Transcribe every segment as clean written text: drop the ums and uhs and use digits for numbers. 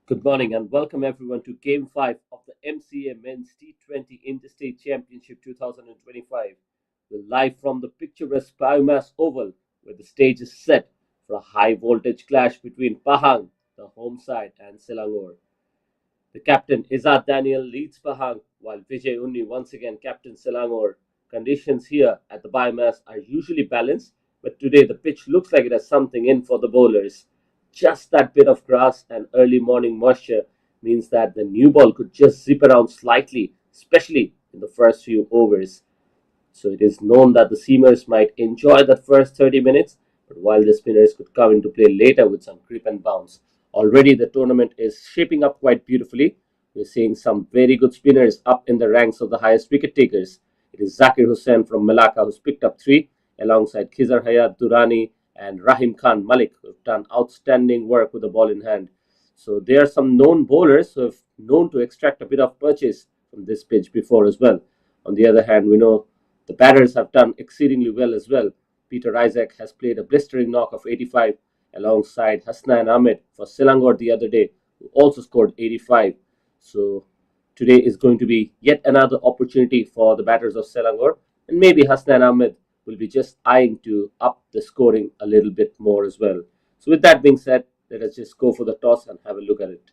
Good morning and welcome everyone to Game 5 of the MCA Men's T20 Interstate Championship 2025. We're live from the picturesque BAYUEMAS Oval, where the stage is set for a high voltage clash between Pahang, the home side, and Selangor. The captain Izzat Daniel leads Pahang, while Vijay Unni once again captains Selangor. Conditions here at the BAYUEMAS are usually balanced, but today the pitch looks like it has something in for the bowlers. Just that bit of grass and early morning moisture means that the new ball could just zip around slightly, especially in the first few overs. So it is known that the seamers might enjoy the first 30 minutes, but while the spinners could come into play later with some grip and bounce. Already the tournament is shaping up quite beautifully. We're seeing some very good spinners up in the ranks of the highest wicket takers. It is Zakir Hussain from Malacca who's picked up three, alongside Khizar Hayat Durrani and Rahim Khan Malik, who've done outstanding work with the ball in hand. So there are some known bowlers who have known to extract a bit of purchase from this pitch before as well. On the other hand, we know the batters have done exceedingly well as well. Peter Isaac has played a blistering knock of 85 alongside Hasnain Ahmed for Selangor the other day, who also scored 85. So today is going to be yet another opportunity for the batters of Selangor, and maybe Hasnain Ahmed will be just eyeing to up the scoring a little bit more as well. So with that being said, let us just go for the toss and have a look at it.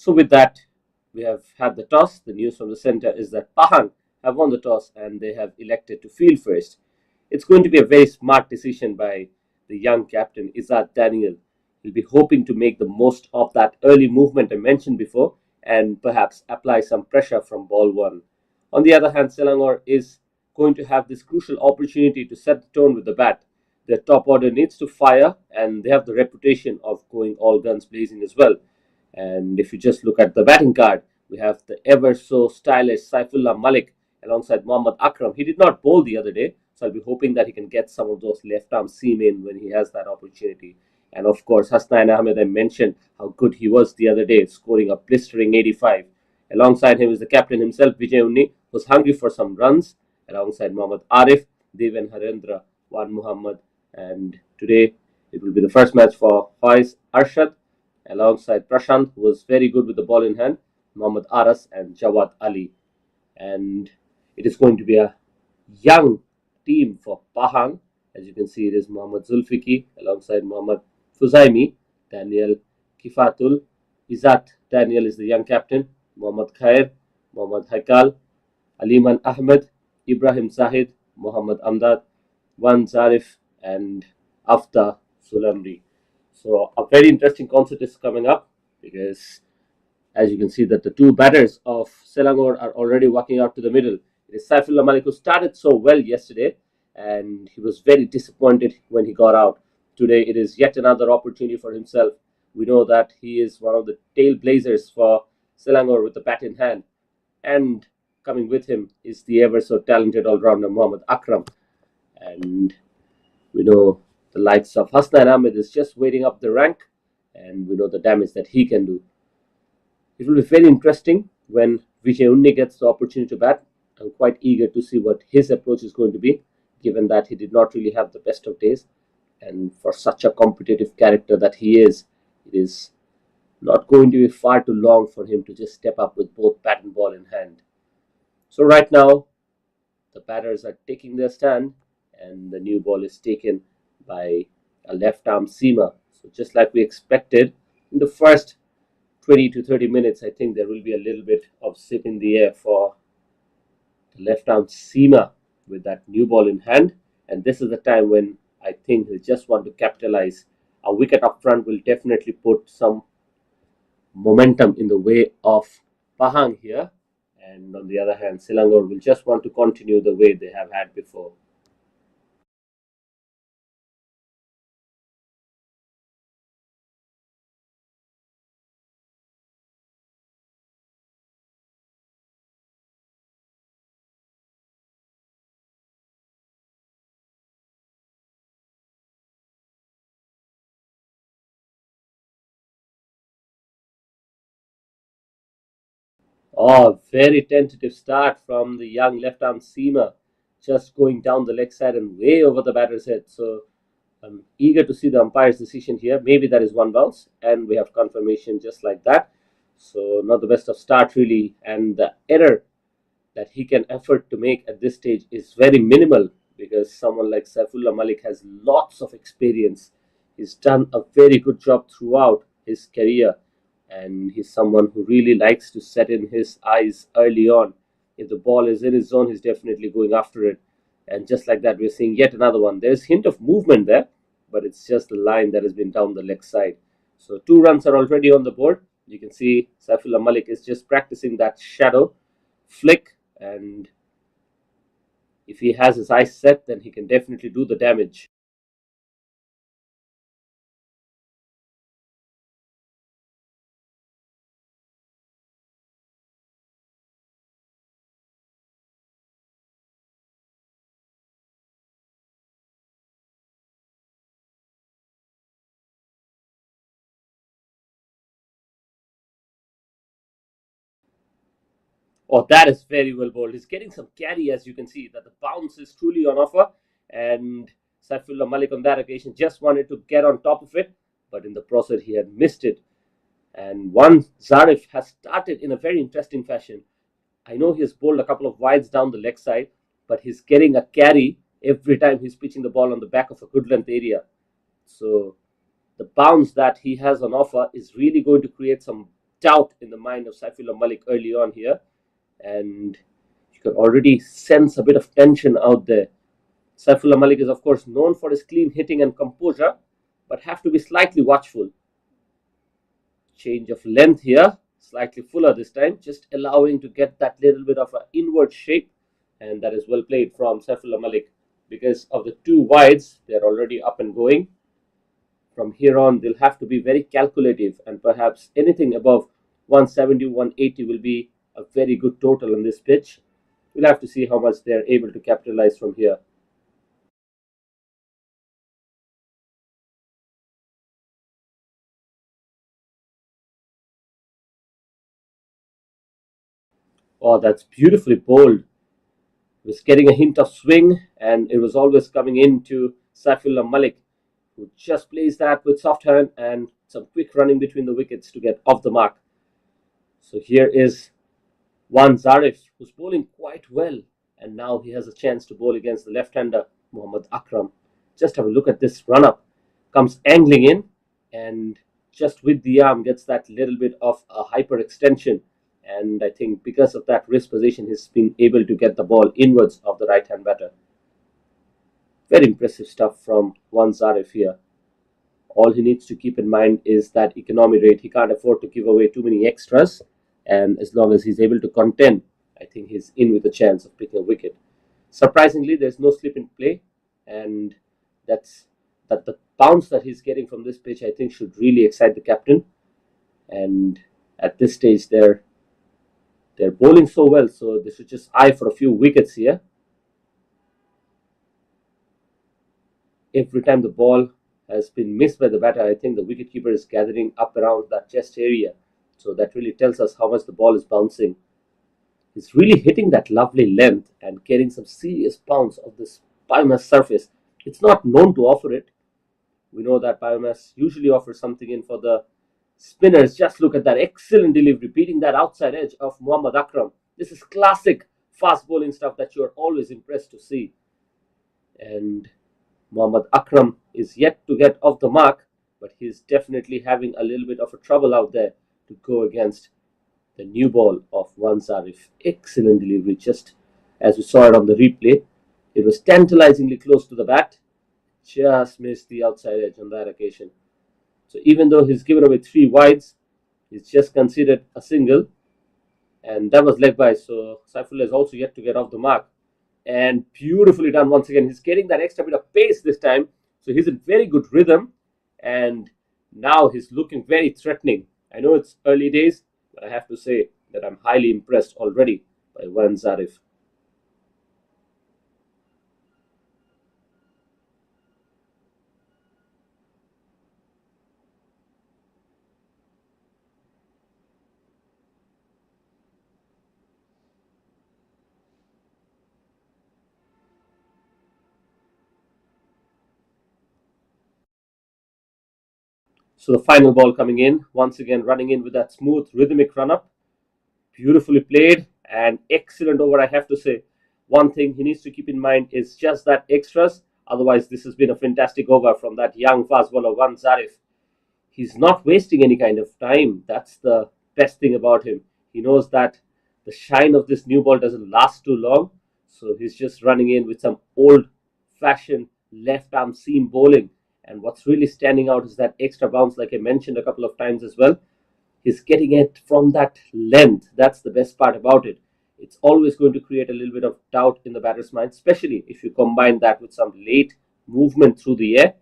So with that, we have had the toss. The news from the center is that Pahang have won the toss and they have elected to field first. It's going to be a very smart decision by the young captain Izzat Daniel. He'll be hoping to make the most of that early movement I mentioned before and perhaps apply some pressure from ball one. On the other hand, Selangor is going to have this crucial opportunity to set the tone with the bat. Their top order needs to fire, and they have the reputation of going all guns blazing as well. And if you just look at the batting card, we have the ever so stylish Saifullah Malik alongside Mohammad Akram. He did not bowl the other day, so I'll be hoping that he can get some of those left arm seam in when he has that opportunity. And of course, Hasnain Ahmed, I mentioned how good he was the other day, scoring a blistering 85. Alongside him is the captain himself, Vijay Unni, who's hungry for some runs, alongside Mohammad Arif, Devan Harendra, Wan Muhammad. And today, it will be the first match for Faiz Arshad alongside Prashant, who was very good with the ball in hand, Mohammad Aras, and Jawad Ali. And it is going to be a young team for Pahang. As you can see, it is Mohammad Zulfiki alongside Mohammad Fuzaimi, Daniel Kifatul, Izzat Daniel is the young captain, Mohammad Khair, Mohammad Haikal, Aliman Ahmed, Ibrahim Zahid, Mohammad Amdad, Wan Zarif, and Afta Sulamri. So a very interesting concert is coming up because as you can see that the two batters of Selangor are already walking out to the middle. It is Saifullah Malik who started so well yesterday and he was very disappointed when he got out. Today it is yet another opportunity for himself. We know that he is one of the tailblazers for Selangor with the bat in hand, and coming with him is the ever so talented all-rounder Mohammad Akram. And we know the likes of Hasnain Ahmed is just waiting up the rank, and we know the damage that he can do. It will be very interesting when Vijay Unni gets the opportunity to bat. I'm quite eager to see what his approach is going to be, given that he did not really have the best of days. And for such a competitive character that he is, it is not going to be far too long for him to just step up with both bat and ball in hand. So right now, the batters are taking their stand, and the new ball is taken by a left arm seamer. So just like we expected, in the first 20 to 30 minutes, I think there will be a little bit of zip in the air for the left arm seamer with that new ball in hand. And this is the time when I think he'll just want to capitalize. A wicket up front will definitely put some momentum in the way of Pahang here. And on the other hand, Selangor will just want to continue the way they have had before. Oh, very tentative start from the young left arm seamer, just going down the leg side and way over the batter's head. So I'm eager to see the umpire's decision here. Maybe that is one bounce, and we have confirmation just like that. So not the best of start really, and the error that he can afford to make at this stage is very minimal because someone like Saifullah Malik has lots of experience. He's done a very good job throughout his career, and he's someone who really likes to set in his eyes early on. If the ball is in his zone, he's definitely going after it. And just like that, we're seeing yet another one. There's hint of movement there, but it's just the line that has been down the leg side. So 2 runs are already on the board. You can see Saifullah Malik is just practicing that shadow flick, and if he has his eyes set, then he can definitely do the damage. Oh, that is very well bowled. He's getting some carry, as you can see, that the bounce is truly on offer. And Saifullah Malik on that occasion just wanted to get on top of it, but in the process, he had missed it. And one Zarif has started in a very interesting fashion. I know he has bowled a couple of wides down the leg side, but he's getting a carry every time he's pitching the ball on the back of a good length area. So the bounce that he has on offer is really going to create some doubt in the mind of Saifullah Malik early on here. And you can already sense a bit of tension out there. Saifullah Malik is, of course, known for his clean hitting and composure, but have to be slightly watchful. Change of length here, slightly fuller this time, just allowing to get that little bit of an inward shape, and that is well played from Saifullah Malik. Because of the two wides, they're already up and going. From here on, they'll have to be very calculative, and perhaps anything above 170, 180 will be a very good total on this pitch. We'll have to see how much they're able to capitalize from here. Oh, that's beautifully bowled. It was getting a hint of swing, and it was always coming into Saifullah Malik, who just plays that with soft hand and some quick running between the wickets to get off the mark. So here is one Zarif, who's bowling quite well, and now he has a chance to bowl against the left-hander Mohammad Akram. Just have a look at this run-up. Comes angling in, and just with the arm gets that little bit of a hyperextension. And I think because of that wrist position, he's been able to get the ball inwards of the right-hand batter. Very impressive stuff from one Zarif here. All he needs to keep in mind is that economy rate. He can't afford to give away too many extras, and as long as he's able to contend, I think he's in with a chance of picking a wicket. Surprisingly, there's no slip in play, and that's that the bounce that he's getting from this pitch, I think, should really excite the captain. And at this stage, they're bowling so well, so they should just eye for a few wickets here. Every time the ball has been missed by the batter, I think the wicketkeeper is gathering up around that chest area. So that really tells us how much the ball is bouncing. He's really hitting that lovely length and getting some serious bounce of this biomass surface. It's not known to offer it. We know that biomass usually offers something in for the spinners. Just look at that excellent delivery, beating that outside edge of Muhammad Akram. This is classic fast bowling stuff that you're always impressed to see. And Mohammad Akram is yet to get off the mark, but he's definitely having a little bit of a trouble out there to go against the new ball of Wan Zarif. Excellent delivery, just as we saw it on the replay. It was tantalizingly close to the bat, just missed the outside edge on that occasion. So even though he's given away three wides, he's just considered a single, and that was leg by. So Saifullah is also yet to get off the mark. And beautifully done once again. He's getting that extra bit of pace this time. So he's in very good rhythm. And now he's looking very threatening. I know it's early days, but I have to say that I'm highly impressed already by Wan Zarif. So the final ball coming in, once again running in with that smooth rhythmic run up. Beautifully played and excellent over, I have to say. One thing he needs to keep in mind is just that extras. Otherwise, this has been a fantastic over from that young fast bowler, Wan Zarif. He's not wasting any kind of time. That's the best thing about him. He knows that the shine of this new ball doesn't last too long. So he's just running in with some old fashioned left arm seam bowling. And what's really standing out is that extra bounce, like I mentioned a couple of times as well. He's getting it from that length. That's the best part about it. It's always going to create a little bit of doubt in the batter's mind, especially if you combine that with some late movement through the air.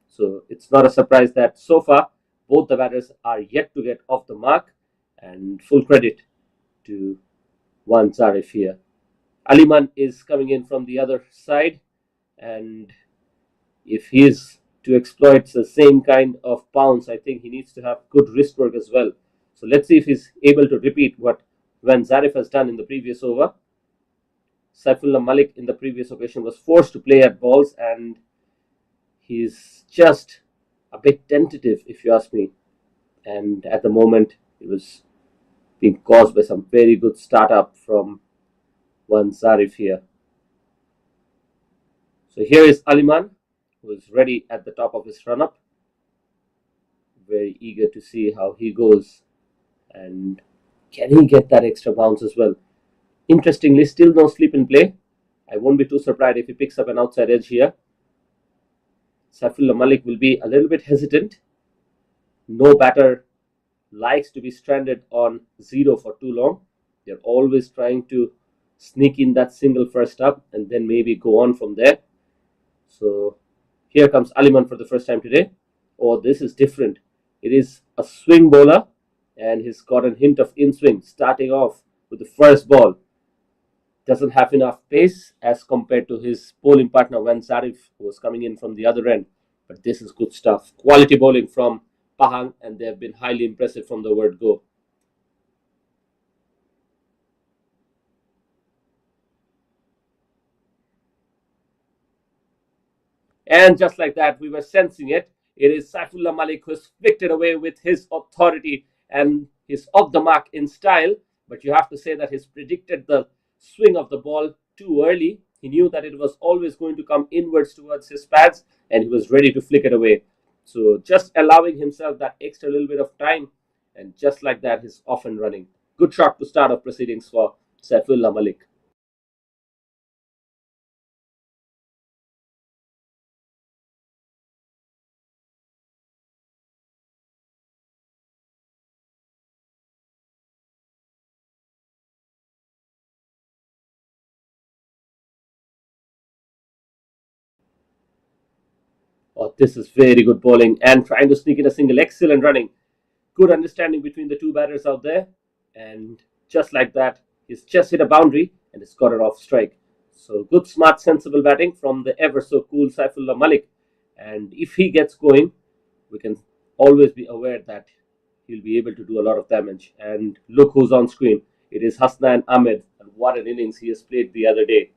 So it's not a surprise that so far both the batters are yet to get off the mark, and full credit to Wan Zarif here. Aliman is coming in from the other side, and if he is to exploit the same kind of bounce, I think he needs to have good wrist work as well. So let's see if he's able to repeat what Wan Zarif has done in the previous over. Saifullah Malik in the previous occasion was forced to play at balls, and he's just a bit tentative, if you ask me. And at the moment, it was being caused by some very good startup from Wan Zarif here. So here is Aliman, who is ready at the top of his run-up. Very eager to see how he goes. And can he get that extra bounce as well? Interestingly, still no slip in play. I won't be too surprised if he picks up an outside edge here. Saifullah Malik will be a little bit hesitant. No batter likes to be stranded on zero for too long. They're always trying to sneak in that single first up and then maybe go on from there. So here comes Aliman for the first time today. Oh, this is different. It is a swing bowler, and he's got a hint of in-swing starting off with the first ball. Doesn't have enough pace as compared to his bowling partner Wan Zarif, who was coming in from the other end. But this is good stuff. Quality bowling from Pahang, and they have been highly impressive from the word go. And just like that, we were sensing it. It is Saifullah Malik who's flicked it away with his authority and his off the mark in style. But you have to say that he's predicted the swing of the ball too early. He knew that it was always going to come inwards towards his pads, and he was ready to flick it away. So just allowing himself that extra little bit of time, and just like that, he's off and running. Good shot to start off proceedings for Saifullah Malik. Oh, this is very good bowling and trying to sneak in a single. Excellent running. Good understanding between the two batters out there. And just like that, he's just hit a boundary and he's got it off strike. So good, smart, sensible batting from the ever so cool Saifullah Malik. And if he gets going, we can always be aware that he'll be able to do a lot of damage. And look who's on screen. It is Hasnain Ahmed. And what an innings he has played the other day.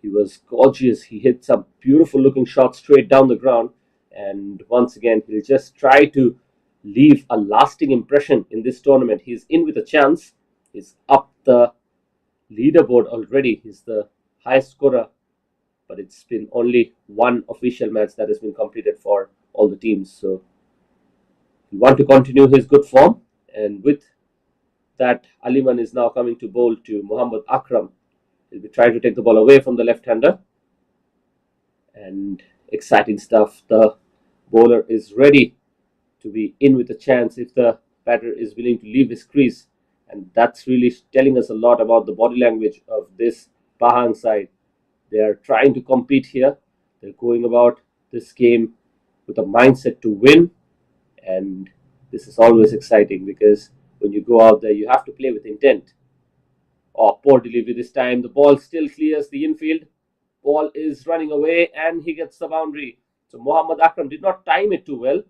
He was gorgeous. He hit some beautiful looking shots straight down the ground. And once again, he'll just try to leave a lasting impression in this tournament. He's in with a chance. He's up the leaderboard already. He's the highest scorer. But it's been only one official match that has been completed for all the teams. So we want to continue his good form. And with that, Aliman is now coming to bowl to Muhammad Akram. He'll be trying to take the ball away from the left-hander. And exciting stuff. The bowler is ready to be in with a chance if the batter is willing to leave his crease. And that's really telling us a lot about the body language of this Pahang side. They are trying to compete here. They're going about this game with a mindset to win. And this is always exciting because when you go out there, you have to play with intent. Oh, poor delivery this time. The ball still clears the infield. Ball is running away and he gets the boundary. So Muhammad Akram did not time it too well,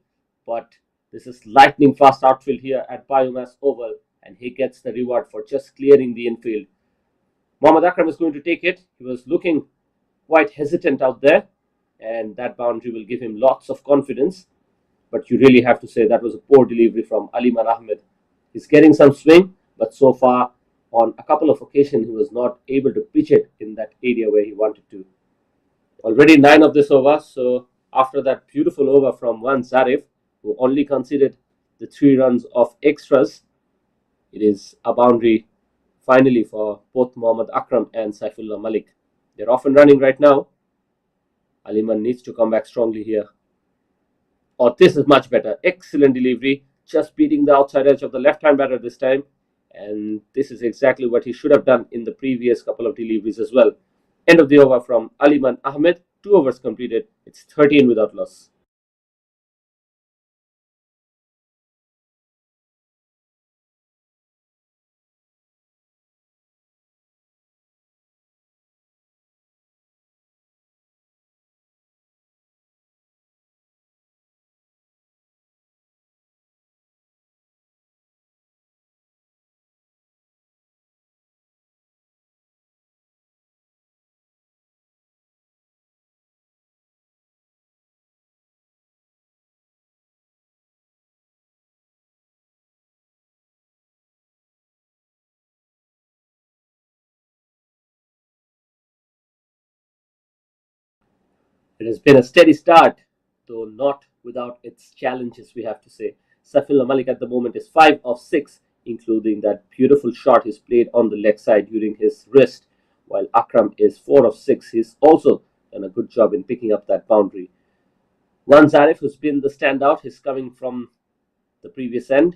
but this is lightning fast outfield here at BAYUEMAS Oval, and he gets the reward for just clearing the infield. Muhammad Akram is going to take it. He was looking quite hesitant out there, and that boundary will give him lots of confidence. but you really have to say that was a poor delivery from Aliman Ahmed. He's getting some swing, but so far on a couple of occasions he was not able to pitch it in that area where he wanted to. Already 9 of this over, so after that beautiful over from one Zarif, who only conceded the 3 runs of extras, it is a boundary finally for both Mohammad Akram and Saifullah Malik. They're off and running right now. Aliman needs to come back strongly here. Oh, this is much better. Excellent delivery. Just beating the outside edge of the left-hand batter this time. And this is exactly what he should have done in the previous couple of deliveries as well. End of the over from Aliman Ahmed. 2 overs completed. It's 13 without loss. It has been a steady start, though not without its challenges, we have to say. Saifullah Malik at the moment is 5 of 6, including that beautiful shot he's played on the leg side during his wrist, while Akram is 4 of 6. He's also done a good job in picking up that boundary. One Zarif, who's been the standout, is coming from the previous end.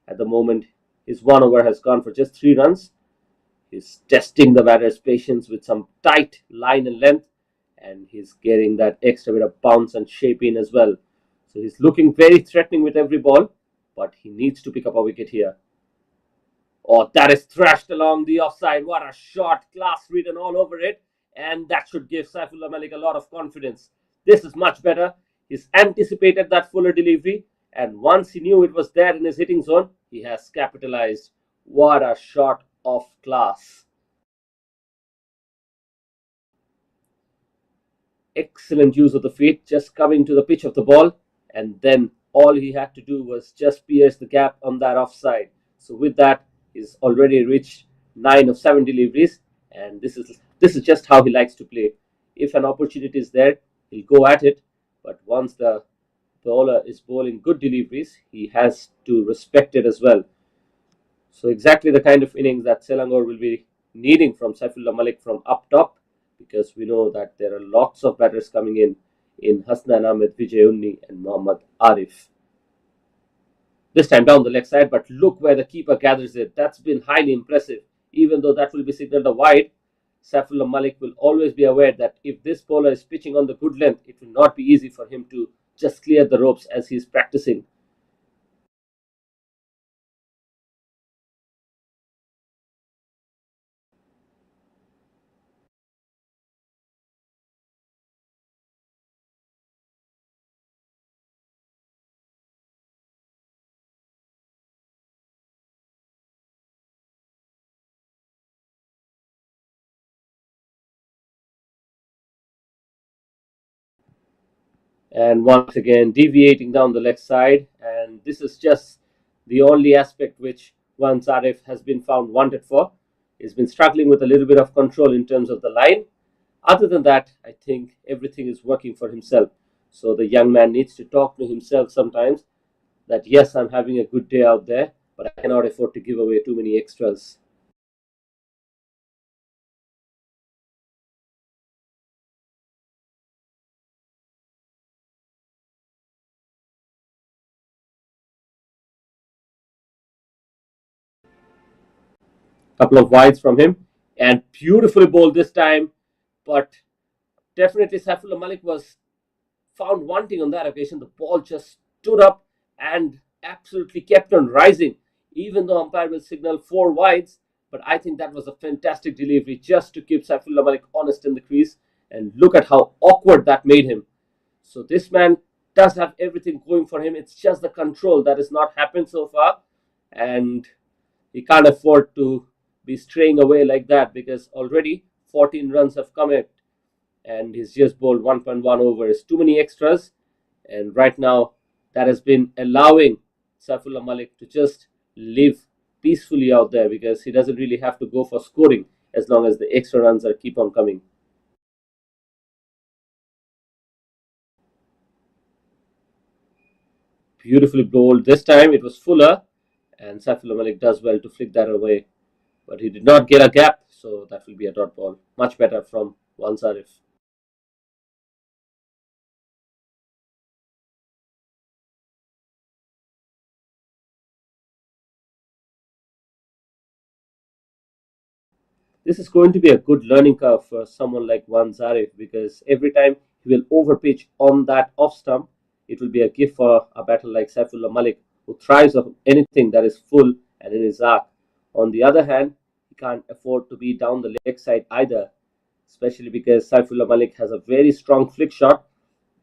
At the moment, his 1 over has gone for just 3 runs. He's testing the batter's patience with some tight line and length, and he's getting that extra bit of bounce and shape in as well. So he's looking very threatening with every ball, but he needs to pick up a wicket here. Oh, that is thrashed along the offside. What a shot. Class written all over it. And that should give Saifullah Malik a lot of confidence. This is much better. He's anticipated that fuller delivery. And once he knew it was there in his hitting zone, he has capitalized. What a shot of class. Excellent use of the feet, just coming to the pitch of the ball. And then all he had to do was just pierce the gap on that offside. So with that, he's already reached 9 of 7 deliveries, and this is just how he likes to play. If an opportunity is there, he'll go at it, but once the bowler is bowling good deliveries, he has to respect it as well. So exactly the kind of innings that Selangor will be needing from Saifullah Malik from up top, because we know that there are lots of batters coming in Hasnain Ahmed, Vijay Unni and Muhammad Arif. This time down the leg side, but look where the keeper gathers it. That's been highly impressive. Even though that will be signaled a wide, Saifullah Malik will always be aware that if this bowler is pitching on the good length, it will not be easy for him to just clear the ropes as he's practicing. And once again deviating down the leg side, and this is just the only aspect which Wan Sarif has been found wanted for. He's been struggling with a little bit of control in terms of the line. Other than that, I think everything is working for himself. So the young man needs to talk to himself sometimes that yes, I'm having a good day out there, but I cannot afford to give away too many extras. Couple of wides from him, and beautifully bowled this time, but definitely Saifullah Malik was found wanting on that occasion. The ball just stood up and absolutely kept on rising, even though umpire will signal 4 wides. But I think that was a fantastic delivery just to keep Saifullah Malik honest in the crease. And look at how awkward that made him. So this man does have everything going for him. It's just the control that has not happened so far. And he can't afford to be straying away like that because already 14 runs have come in and he's just bowled 1.1 overs. Too many extras, and right now that has been allowing Saifullah Malik to just live peacefully out there, because he doesn't really have to go for scoring as long as the extra runs are keep on coming. Beautifully bowled. This time it was Fuller, and Saifullah Malik does well to flick that away. But he did not get a gap, so that will be a dot ball. Much better from Wan Zarif. This is going to be a good learning curve for someone like Wan Zarif, because every time he will overpitch on that off stump, it will be a gift for a batter like Saifullah Malik, who thrives on anything that is full and in his arc. On the other hand, he can't afford to be down the leg side either, especially because Saifullah Malik has a very strong flick shot,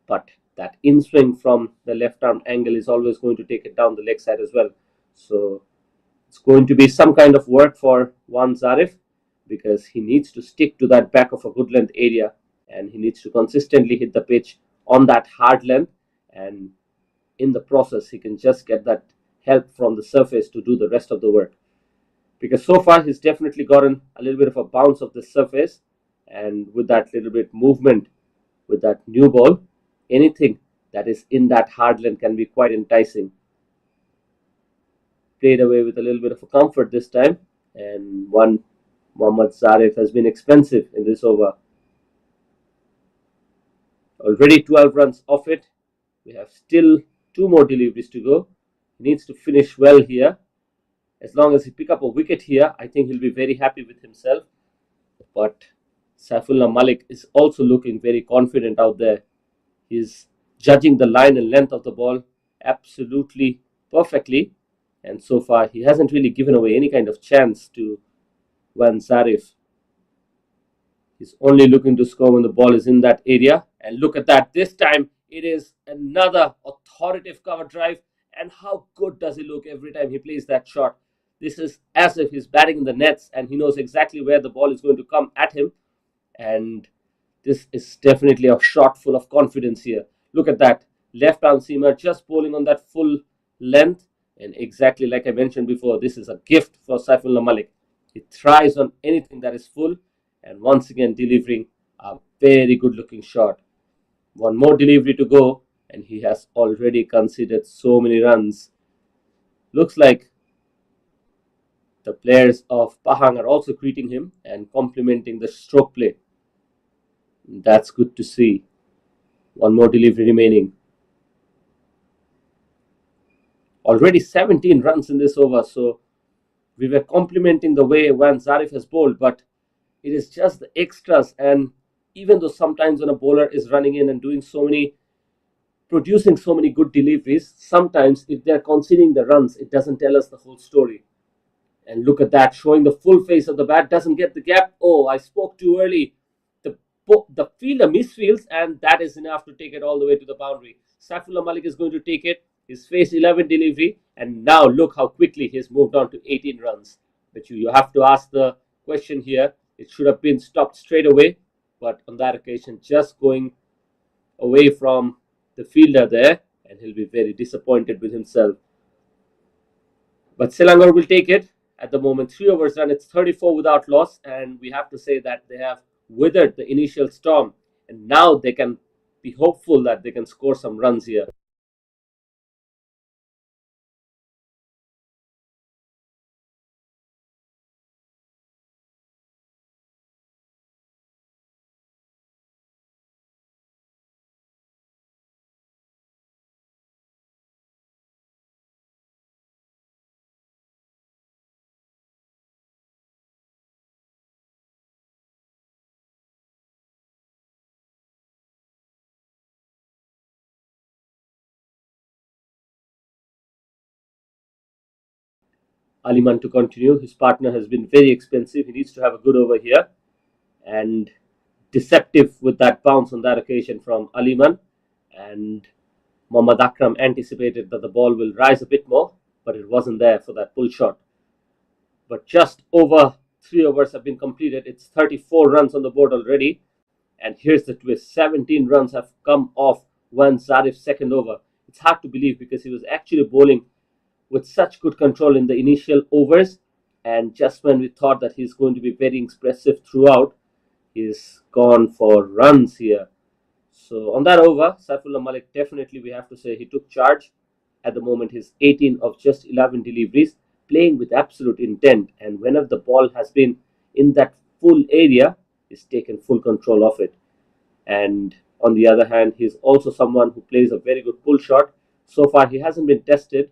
but that in swing from the left arm angle is always going to take it down the leg side as well. So it's going to be some kind of work for Wan Zarif, because he needs to stick to that back of a good length area, and he needs to consistently hit the pitch on that hard length, and in the process he can just get that help from the surface to do the rest of the work. Because so far he's definitely gotten a little bit of a bounce of the surface, and with that little bit movement with that new ball, anything that is in that hard length can be quite enticing. Played away with a little bit of a comfort this time, and one Mohammad Zarif has been expensive in this over. Already 12 runs off it. We have still two more deliveries to go. He needs to finish well here. As long as he pick up a wicket here, I think he'll be very happy with himself. But Saifullah Malik is also looking very confident out there. He's judging the line and length of the ball absolutely perfectly. And so far, he hasn't really given away any kind of chance to Wan Zarif. He's only looking to score when the ball is in that area. And look at that. This time, it is another authoritative cover drive. And how good does he look every time he plays that shot? This is as if he's batting in the nets and he knows exactly where the ball is going to come at him. And this is definitely a shot full of confidence here. Look at that. Left arm seamer just bowling on that full length. And exactly like I mentioned before, this is a gift for Saifullah Malik. He thrives on anything that is full, and once again delivering a very good looking shot. One more delivery to go, and he has already conceded so many runs. Looks like the players of Pahang are also greeting him and complimenting the stroke play. That's good to see. One more delivery remaining. Already 17 runs in this over, so we were complimenting the way Wan Zarif has bowled, but it is just the extras. And even though sometimes when a bowler is running in and producing so many good deliveries, sometimes if they're conceding the runs, it doesn't tell us the whole story. And look at that, showing the full face of the bat, doesn't get the gap. Oh, I spoke too early. The fielder misfields, and that is enough to take it all the way to the boundary. Saifullah Malik is going to take it. His face 11 delivery, and now look how quickly he's moved on to 18 runs. But you have to ask the question here. It should have been stopped straight away, but on that occasion, just going away from the fielder there, and he'll be very disappointed with himself. But Selangor will take it. At the moment, 3 overs done. It's 34 without loss, and we have to say that they have withered the initial storm, and now they can be hopeful that they can score some runs here. Aliman to continue. His partner has been very expensive. He needs to have a good over here, and deceptive with that bounce on that occasion from Aliman. And Mohammad Akram anticipated that the ball will rise a bit more, but it wasn't there for that pull shot. But just over 3 overs have been completed. It's 34 runs on the board already. And here's the twist. 17 runs have come off Wan Zarif's second over. It's It's hard to believe because he was actually bowling with such good control in the initial overs, and just when we thought that he's going to be very expressive throughout, he's gone for runs here. So on that over, Saifullah Malik, definitely we have to say he took charge. At the moment, he's 18 of just 11 deliveries, playing with absolute intent, and whenever the ball has been in that full area, he's taken full control of it. And on the other hand, he's also someone who plays a very good pull shot. So far, he hasn't been tested,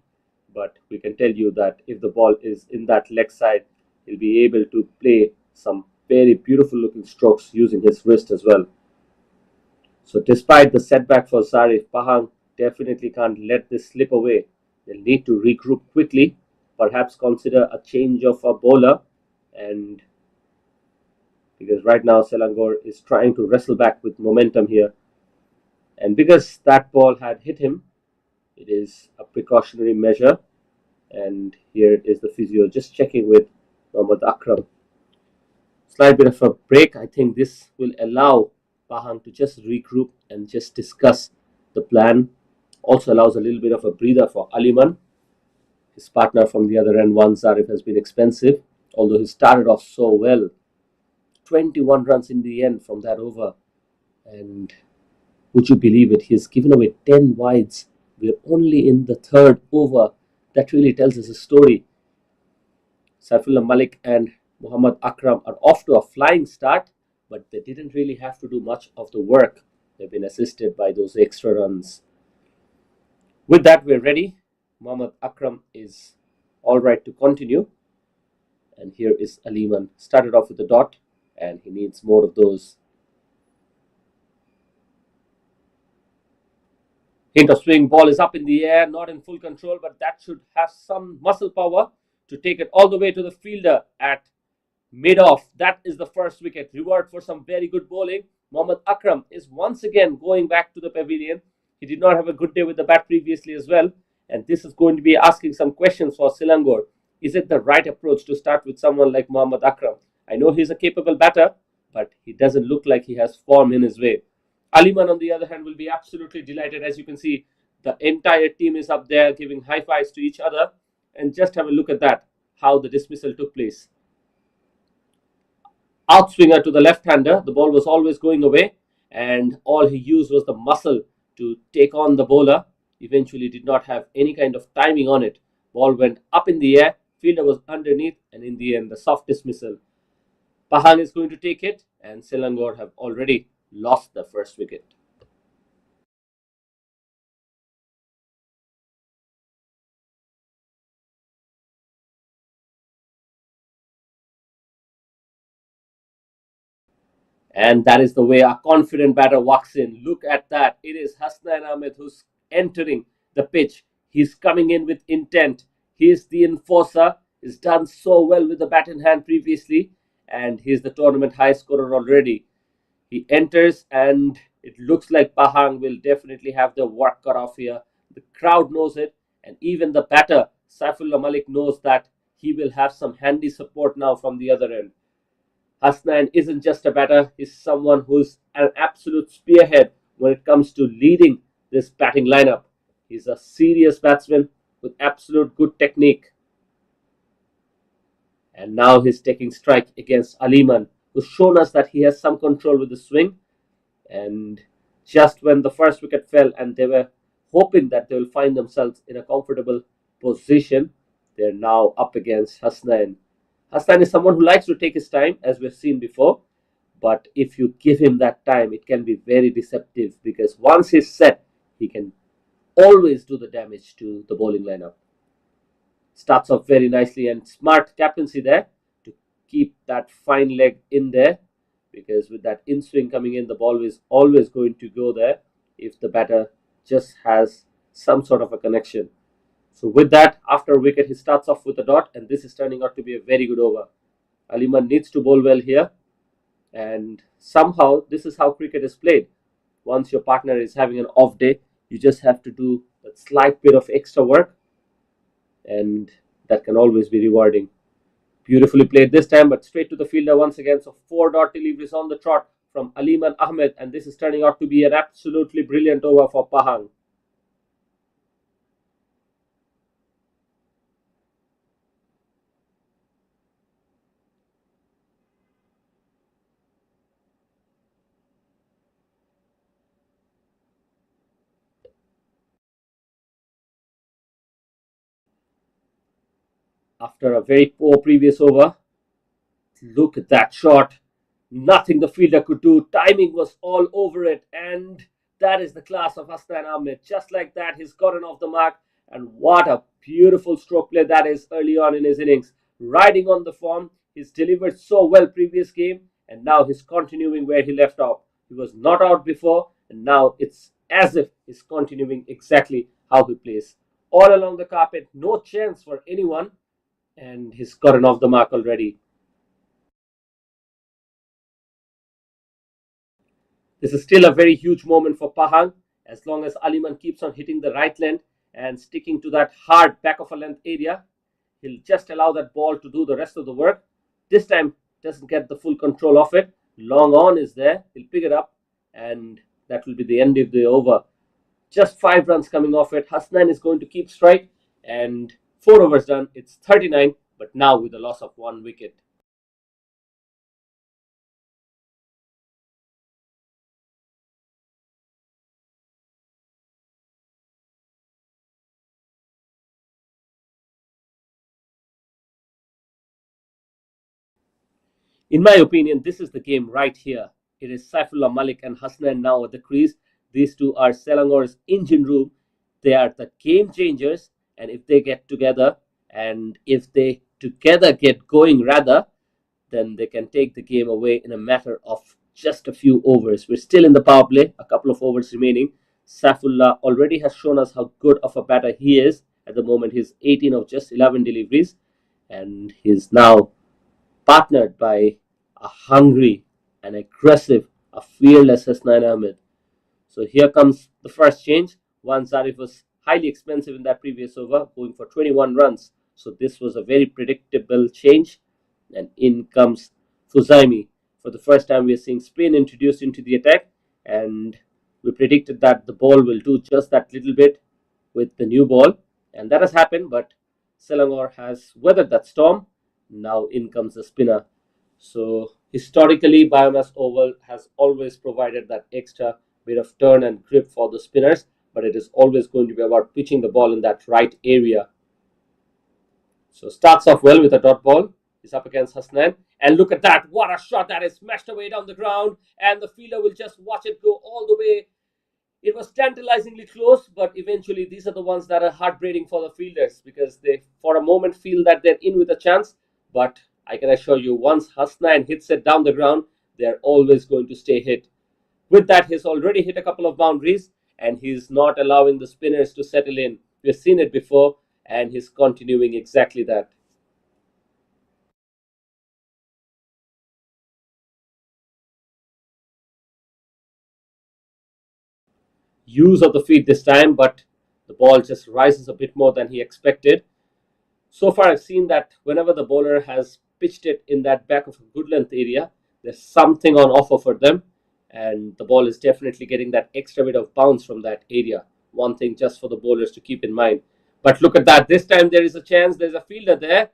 but we can tell you that if the ball is in that leg side, he'll be able to play some very beautiful looking strokes using his wrist as well. So despite the setback for Zarif, Pahang definitely can't let this slip away. They'll need to regroup quickly, perhaps consider a change of a bowler, and because right now Selangor is trying to wrestle back with momentum here. And because that ball had hit him, it is a precautionary measure. And here is the physio just checking with Mohammad Akram. Slight bit of a break. I think this will allow Pahang to just regroup and just discuss the plan. Also allows a little bit of a breather for Aliman. His partner from the other end, Wan Zarif, has been expensive, although he started off so well. 21 runs in the end from that over. And would you believe it? He's given away 10 wides. We're only in the third over. That really tells us a story. Saifullah Malik and Muhammad Akram are off to a flying start, but they didn't really have to do much of the work. They've been assisted by those extra runs. With that, we're ready. Muhammad Akram is all right to continue. And here is Aliman. Started off with a dot, and he needs more of those. Hint of swing, ball is up in the air, not in full control, but that should have some muscle power to take it all the way to the fielder at mid-off. That is the first wicket. Reward for some very good bowling. Mohammad Akram is once again going back to the pavilion. He did not have a good day with the bat previously as well, and this is going to be asking some questions for Selangor. Is it the right approach to start with someone like Mohammad Akram? I know he's a capable batter, but he doesn't look like he has form in his way. Aliman, on the other hand, will be absolutely delighted. As you can see, the entire team is up there giving high fives to each other. And just have a look at that, how the dismissal took place. Outswinger to the left-hander. The ball was always going away, and all he used was the muscle to take on the bowler. Eventually did not have any kind of timing on it. Ball went up in the air, fielder was underneath, and in the end, the soft dismissal. Pahang is going to take it, and Selangor have already lost the first wicket. And that is the way a confident batter walks in. Look at that. It is Hasnain Ahmed who's entering the pitch. He's coming in with intent. He's the enforcer. He's done so well with the bat in hand previously. And he's the tournament high scorer already. He enters, and it looks like Pahang will definitely have their work cut off here. The crowd knows it, and even the batter, Saifullah Malik, knows that he will have some handy support now from the other end. Hasnain isn't just a batter, he's someone who's an absolute spearhead when it comes to leading this batting lineup. He's a serious batsman with absolute good technique. And now he's taking strike against Aliman, who's shown us that he has some control with the swing. And just when the first wicket fell and they were hoping that they will find themselves in a comfortable position, they're now up against Hasnain. Hasnain is someone who likes to take his time, as we've seen before. But if you give him that time, it can be very deceptive, because once he's set, he can always do the damage to the bowling lineup. Starts off very nicely, and smart captaincy there to keep that fine leg in there, because with that in swing coming in, the ball is always going to go there if the batter just has some sort of a connection. So with that, after a wicket, he starts off with a dot, and this is turning out to be a very good over. Aliman needs to bowl well here, and somehow this is how cricket is played. Once your partner is having an off day, you just have to do a slight bit of extra work, and that can always be rewarding. Beautifully played this time, but straight to the fielder once again. So 4 dot deliveries on the trot from Hasnain Ahmed, and this is turning out to be an absolutely brilliant over for Pahang. after a very poor previous over. Look at that shot. Nothing the fielder could do. Timing was all over it. And that is the class of Hasnain Ahmed. Just like that, he's gotten off the mark. And what a beautiful stroke play that is early on in his innings. Riding on the form. He's delivered so well previous game. And now he's continuing where he left off. He was not out before. And now it's as if he's continuing exactly how he plays. All along the carpet. No chance for anyone. And he's gotten off the mark already. This is still a very huge moment for Pahang as long as Aliman keeps on hitting the right length and sticking to that hard back of a length area. He'll just allow that ball to do the rest of the work. This time doesn't get the full control of it. Long on is there. He'll pick it up and that will be the end of the over. Just 5 runs coming off it. Hasnain is going to keep strike and 4 overs done. It's 39 but now with a loss of 1 wicket. In my opinion, this is the game right here. It is Saifullah Malik and Hasnain now at the crease. These two are Selangor's engine room. They are the game changers, and if they get together, and if they together get going rather, then they can take the game away in a matter of just a few overs. We're still in the power play, a couple of overs remaining. Saifullah already has shown us how good of a batter he is. At the moment, he's 18 of just 11 deliveries, and he's now partnered by a hungry, an aggressive, a fearless Hasnain Ahmed. So here comes the first change. One Zarif was highly expensive in that previous over, going for 21 runs. So this was a very predictable change. And in comes Fuzaimi. For the first time, we are seeing spin introduced into the attack. And we predicted that the ball will do just that little bit with the new ball. And that has happened, but Selangor has weathered that storm. Now in comes the spinner. So historically, BAYUEMAS Oval has always provided that extra bit of turn and grip for the spinners, but it is always going to be about pitching the ball in that right area. So starts off well with a dot ball. He's up against Hasnain. And look at that. What a shot that is smashed away down the ground. And the fielder will just watch it go all the way. It was tantalizingly close, but eventually these are the ones that are heartbreaking for the fielders because they, for a moment, feel that they're in with a chance. But I can assure you, once Hasnain hits it down the ground, they're always going to stay hit. With that, he's already hit a couple of boundaries, and he's not allowing the spinners to settle in. We've seen it before, and he's continuing exactly that. Use of the feet this time, but the ball just rises a bit more than he expected. So far, I've seen that whenever the bowler has pitched it in that back of a good length area, there's something on offer for them, and the ball is definitely getting that extra bit of bounce from that area. One thing just for the bowlers to keep in mind. But look at that. This time there is a chance. There's a fielder there,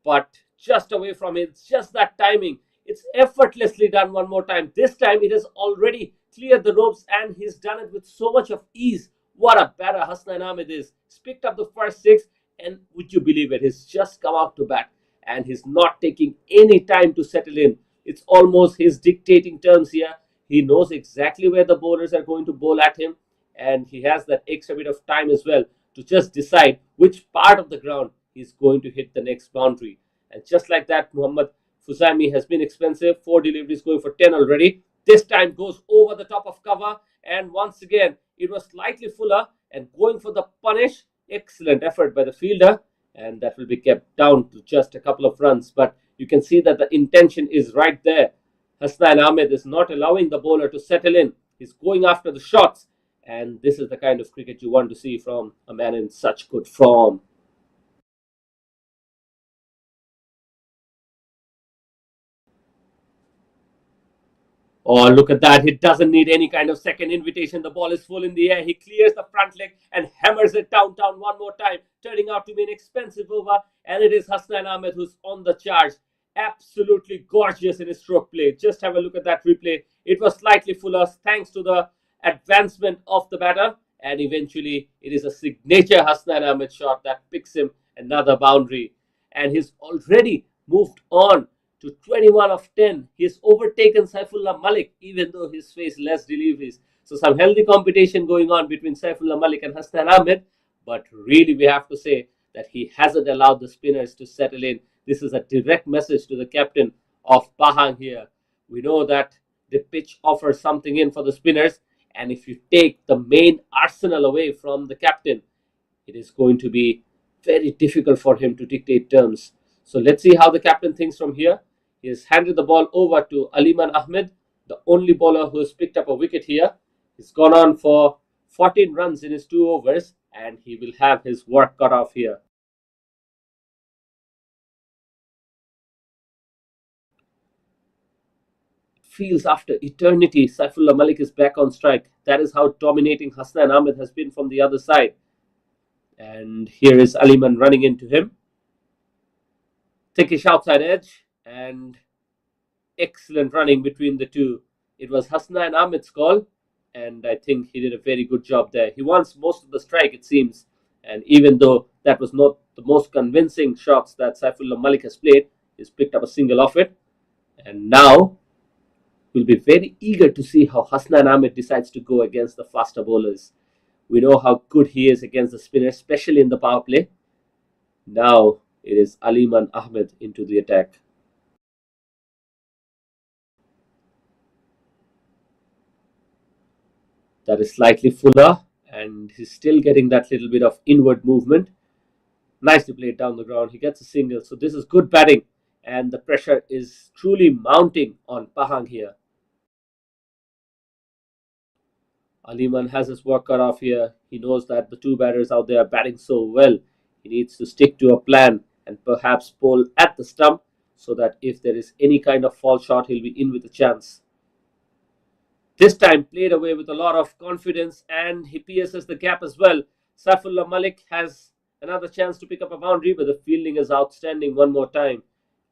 but just away from it. It's just that timing. It's effortlessly done one more time. This time it has already cleared the ropes and he's done it with so much of ease. What a batter Hasnain Ahmed is. He's picked up the first 6 and would you believe it? He's just come out to bat and he's not taking any time to settle in. It's almost his dictating terms here. He knows exactly where the bowlers are going to bowl at him and he has that extra bit of time as well to just decide which part of the ground he's going to hit the next boundary. And just like that, Muhammad Fuzaimi has been expensive. 4 deliveries going for 10 already. This time goes over the top of cover. And once again, it was slightly fuller and going for the punish. Excellent effort by the fielder. And that will be kept down to just a couple of runs. But you can see that the intention is right there. Hasnain Ahmed is not allowing the bowler to settle in. He's going after the shots. And this is the kind of cricket you want to see from a man in such good form. Oh, look at that. He doesn't need any kind of second invitation. The ball is full in the air. He clears the front leg and hammers it downtown one more time, turning out to be an expensive over. And it is Hasnain Ahmed who's on the charge. Absolutely gorgeous in his stroke play. Just have a look at that replay. It was slightly fuller thanks to the advancement of the batter. And eventually, it is a signature Hasnain Ahmed shot that picks him another boundary. and he's already moved on to 21 of 10. He's overtaken Saifullah Malik, even though he's faced less deliveries. So some healthy competition going on between Saifullah Malik and Hasnain Ahmed, but really we have to say that he hasn't allowed the spinners to settle in. This is a direct message to the captain of Pahang here. We know that the pitch offers something in for the spinners, and if you take the main arsenal away from the captain, it is going to be very difficult for him to dictate terms. So let's see how the captain thinks from here. He has handed the ball over to Hasnain Ahmed, the only bowler who has picked up a wicket here. He's gone on for 14 runs in his 2 overs, and he will have his work cut off here. Feels after eternity, Saifullah Malik is back on strike. That is how dominating Hasnain Ahmed has been from the other side. And here is Aliman running into him. Thickish outside edge, and excellent running between the two. It was Hasnain Ahmed's call, and I think he did a very good job there. He wants most of the strike, it seems, and even though that was not the most convincing shots that Saifullah Malik has played, he's picked up a single off it. And now we'll be very eager to see how Hasnain Ahmed decides to go against the faster bowlers. We know how good he is against the spinners, especially in the power play. Now it is Hasnain Ahmed into the attack. That is slightly fuller, and he's still getting that little bit of inward movement. Nicely played down the ground. He gets a single. So this is good batting, and the pressure is truly mounting on Pahang here. Aliman has his work cut off here. He knows that the two batters out there are batting so well. He needs to stick to a plan and perhaps bowl at the stump so that if there is any kind of fall shot, he'll be in with a chance. This time played away with a lot of confidence, and he pierces the gap as well. Saifullah Malik has another chance to pick up a boundary, but the fielding is outstanding one more time,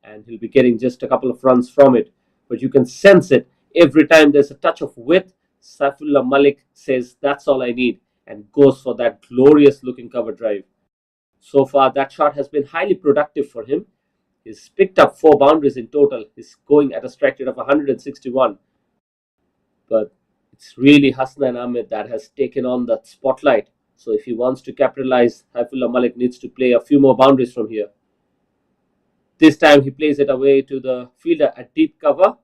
and he'll be getting just a couple of runs from it. But you can sense it every time there's a touch of width. Saifullah Malik says, "That's all I need," and goes for that glorious looking cover drive. So far, that shot has been highly productive for him. He's picked up 4 boundaries in total. He's going at a strike rate of 161. But it's really Hasnain Ahmed that has taken on that spotlight. So if he wants to capitalize, Saifullah Malik needs to play a few more boundaries from here. This time he plays it away to the fielder at deep cover,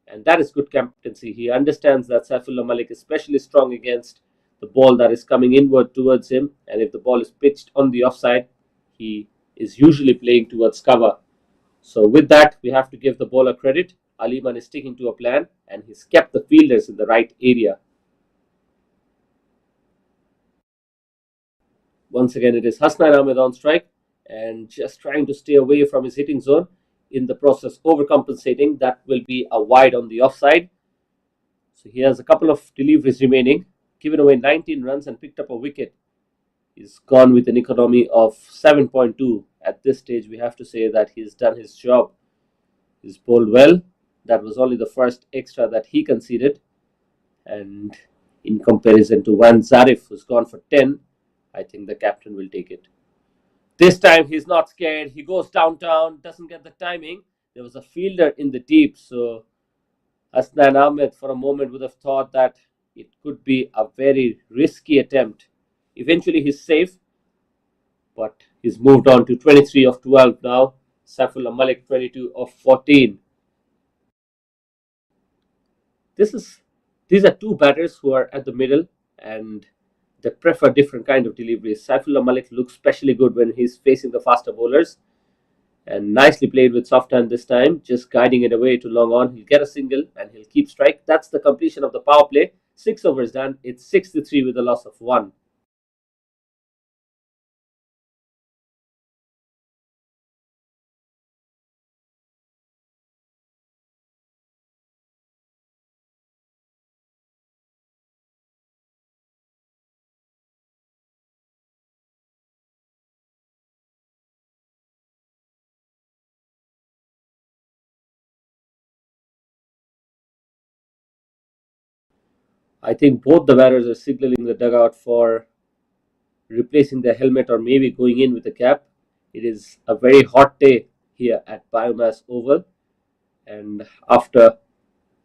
and that is good captaincy. He understands that Saifullah Malik is especially strong against the ball that is coming inward towards him, and if the ball is pitched on the offside, he is usually playing towards cover. So with that, we have to give the bowler credit. Aliman is sticking to a plan, and he's kept the fielders in the right area. Once again, it is Hasnain Ahmed on strike and just trying to stay away from his hitting zone. In the process, overcompensating. That will be a wide on the offside. So he has a couple of deliveries remaining. Given away 19 runs and picked up a wicket. He's gone with an economy of 7.2. At this stage, we have to say that he's done his job. He's bowled well. That was only the first extra that he conceded. And in comparison to Van Zarif, who's gone for 10, I think the captain will take it. This time he's not scared. He goes downtown, doesn't get the timing. There was a fielder in the deep, so Hasnain Ahmed for a moment would have thought that it could be a very risky attempt. Eventually he's safe, but he's moved on to 23 of 12 now. Saifullah Malik 22 of 14. These are two batters who are at the middle, and they prefer different kind of deliveries. Saifullah Malik looks especially good when he's facing the faster bowlers, and nicely played with soft hand this time, just guiding it away to long on. He'll get a single and he'll keep strike. That's the completion of the power play. 6 overs done. It's 6-3 with a loss of 1. I think both the batters are signaling the dugout for replacing their helmet or maybe going in with a cap. It is a very hot day here at BAYUEMAS Oval, and after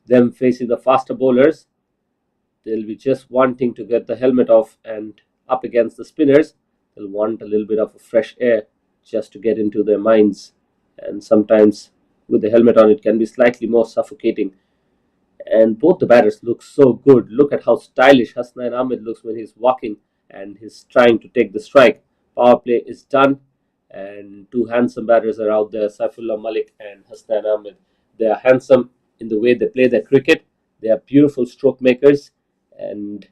them facing the faster bowlers, they'll be just wanting to get the helmet off, and up against the spinners, they'll want a little bit of a fresh air just to get into their minds. And sometimes with the helmet on, it can be slightly more suffocating. And both the batters look so good. Look at how stylish Hasnain Ahmed looks when he's walking and he's trying to take the strike. Power play is done, and two handsome batters are out there, Saifullah Malik and Hasnain Ahmed. They are handsome in the way they play their cricket. They are beautiful stroke makers, and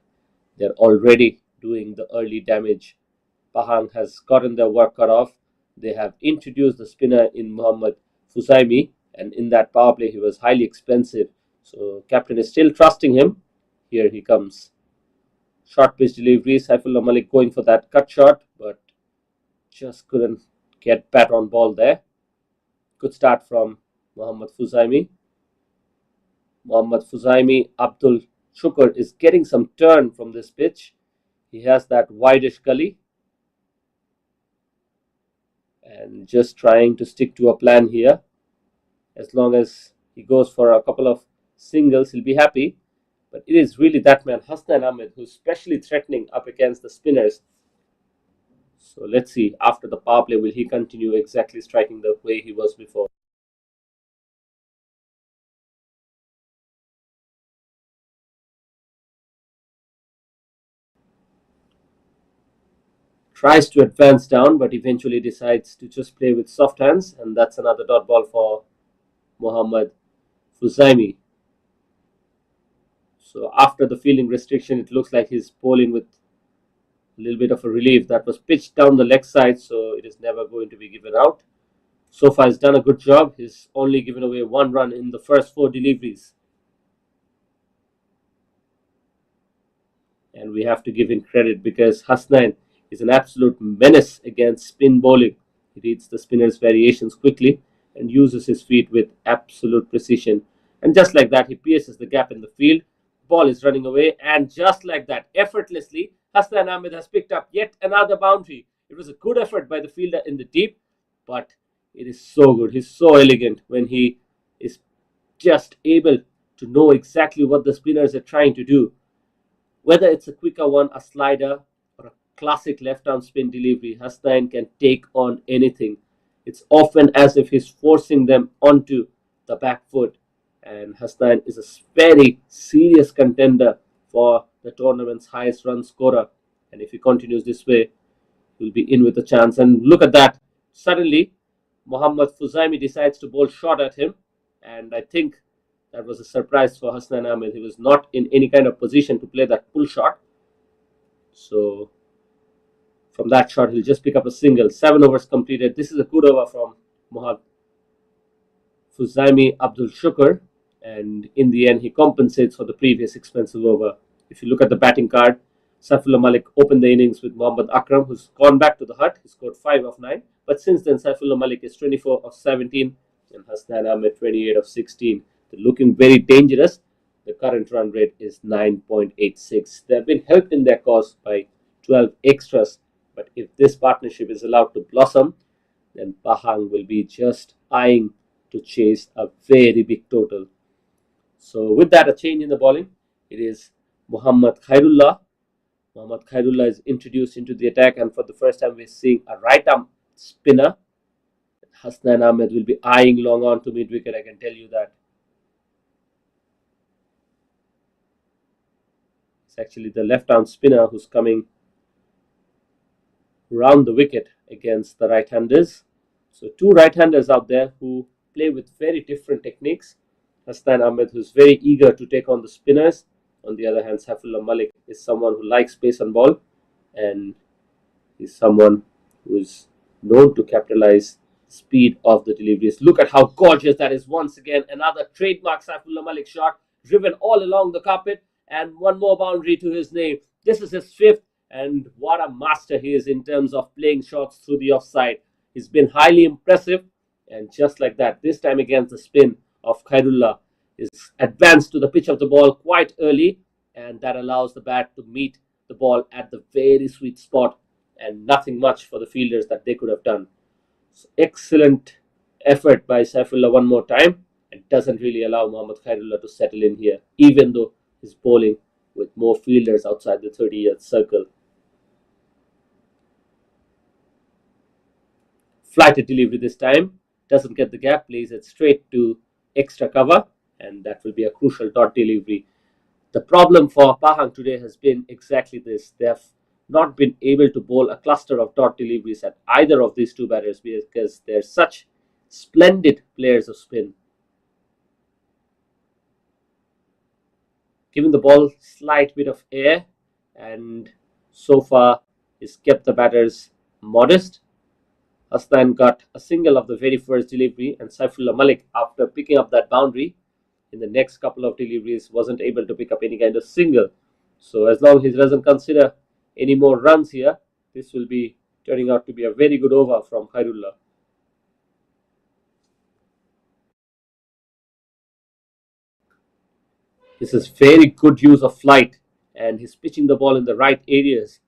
they're already doing the early damage. Pahang has gotten their work cut off. They have introduced the spinner in Mohammad Fuzaimi, and in that power play, he was highly expensive. So, captain is still trusting him. Here he comes. Short pitch delivery. Saifullah Malik going for that cut shot, but just couldn't get bat on ball there. Good start from Mohammad Fuzaimi. Mohammad Fuzaimi, Abdul Shukr is getting some turn from this pitch. He has that wideish gully and just trying to stick to a plan here. As long as he goes for a couple of singles, he'll be happy. But it is really that man, Hasnain Ahmed, who's specially threatening up against the spinners. So let's see, after the power play, will he continue exactly striking the way he was before? Tries to advance down, but eventually decides to just play with soft hands, and that's another dot ball for Mohammad Fuzaimi. So after the fielding restriction, it looks like he's bowling with a little bit of a relief. That was pitched down the leg side, so it is never going to be given out. So far, he's done a good job. He's only given away one run in the first 4 deliveries. And we have to give him credit because Hasnain is an absolute menace against spin bowling. He reads the spinner's variations quickly and uses his feet with absolute precision. And just like that, he pierces the gap in the field. Ball is running away, and just like that, effortlessly, Hasnain Ahmed has picked up yet another boundary. It was a good effort by the fielder in the deep, but it is so good. He's so elegant when he is just able to know exactly what the spinners are trying to do. Whether it's a quicker one, a slider, or a classic left-arm spin delivery, Hasnain can take on anything. It's often as if he's forcing them onto the back foot. And Hasnain is a very serious contender for the tournament's highest run scorer. And if he continues this way, he'll be in with a chance. And look at that. Suddenly, Mohammad Fuzaimi decides to bowl short at him. And I think that was a surprise for Hasnain Ahmed. He was not in any kind of position to play that pull shot. So from that shot, he'll just pick up a single. 7 overs completed. This is a good over from Mohammad Fuzaimi Abdul Shukr. And in the end, he compensates for the previous expensive over. If you look at the batting card, Saifullah Malik opened the innings with Mohammad Akram, who's gone back to the hut. He scored 5 of 9. But since then, Saifullah Malik is 24 of 17 and Hasnain Ahmed 28 of 16. They're looking very dangerous. The current run rate is 9.86. They have been helped in their cause by 12 extras. But if this partnership is allowed to blossom, then Pahang will be just eyeing to chase a very big total. So with that, a change in the bowling. It is Muhammad Khairullah. Muhammad Khairullah is introduced into the attack, and for the first time we're seeing a right arm spinner. Hasnain Ahmed will be eyeing long on to mid wicket, I can tell you that. It's actually the left arm spinner who's coming round the wicket against the right-handers. So 2 right-handers out there who play with very different techniques. Hasnain Ahmed, who's very eager to take on the spinners. On the other hand, Saifullah Malik is someone who likes pace on ball, and is someone who is known to capitalize the speed of the deliveries. Look at how gorgeous that is. Once again, another trademark Saifullah Malik shot, driven all along the carpet, and one more boundary to his name. This is his 5th, and what a master he is in terms of playing shots through the offside. He's been highly impressive, and just like that, this time against the spin of Khairullah, is advanced to the pitch of the ball quite early, and that allows the bat to meet the ball at the very sweet spot, and nothing much for the fielders that they could have done. Excellent effort by Saifullah one more time. It doesn't really allow Mohammad Khairullah to settle in here, even though he's bowling with more fielders outside the 30-yard circle. Flighted delivery this time, doesn't get the gap, plays it straight to extra cover, and that will be a crucial dot delivery. The problem for Pahang today has been exactly this. They have not been able to bowl a cluster of dot deliveries at either of these two batters because they're such splendid players of spin. Giving the ball slight bit of air, and so far he's kept the batters modest. Hasnain got a single of the very first delivery, and Saifullah Malik, after picking up that boundary in the next couple of deliveries, wasn't able to pick up any kind of single. So as long as he doesn't consider any more runs here, this will be turning out to be a very good over from Khairullah. This is very good use of flight, and he's pitching the ball in the right areas.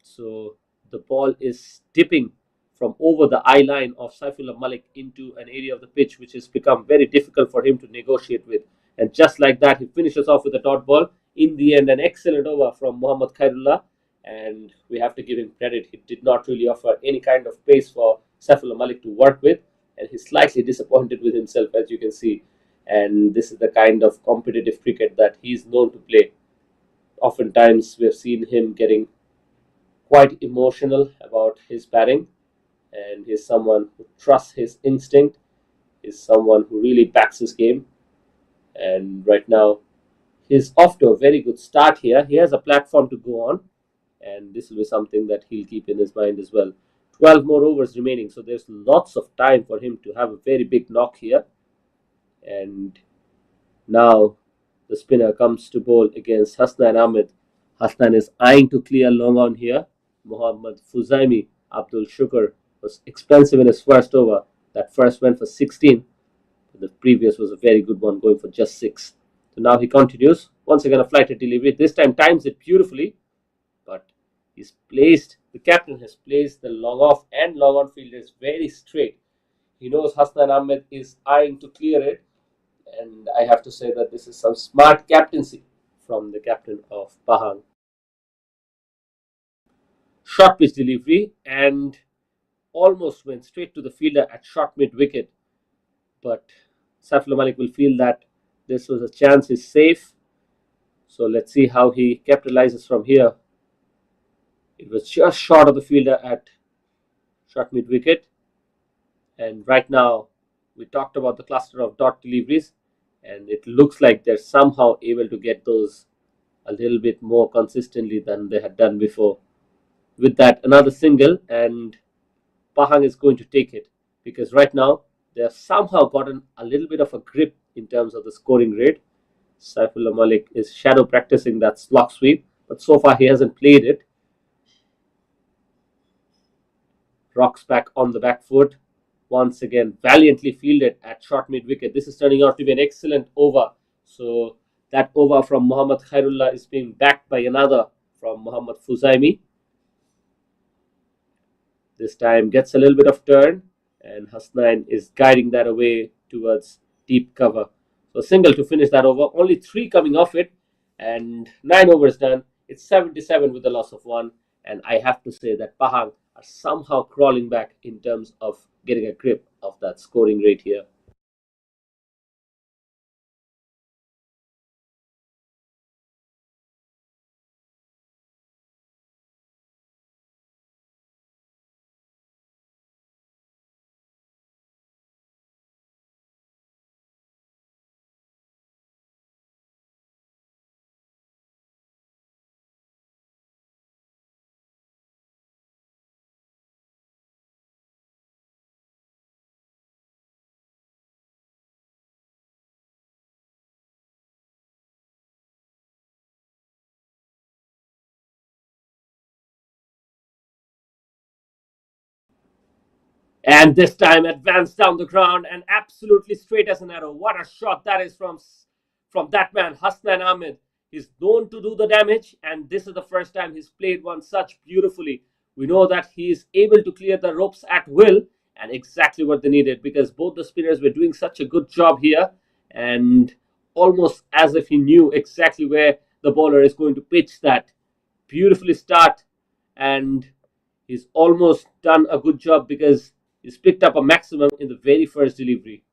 So the ball is dipping from over the eye line of Saifullah Malik into an area of the pitch which has become very difficult for him to negotiate with. And just like that, he finishes off with a dot ball. In the end, an excellent over from Mohammad Khairullah, and we have to give him credit. He did not really offer any kind of pace for Saifullah Malik to work with, and he's slightly disappointed with himself, as you can see. And this is the kind of competitive cricket that he's known to play. Oftentimes, we have seen him getting quite emotional about his batting, and he's someone who trusts his instinct, is someone who really backs his game. And right now, he's off to a very good start here. He has a platform to go on, and this will be something that he'll keep in his mind as well. 12 more overs remaining, so there's lots of time for him to have a very big knock here. And now the spinner comes to bowl against Hasnain Ahmed. Hasnain is eyeing to clear long on here. Mohammad Fuzaimi Abdul Shukr was expensive in his first over. That first went for 16. The previous was a very good one, going for just 6. So now he continues. Once again, a flighted delivery. This time times it beautifully, but the captain has placed the long off and long on fielders very straight. He knows Hasnain Ahmed is eyeing to clear it, and I have to say that this is some smart captaincy from the captain of Pahang. Short pitch delivery, and almost went straight to the fielder at short mid wicket, but Saifullah Malik will feel that this was a chance, is safe. So let's see how he capitalizes from here. It was just short of the fielder at short mid wicket, and right now we talked about the cluster of dot deliveries, and it looks like they're somehow able to get those a little bit more consistently than they had done before. With that, another single, and Pahang is going to take it, because right now they have somehow gotten a little bit of a grip in terms of the scoring rate. Saifullah Malik is shadow practicing that slog sweep, but so far he hasn't played it. Rocks back on the back foot. Once again, valiantly fielded at short mid wicket. This is turning out to be an excellent over. So that over from Mohammad Khairullah is being backed by another from Mohammad Fuzaimi. This time gets a little bit of turn, and Hasnain is guiding that away towards deep cover. So single to finish that over. Only 3 coming off it, and 9 overs done. It's 77 with the loss of 1, and I have to say that Pahang are somehow crawling back in terms of getting a grip of that scoring rate here. And this time advanced down the ground and absolutely straight as an arrow. What a shot that is from that man, Hasnain Ahmed. He's known to do the damage, and this is the first time he's played one such beautifully. We know that he is able to clear the ropes at will, and exactly what they needed, because both the spinners were doing such a good job here, and almost as if he knew exactly where the bowler is going to pitch that. Beautifully start, and he's almost done a good job because he's picked up a maximum in the very first delivery.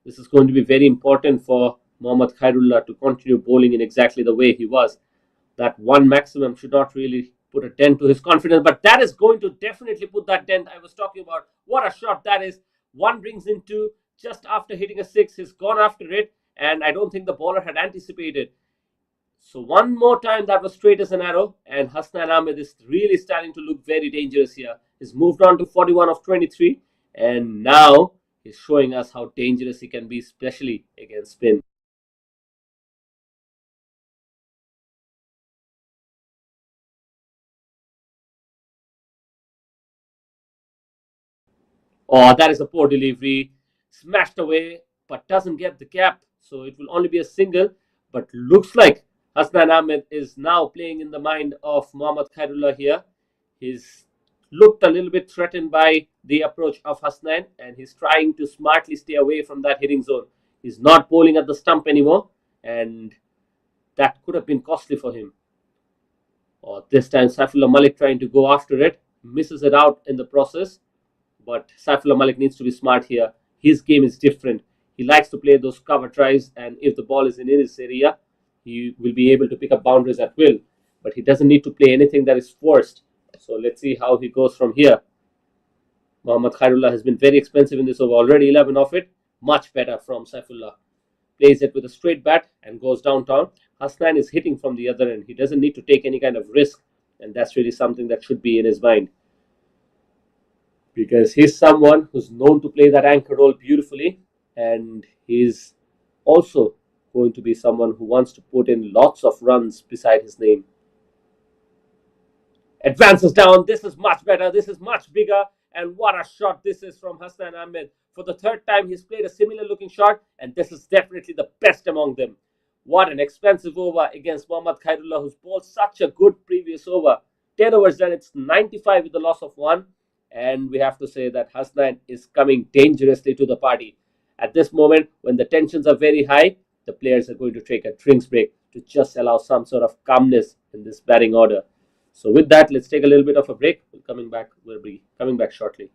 This is going to be very important for Mohammad Khairullah to continue bowling in exactly the way he was. That one maximum should not really put a dent to his confidence, but that is going to definitely put that dent I was talking about. What a shot that is. One brings in two just after hitting a six. He's gone after it, and I don't think the bowler had anticipated. So one more time, that was straight as an arrow, and Hasnain Ahmed is really starting to look very dangerous here. He's moved on to 41 of 23, and now he's showing us how dangerous he can be, especially against spin. Oh, that is a poor delivery. Smashed away, but doesn't get the gap. So it will only be a single. But looks like Hasnain Ahmed is now playing in the mind of Mohammad Khairullah here. He's looked a little bit threatened by the approach of Hasnain, and he's trying to smartly stay away from that hitting zone. He's not bowling at the stump anymore, and that could have been costly for him. Or this time, Saifullah Malik trying to go after it, misses it out in the process. But Saifullah Malik needs to be smart here. His game is different. He likes to play those cover tries, and if the ball is in his area, he will be able to pick up boundaries at will. But he doesn't need to play anything that is forced. So let's see how he goes from here. Mohammad Khairullah has been very expensive in this over. Already 11 of it. Much better from Saifullah. Plays it with a straight bat and goes downtown. Hasnain is hitting from the other end. He doesn't need to take any kind of risk, and that's really something that should be in his mind, because he's someone who's known to play that anchor role beautifully, and he's also going to be someone who wants to put in lots of runs beside his name. Advances down. This is much better. This is much bigger. And what a shot this is from Hasnain Ahmed. For the third time, he's played a similar looking shot, and this is definitely the best among them. What an expensive over against Mohammad Khairullah, who's bowled such a good previous over. 10 overs done, it's 95 with the loss of one. And we have to say that Hasnain is coming dangerously to the party. At this moment, when the tensions are very high, the players are going to take a drinks break to just allow some sort of calmness in this batting order. So with that, let's take a little bit of a break. We'll be coming back shortly.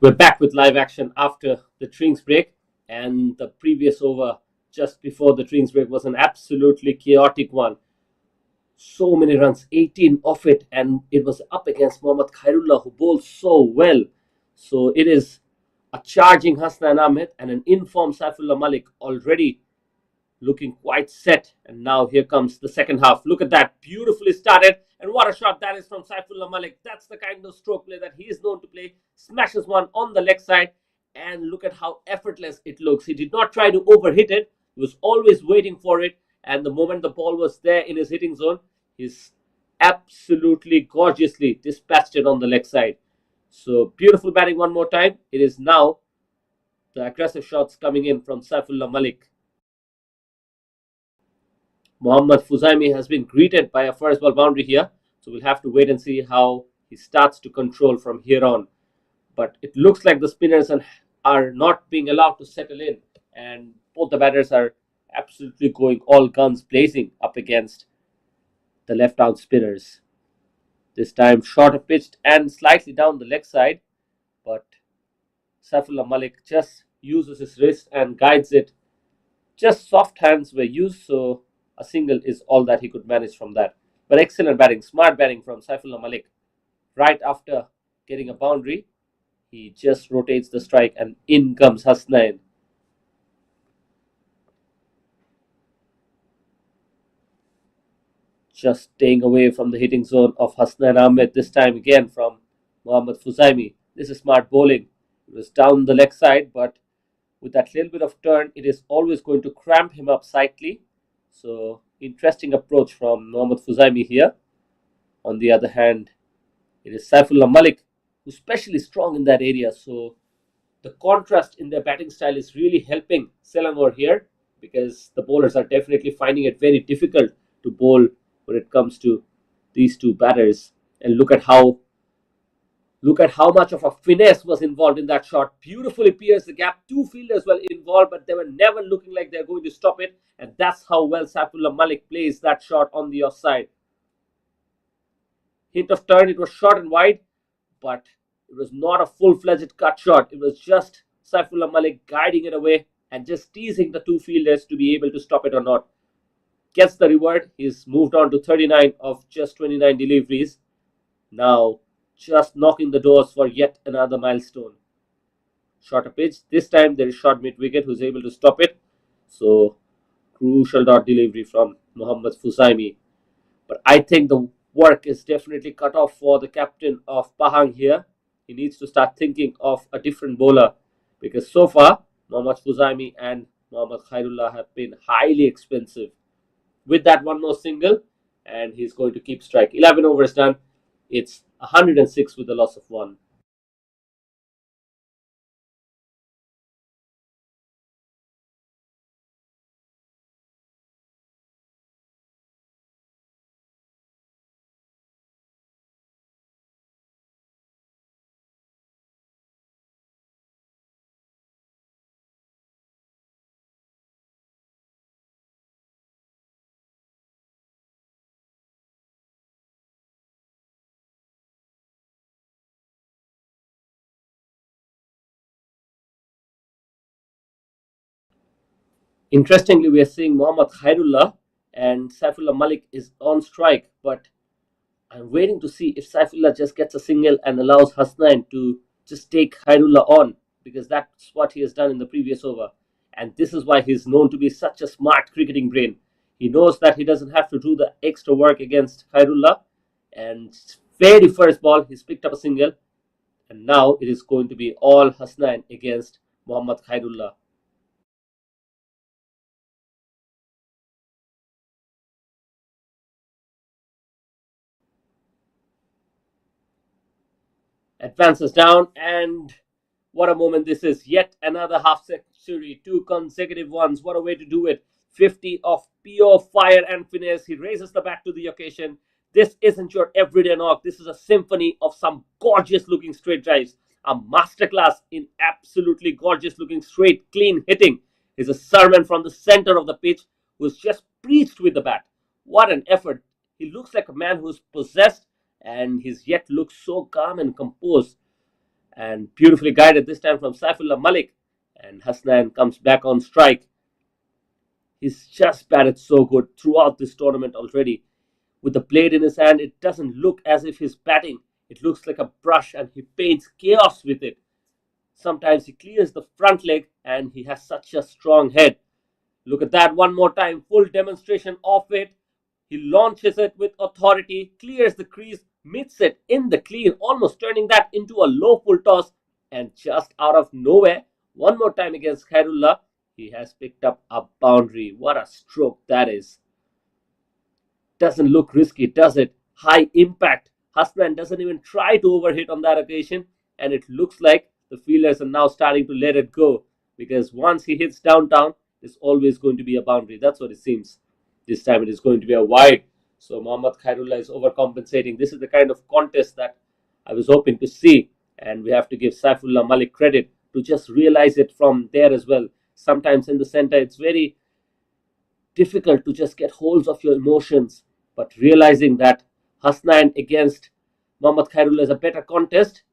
We're back with live action after the drinks break, and the previous over just before the drinks break was an absolutely chaotic one. So many runs, 18 off it, and it was up against Mohammad Khairullah, who bowls so well. So it is a charging Hasnain Ahmed and an informed Saifullah Malik already looking quite set. And now here comes the second half. Look at that, beautifully started, and what a shot that is from Saifullah Malik. That's the kind of stroke play that he is known to play. Smashes one on the leg side, and look at how effortless it looks. He did not try to overhit it, he was always waiting for it, and the moment the ball was there in his hitting zone, he's absolutely gorgeously dispatched it on the leg side. So beautiful batting one more time. It is now the aggressive shots coming in from Saifullah Malik. Mohammad Fuzaimi has been greeted by a first ball boundary here, so we'll have to wait and see how he starts to control from here on. But it looks like the spinners are not being allowed to settle in, and both the batters are absolutely going all guns blazing up against the left arm spinners. This time shorter pitched and slightly down the leg side, but Saifullah Malik just uses his wrist and guides it. Just soft hands were used, so a single is all that he could manage from that. But excellent batting, smart batting from Saifullah Malik. Right after getting a boundary, he just rotates the strike and in comes Hasnain. Just staying away from the hitting zone of Hasnain Ahmed, this time again from Mohammad Fuzaimi. This is smart bowling. It was down the leg side, but with that little bit of turn, it is always going to cramp him up slightly. So interesting approach from Mohammad Fuzaimi here. On the other hand, it is Saifullah Malik, who's especially strong in that area. So the contrast in their batting style is really helping Selangor here, because the bowlers are definitely finding it very difficult to bowl when it comes to these two batters. And look at how much of a finesse was involved in that shot. Beautifully pierced the gap. Two fielders were involved, but they were never looking like they're going to stop it. And that's how well Saifullah Malik plays that shot on the offside. Hint of turn, it was short and wide, but it was not a full-fledged cut shot. It was just Saifullah Malik guiding it away and just teasing the two fielders to be able to stop it or not. Gets the reward. He's moved on to 39 of just 29 deliveries. Now just knocking the doors for yet another milestone. Shorter pitch. This time there is short mid-wicket who's able to stop it. So crucial dot delivery from Mohammad Fuzaimi. But I think the work is definitely cut off for the captain of Pahang here. He needs to start thinking of a different bowler, because so far Mohammad Fuzaimi and Mohammad Khairullah have been highly expensive. With that, one more single, and he's going to keep strike. 11 overs done. It's 106 with a loss of 1. Interestingly, we are seeing Mohammad Khairullah and Saifullah Malik is on strike, but I'm waiting to see if Saifullah just gets a single and allows Hasnain to just take Khairullah on, because that's what he has done in the previous over. And this is why he's known to be such a smart cricketing brain. He knows that he doesn't have to do the extra work against Khairullah. And very first ball, he's picked up a single. And now it is going to be all Hasnain against Mohammad Khairullah. Advances down, and what a moment this is. Yet another half century, two consecutive ones. What a way to do it. 50 of pure fire and finesse. He raises the bat to the occasion. This isn't your everyday knock. This is a symphony of some gorgeous looking straight drives. A masterclass in absolutely gorgeous looking straight, clean hitting. Is a sermon from the center of the pitch who's just preached with the bat. What an effort. He looks like a man who's possessed, and he's yet looks so calm and composed. and beautifully guided this time from Saifullah Malik. And Hasnain comes back on strike. He's just batted so good throughout this tournament already. With the blade in his hand, it doesn't look as if he's batting. It looks like a brush and he paints chaos with it. Sometimes he clears the front leg and he has such a strong head. Look at that one more time. Full demonstration of it. He launches it with authority, clears the crease, meets it in the clean, almost turning that into a low full toss. And just out of nowhere, one more time against Khairullah, he has picked up a boundary. What a stroke that is. Doesn't look risky, does it? High impact. Hasnain doesn't even try to overhit on that occasion, and it looks like the fielders are now starting to let it go, because once he hits downtown, it's always going to be a boundary. That's what it seems. This time it is going to be a wide. So Mohammad Khairullah is overcompensating. This is the kind of contest that I was hoping to see, and we have to give Saifullah Malik credit to just realize it from there as well. Sometimes in the center, it's very difficult to just get holds of your emotions, but realizing that Hasnain against Mohammad Khairullah is a better contest,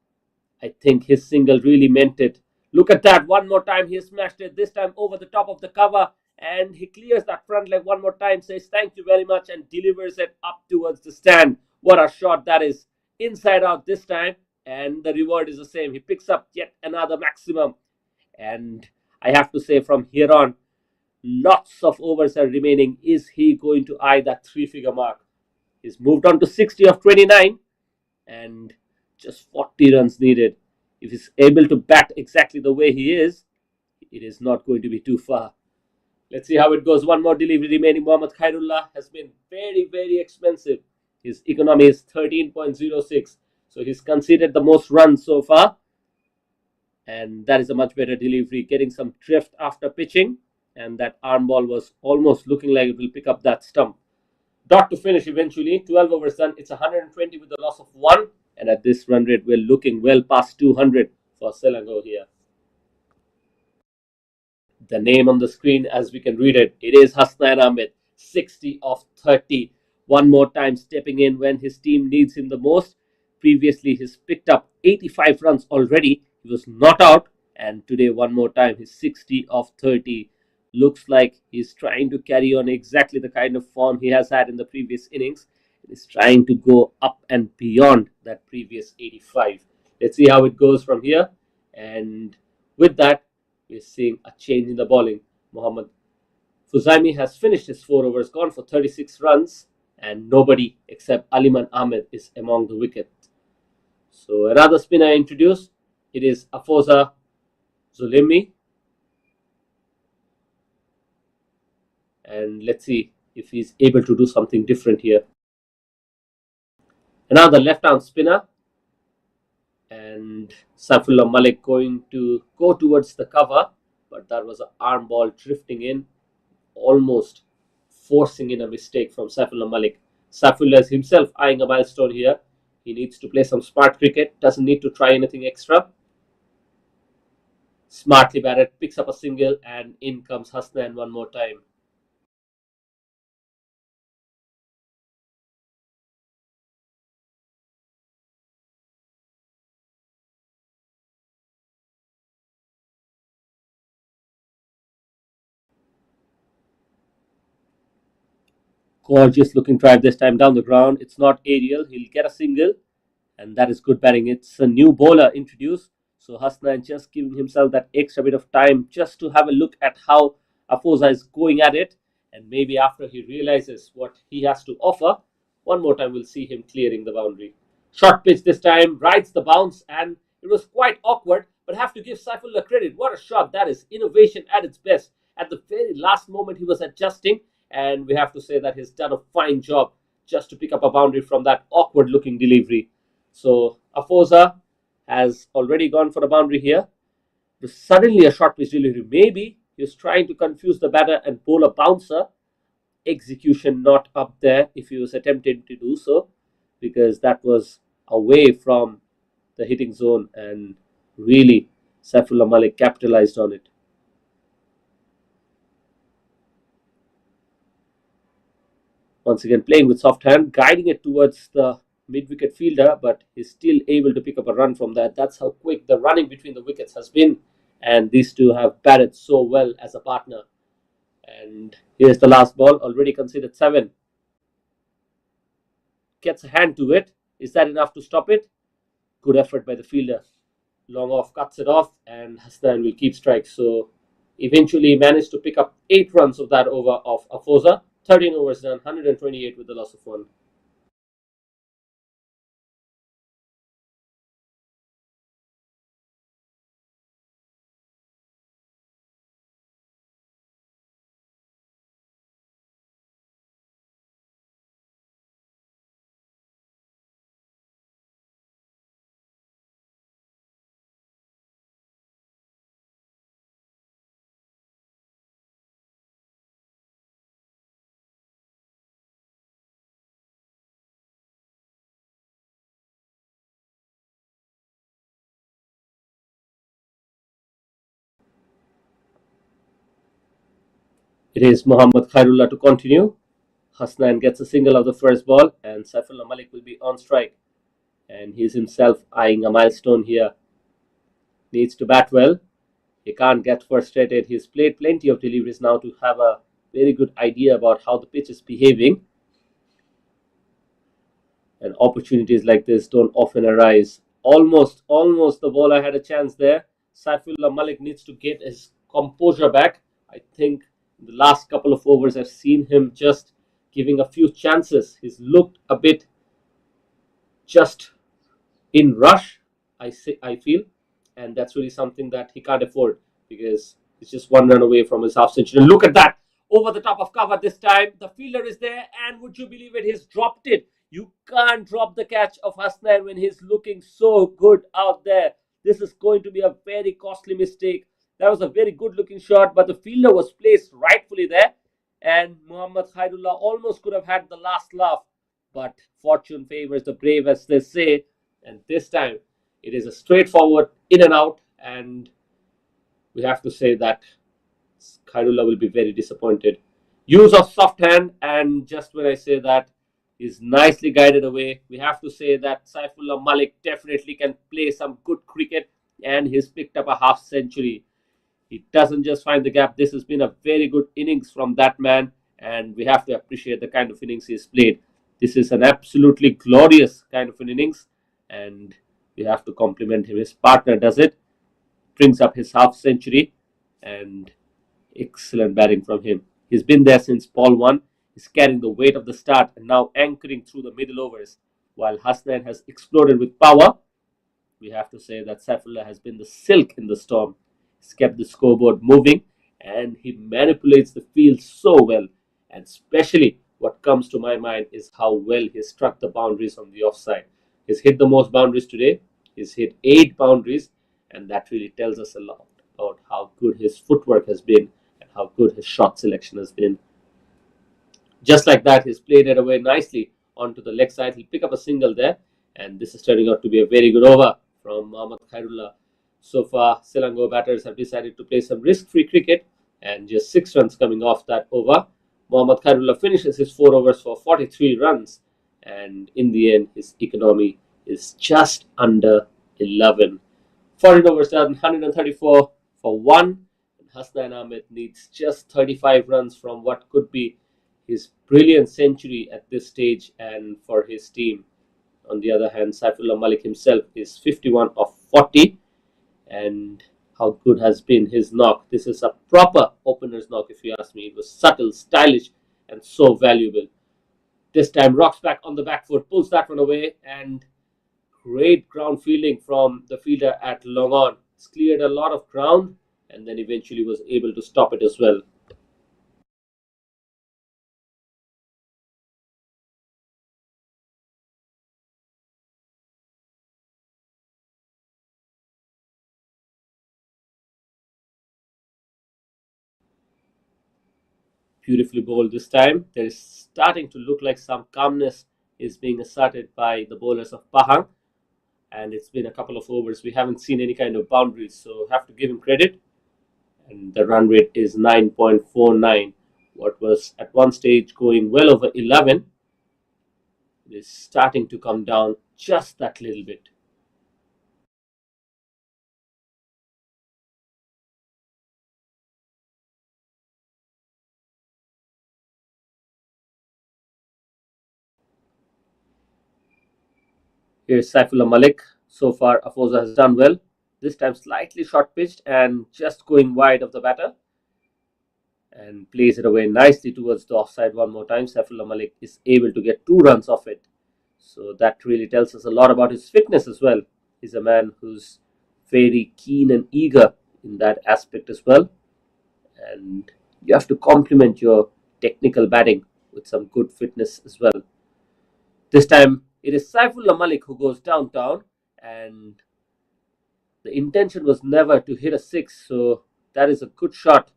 I think his single really meant it. Look at that, one more time he smashed it, this time over the top of the cover, and he clears that front leg one more time, says thank you very much, and delivers it up towards the stand. What a shot that is, inside out this time, and the reward is the same. He picks up yet another maximum, and I have to say from here on, lots of overs are remaining. Is he going to eye that three-figure mark? He's moved on to 60 of 29 and just 40 runs needed. If he's able to bat exactly the way he is, it is not going to be too far. Let's see how it goes. One more delivery remaining. Mohammad Khairullah has been very, very expensive. His economy is 13.06. So he's conceded the most runs so far. And that is a much better delivery. Getting some drift after pitching. And that arm ball was almost looking like it will pick up that stump. Dot to finish eventually. 12 overs done. It's 120 with the loss of 1. And at this run rate, we're looking well past 200 for Selangor here. The name on the screen, as we can read it, it is Hasnain Ahmed, 60 of 30. One more time stepping in when his team needs him the most. Previously, he's picked up 85 runs already. He was not out. And today, one more time, he's 60 of 30. Looks like he's trying to carry on exactly the kind of form he has had in the previous innings. He's trying to go up and beyond that previous 85. Let's see how it goes from here. And with that, we're seeing a change in the bowling. Mohammad Fuzaimi has finished his 4 overs, gone for 36 runs, and nobody except Hasnain Ahmed is among the wicket. So another spinner introduced. It is Afoza Zulemi. And let's see if he's able to do something different here. Another left-arm spinner. And Saifullah Malik going to go towards the cover, but that was an arm ball drifting in, almost forcing in a mistake from Saifullah Malik. Saifullah is himself eyeing a milestone here. He needs to play some smart cricket, doesn't need to try anything extra. Smartly batted, picks up a single, and in comes Hasnain one more time. Gorgeous looking drive this time down the ground. It's not aerial. He'll get a single, and that is good batting. It's a new bowler introduced. So Hasnain just giving himself that extra bit of time just to have a look at how Afoza is going at it. And maybe after he realizes what he has to offer, one more time we'll see him clearing the boundary. Short pitch this time, rides the bounce, and it was quite awkward, but have to give Saifullah credit. What a shot that is. Innovation at its best. At the very last moment, he was adjusting, and we have to say that he's done a fine job just to pick up a boundary from that awkward looking delivery. So Afoza has already gone for a boundary here. Suddenly a short pitch delivery. Maybe he was trying to confuse the batter and bowl a bouncer. Execution not up there if he was attempting to do so, because that was away from the hitting zone, and really Saifullah Malik capitalized on it. Once again playing with soft hand, guiding it towards the mid-wicket fielder, but he's still able to pick up a run from that. That's how quick the running between the wickets has been, and these two have batted so well as a partner. And here's the last ball, already considered 7. Gets a hand to it. Is that enough to stop it? Good effort by the fielder. Long off, cuts it off, and Hasnain will keep strike. So eventually managed to pick up 8 runs of that over of Afosa. 13 overs done, 128 with the loss of 1. It is Mohammad Khairullah to continue. Hasnain gets a single of the first ball, and Saifullah Malik will be on strike. And he's himself eyeing a milestone here. Needs to bat well. He can't get frustrated. He's played plenty of deliveries now to have a very good idea about how the pitch is behaving. And opportunities like this don't often arise. Almost the bowler had a chance there. Saifullah Malik needs to get his composure back. I think in the last couple of overs I've seen him just giving a few chances. He's looked a bit just in rush, I feel, and that's really something that he can't afford because he's just 1 run away from his half century. And look at that, over the top of cover this time. The fielder is there, and would you believe it? He's dropped it. You can't drop the catch of Hasnain when he's looking so good out there. This is going to be a very costly mistake. That was a very good looking shot, but the fielder was placed rightfully there, and Muhammad Khairullah almost could have had the last laugh. But fortune favors the brave, as they say, and this time it is a straightforward in and out, and we have to say that Khairullah will be very disappointed. Use of soft hand, and just when I say that, is nicely guided away. We have to say that Saifullah Malik definitely can play some good cricket, and he's picked up a half century. He doesn't just find the gap. This has been a very good innings from that man, and we have to appreciate the kind of innings he's played. This is an absolutely glorious kind of an innings, and we have to compliment him. His partner does it, brings up his half century, and excellent batting from him. He's been there since ball 1. He's carrying the weight of the start and now anchoring through the middle overs, while Hasnain has exploded with power. We have to say that Saifullah has been the silk in the storm. He's kept the scoreboard moving, and he manipulates the field so well. And especially what comes to my mind is how well he struck the boundaries on the offside. He's hit the most boundaries today. He's hit 8 boundaries, and that really tells us a lot about how good his footwork has been and how good his shot selection has been. Just like that, he's played it away nicely onto the leg side. He'll pick up a single there, and this is turning out to be a very good over from Mohammad Khairullah. So far, Selangor batters have decided to play some risk-free cricket, and just 6 runs coming off that over. Mohammad Khairullah finishes his 4 overs for 43 runs, and in the end, his economy is just under 11. 14 overs done, 134 for 1. And Hasnain Ahmed needs just 35 runs from what could be his brilliant century at this stage and for his team. On the other hand, Saifullah Malik himself is 51 of 40, and how good has been his knock. This is a proper opener's knock, if you ask me. It was subtle, stylish, and so valuable. This time rocks back on the back foot, pulls that one away, and great ground fielding from the fielder at long on. It's cleared a lot of ground and then eventually was able to stop it as well. Beautifully bowled this time. There is starting to look like some calmness is being asserted by the bowlers of Pahang, and it's been a couple of overs. We haven't seen any kind of boundaries, so have to give him credit. And the run rate is 9.49. What was at one stage going well over 11 It is starting to come down just that little bit. Here's Saifullah Malik. So far, Afosa has done well. This time slightly short pitched and just going wide of the batter, and plays it away nicely towards the offside one more time. Saifullah Malik is able to get 2 runs off it. So that really tells us a lot about his fitness as well. He's a man who's very keen and eager in that aspect as well. And you have to complement your technical batting with some good fitness as well. This time it is Saifullah Malik who goes downtown, and the intention was never to hit a six, so that is a good shot,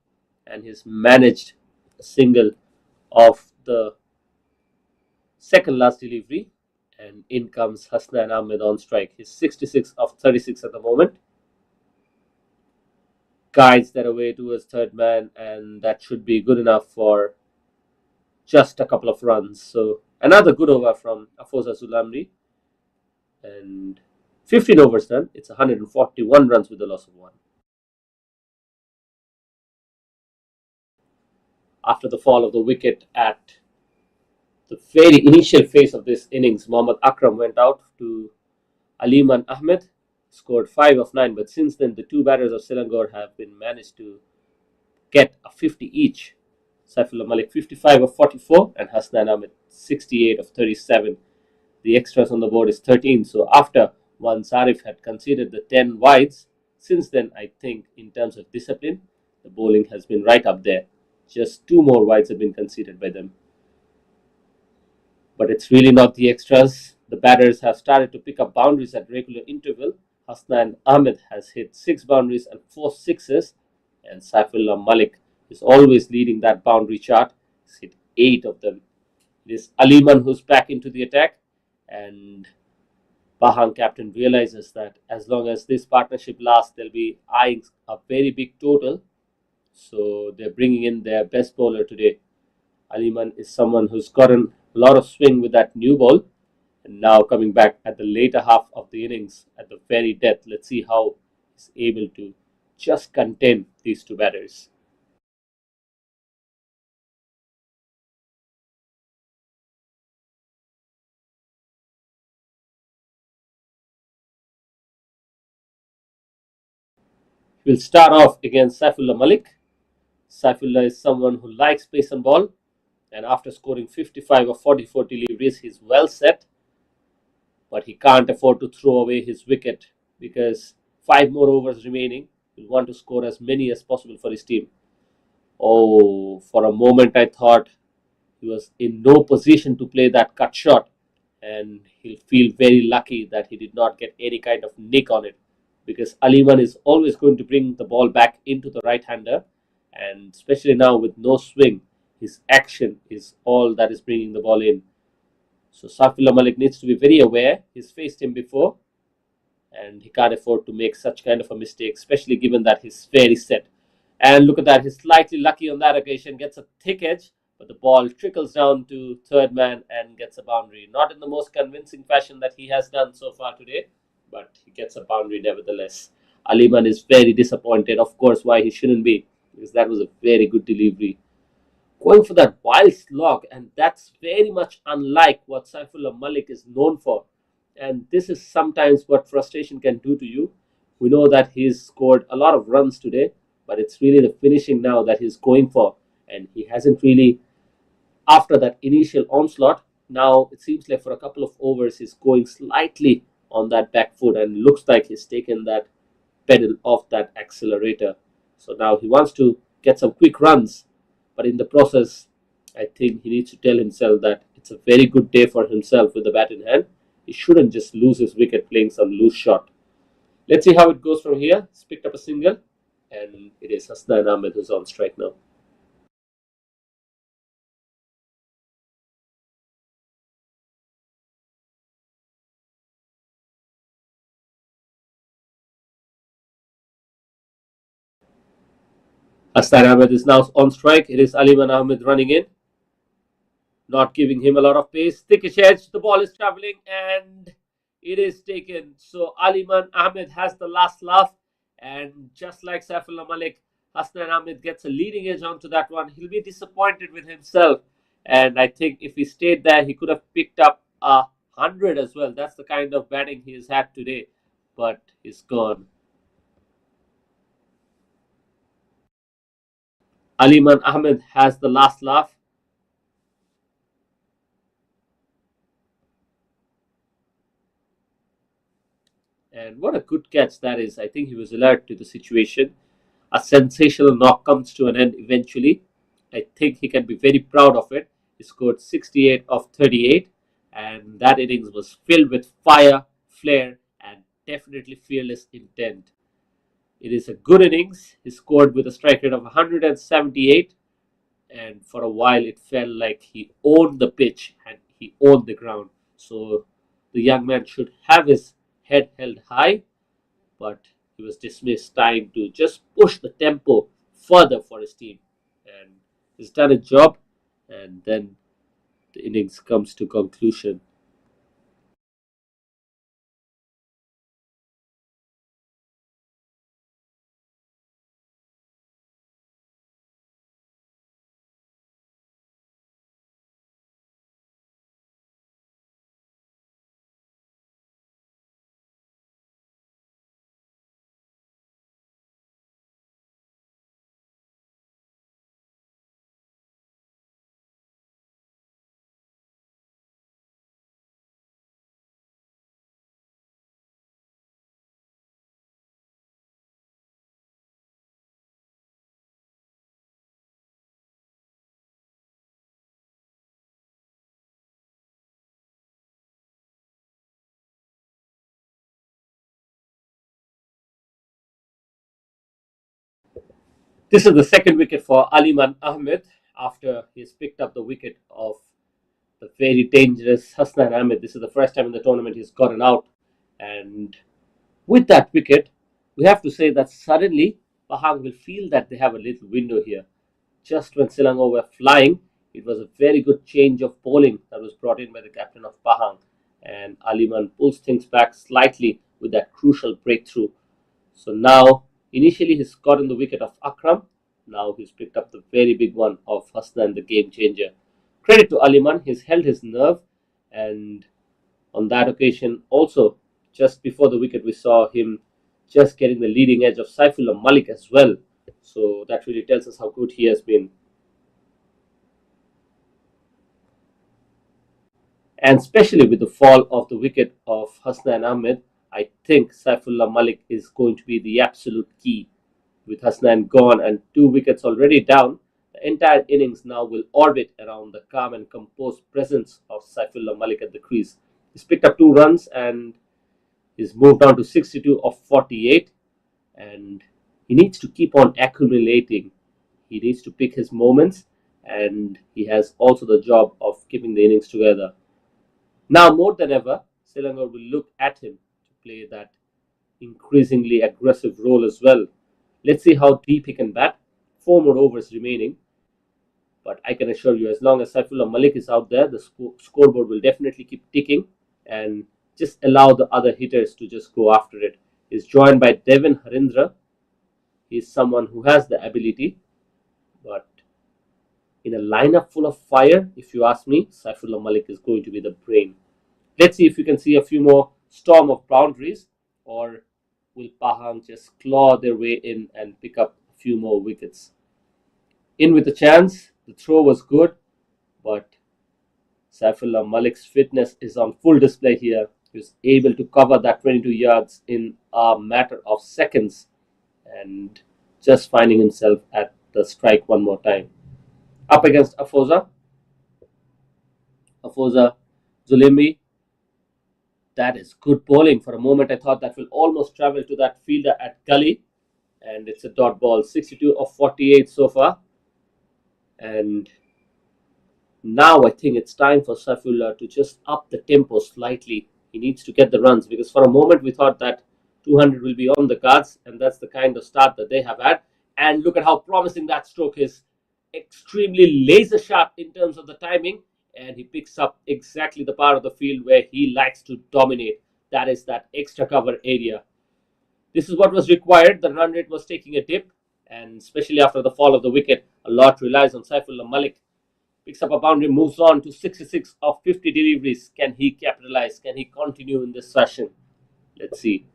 and he's managed a single of the second last delivery, and in comes Hasnain Ahmed on strike. He's 66 of 36 at the moment. Guides that away towards third man, and that should be good enough for just a couple of runs. So another good over from Afosa Zulamri, and 15 overs done. It's 141 runs with a loss of 1. After the fall of the wicket at the very initial phase of this innings, Mohammad Akram went out to Hasnain Ahmed, scored 5 of 9. But since then, the two batters of Selangor have been managed to get a 50 each. Saifullah Malik 55 of 44 and Hasnain Ahmed 68 of 37. The extras on the board is 13. So after one Zarif had conceded the 10 wides, since then I think in terms of discipline, the bowling has been right up there. Just 2 more wides have been conceded by them. But it's really not the extras. The batters have started to pick up boundaries at regular interval. Hasnain Ahmed has hit 6 boundaries and 4 sixes, and Saifullah Malik is always leading that boundary chart. He's hit 8 of them. It is Aliman who's back into the attack, and Pahang captain realizes that as long as this partnership lasts, they'll be eyeing a very big total. So they're bringing in their best bowler today. Aliman is someone who's gotten a lot of swing with that new ball, and now coming back at the later half of the innings at the very death. Let's see how he's able to just contain these two batters. We'll start off against Saifullah Malik. Saifullah is someone who likes pace and ball, and after scoring 55 of 44 deliveries, he's well set, but he can't afford to throw away his wicket because 5 more overs remaining. He'll want to score as many as possible for his team. Oh, for a moment I thought he was in no position to play that cut shot, and he'll feel very lucky that he did not get any kind of nick on it, because Aliman is always going to bring the ball back into the right hander, and especially now with no swing, his action is all that is bringing the ball in. So Saifullah Malik needs to be very aware. He's faced him before, and he can't afford to make such kind of a mistake, especially given that he's very set. And look at that, he's slightly lucky on that occasion, gets a thick edge, but the ball trickles down to third man and gets a boundary. Not in the most convincing fashion that he has done so far today, but he gets a boundary nevertheless. Aliman is very disappointed, of course, why he shouldn't be, because that was a very good delivery. Going for that wild slog, and that's very much unlike what Saifullah Malik is known for. And this is sometimes what frustration can do to you. We know that he's scored a lot of runs today, but it's really the finishing now that he's going for, and he hasn't really, after that initial onslaught, now it seems like for a couple of overs he's going slightly on that back foot, and looks like he's taken that pedal off that accelerator. So now he wants to get some quick runs, but in the process, I think he needs to tell himself that it's a very good day for himself with the bat in hand. He shouldn't just lose his wicket playing some loose shot. Let's see how it goes from here. He's picked up a single, and it is Hasnain Ahmed who's on strike now. Hasnain Ahmed is now on strike. It is Aliman Ahmed running in. not giving him a lot of pace. Thickish edge, the ball is traveling and it is taken. So Aliman Ahmed has the last laugh, and just like Saifullah Malik, Hasnain Ahmed gets a leading edge onto that one. He'll be disappointed with himself, and I think if he stayed there, he could have picked up 100 as well. That's the kind of batting he has had today, but he's gone. Aliman Ahmed has the last laugh. And what a good catch that is. I think he was alert to the situation. A sensational knock comes to an end eventually. I think he can be very proud of it. He scored 68 of 38, and that innings was filled with fire, flair, and definitely fearless intent. It is a good innings. He scored with a strike rate of 178, and for a while it felt like he owned the pitch and he owned the ground. So the young man should have his head held high, but he was dismissed, trying to just push the tempo further for his team. And he's done a job, and then the innings comes to conclusion. This is the second wicket for Aliman Ahmed after he's picked up the wicket of the very dangerous Hasnain Ahmed. This is the first time in the tournament he's gotten out, and with that wicket, we have to say that suddenly Pahang will feel that they have a little window here. Just when Selangor were flying, it was a very good change of bowling that was brought in by the captain of Pahang. And Aliman pulls things back slightly with that crucial breakthrough. So now, initially he's gotten the wicket of Akram. Now he's picked up the very big one of Hasnan, the game changer. Credit to Aliman, he's held his nerve, and on that occasion also, just before the wicket, we saw him just getting the leading edge of Saifullah Malik as well. So that really tells us how good he has been. And especially with the fall of the wicket of Hasnain Ahmed, I think Saifullah Malik is going to be the absolute key. With Hasnain gone and two wickets already down, the entire innings now will orbit around the calm and composed presence of Saifullah Malik at the crease. He's picked up 2 runs and he's moved on to 62 of 48, and he needs to keep on accumulating. He needs to pick his moments, and he has also the job of keeping the innings together. Now, more than ever, Selangor will look at him to play that increasingly aggressive role as well. Let's see how deep he can bat. 4 more overs remaining, but I can assure you, as long as Saifullah Malik is out there, the scoreboard will definitely keep ticking, and just allow the other hitters to just go after it. He's joined by Devin Harindra. He's someone who has the ability, but in a lineup full of fire, if you ask me, Saifullah Malik is going to be the brain. Let's see if we can see a few more storm of boundaries, or will Pahang just claw their way in and pick up a few more wickets? In with a chance. The throw was good, but Saifullah Malik's fitness is on full display here. He was able to cover that 22 yards in a matter of seconds, and just finding himself at the strike one more time. Up against Afoza Zulimbi. That is good bowling. For a moment, I thought that will almost travel to that fielder at gully, and it's a dot ball. 62 of 48 so far. And now I think it's time for Saifullah to just up the tempo slightly. He needs to get the runs, because for a moment we thought that 200 will be on the cards, and that's the kind of start that they have had. And look at how promising that stroke is. Extremely laser sharp in terms of the timing, and he picks up exactly the part of the field where he likes to dominate. That is that extra cover area. This is what was required. The run rate was taking a dip, and especially after the fall of the wicket, a lot relies on Saifullah Malik. Picks up a boundary, moves on to 66 of 50 deliveries. Can he capitalize? Can he continue in this fashion? Let's see.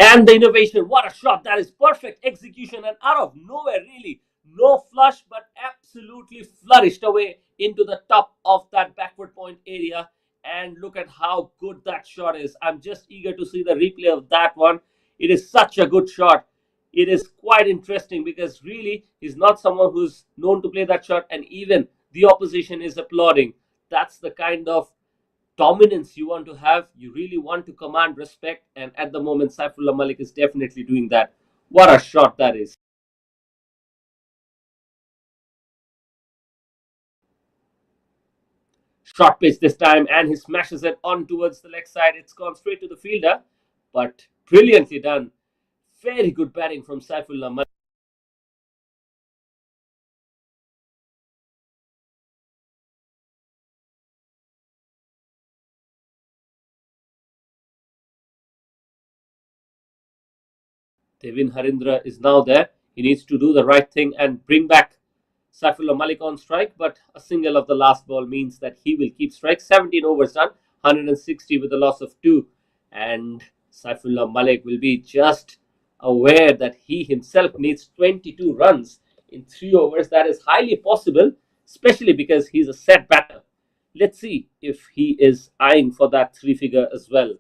And the innovation, what a shot! That is perfect execution and out of nowhere, really. No flush, but absolutely flourished away into the top of that backward point area. And look at how good that shot is. I'm just eager to see the replay of that one. It is such a good shot. It is quite interesting because really he's not someone who's known to play that shot, and even the opposition is applauding. That's the kind of dominance you want to have. You really want to command respect, and at the moment, Saifullah Malik is definitely doing that. What a shot that is! Short pitch this time, and he smashes it on towards the leg side. It's gone straight to the fielder, but brilliantly done. Very good batting from Saifullah Malik. Devin Harindra is now there. He needs to do the right thing and bring back Saifullah Malik on strike, but a single of the last ball means that he will keep strike. 17 overs done, 160 with a loss of 2. And Saifullah Malik will be just aware that he himself needs 22 runs in 3 overs. That is highly possible, especially because he's a set batter. Let's see if he is eyeing for that 3 figure as well.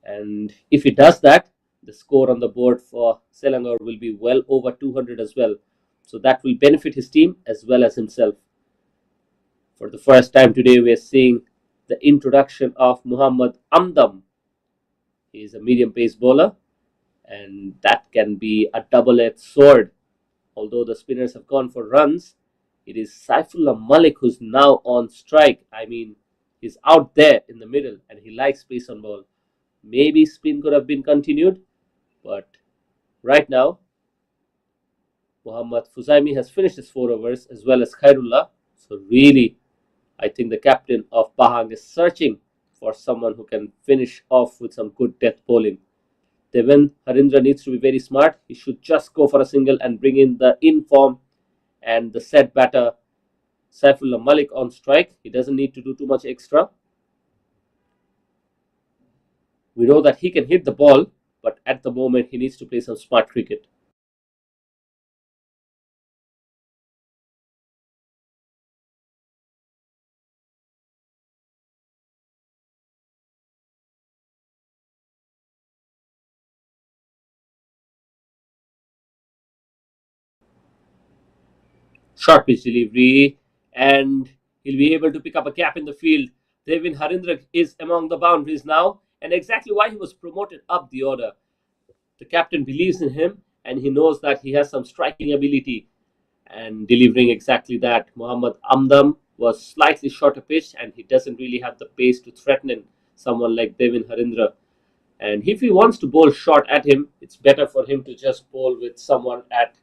And if he does that, the score on the board for Selangor will be well over 200 as well. So that will benefit his team as well as himself. For the first time today, we are seeing the introduction of Muhammad Amdam. He is a medium pace bowler, and that can be a double-edged sword. Although the spinners have gone for runs, it is Saifullah Malik who's now on strike. I mean, he's out there in the middle and he likes pace on ball. Maybe spin could have been continued, but right now, Muhammad Fuzaimi has finished his 4 overs as well as Khairullah. So really, I think the captain of Pahang is searching for someone who can finish off with some good death bowling. Devin Harindra needs to be very smart. He should just go for a single and bring in the in-form and the set batter Saifullah Malik on strike. He doesn't need to do too much extra. We know that he can hit the ball, but at the moment he needs to play some smart cricket. Short pitch delivery, and he'll be able to pick up a gap in the field. Devin Harindra is among the boundaries now, and exactly why he was promoted up the order. The captain believes in him, and he knows that he has some striking ability and delivering exactly that. Muhammad Amdam was slightly shorter pitch, and he doesn't really have the pace to threaten someone like Devin Harindra. And if he wants to bowl short at him, it's better for him to just bowl with someone at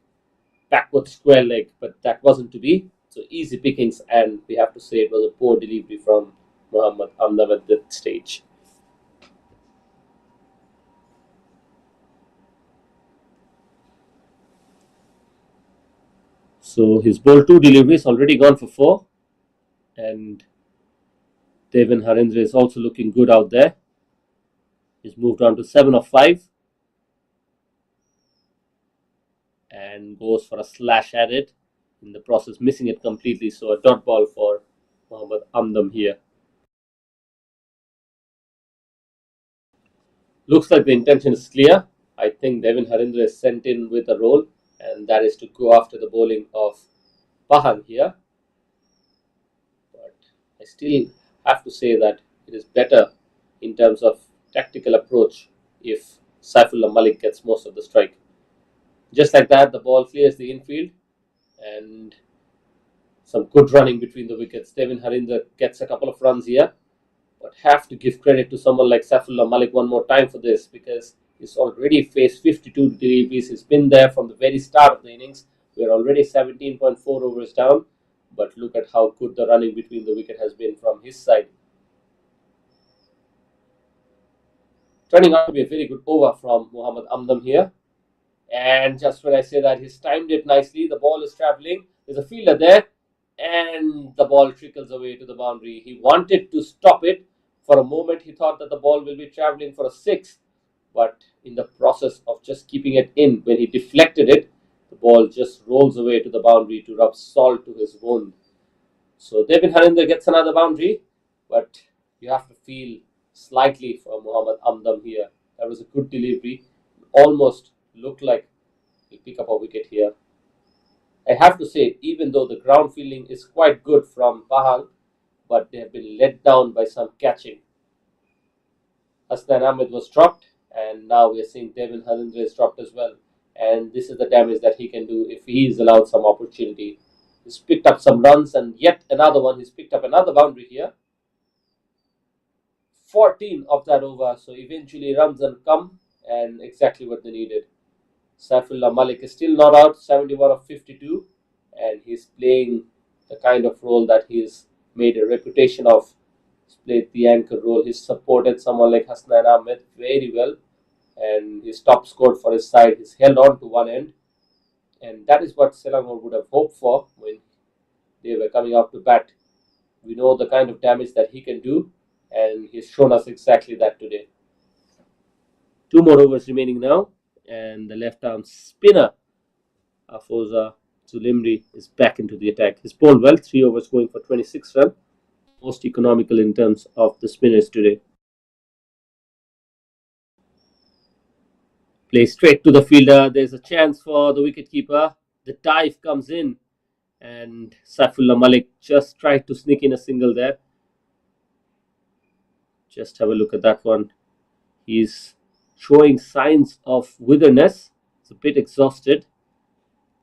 backward square leg, but that wasn't to be. So easy pickings, and we have to say it was a poor delivery from Muhammad Amdam at that stage. So his ball 2 deliveries already gone for 4, and Devin Harindra is also looking good out there. He's moved on to 7 of 5 and goes for a slash at it. In the process, missing it completely. So a dot ball for Muhammad Amdam here. Looks like the intention is clear. I think Devin Harindra is sent in with a role, and that is to go after the bowling of Pahang here. But I still have to say that it is better in terms of tactical approach if Saifullah Malik gets most of the strike. Just like that, the ball clears the infield, and Some good running between the wickets. Devin Harinder gets a couple of runs here, but have to give credit to someone like Saifullah Malik one more time for this, because he's already faced 52 deliveries. He's been there from the very start of the innings. We're already 17.4 overs down, but look at how good the running between the wicket has been from his side. Turning out to be a very good over from Mohammad Amdam here. And just when I say that, he's timed it nicely. The ball is travelling. There's a fielder there, and the ball trickles away to the boundary. He wanted to stop it. For a moment, he thought that the ball will be travelling for a six, but in the process of just keeping it in, when he deflected it, the ball just rolls away to the boundary to rub salt to his wound. So Devin Harinder gets another boundary, but you have to feel slightly for Mohammad Amdam here. That was a good delivery. Almost looked like he'll pick up a wicket here. I have to say, even though the ground fielding is quite good from Pahang, but they have been let down by some catching. Hasnain Ahmed was dropped, and now we are seeing Devin Harinder is dropped as well. And this is the damage that he can do if he is allowed some opportunity. He's picked up some runs, and yet another one. He's picked up another boundary here. 14 of that over, so eventually runs and come, and exactly what they needed. Saifullah Malik is still not out, 71 of 52, and he's playing the kind of role that he's made a reputation of. He's played the anchor role. He's supported someone like Hasnain Ahmed very well, and he's top scored for his side. He's held on to one end, and that is what Selangor would have hoped for when they were coming out to bat. We know the kind of damage that he can do, and he's shown us exactly that today. 2 more overs remaining now, and the left-arm spinner, Afosa Zulimri, is back into the attack. He's bowled well, 3 overs going for 26 runs, most economical in terms of the spinners today. Play straight to the fielder. There's a chance for the wicketkeeper. The dive comes in, and Saifullah Malik just tried to sneak in a single there. Just have a look at that one. He's showing signs of witherness. He's a bit exhausted,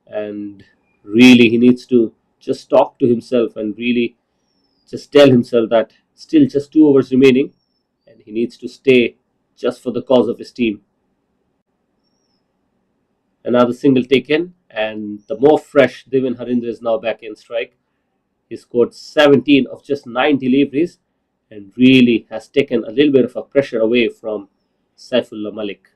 and really he needs to just talk to himself and really just tell himself that still just 2 overs remaining, and he needs to stay just for the cause of his team. Another single taken, and the more fresh Devin Harinder is now back in strike. He scored 17 of just 9 deliveries, and really has taken a little bit of a pressure away from Saifullah Malik.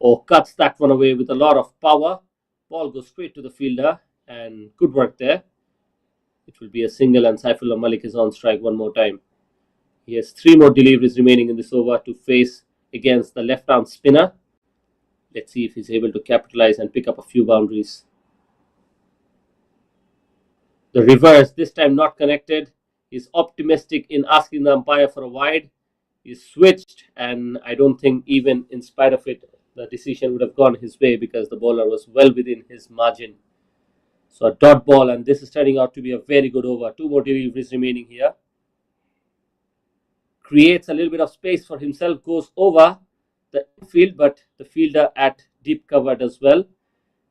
Oh, cuts that one away with a lot of power. Ball goes straight to the fielder, and good work there. It will be a single, and Saifullah Malik is on strike one more time. He has 3 more deliveries remaining in this over to face against the left-arm spinner. Let's see if he's able to capitalize and pick up a few boundaries. The reverse, this time not connected. He's optimistic in asking the umpire for a wide. He's switched, and I don't think even in spite of it, the decision would have gone his way, because the bowler was well within his margin. So a dot ball, and this is turning out to be a very good over. 2 more deliveries remaining here. Creates a little bit of space for himself, goes over the infield, but the fielder at deep cover as well,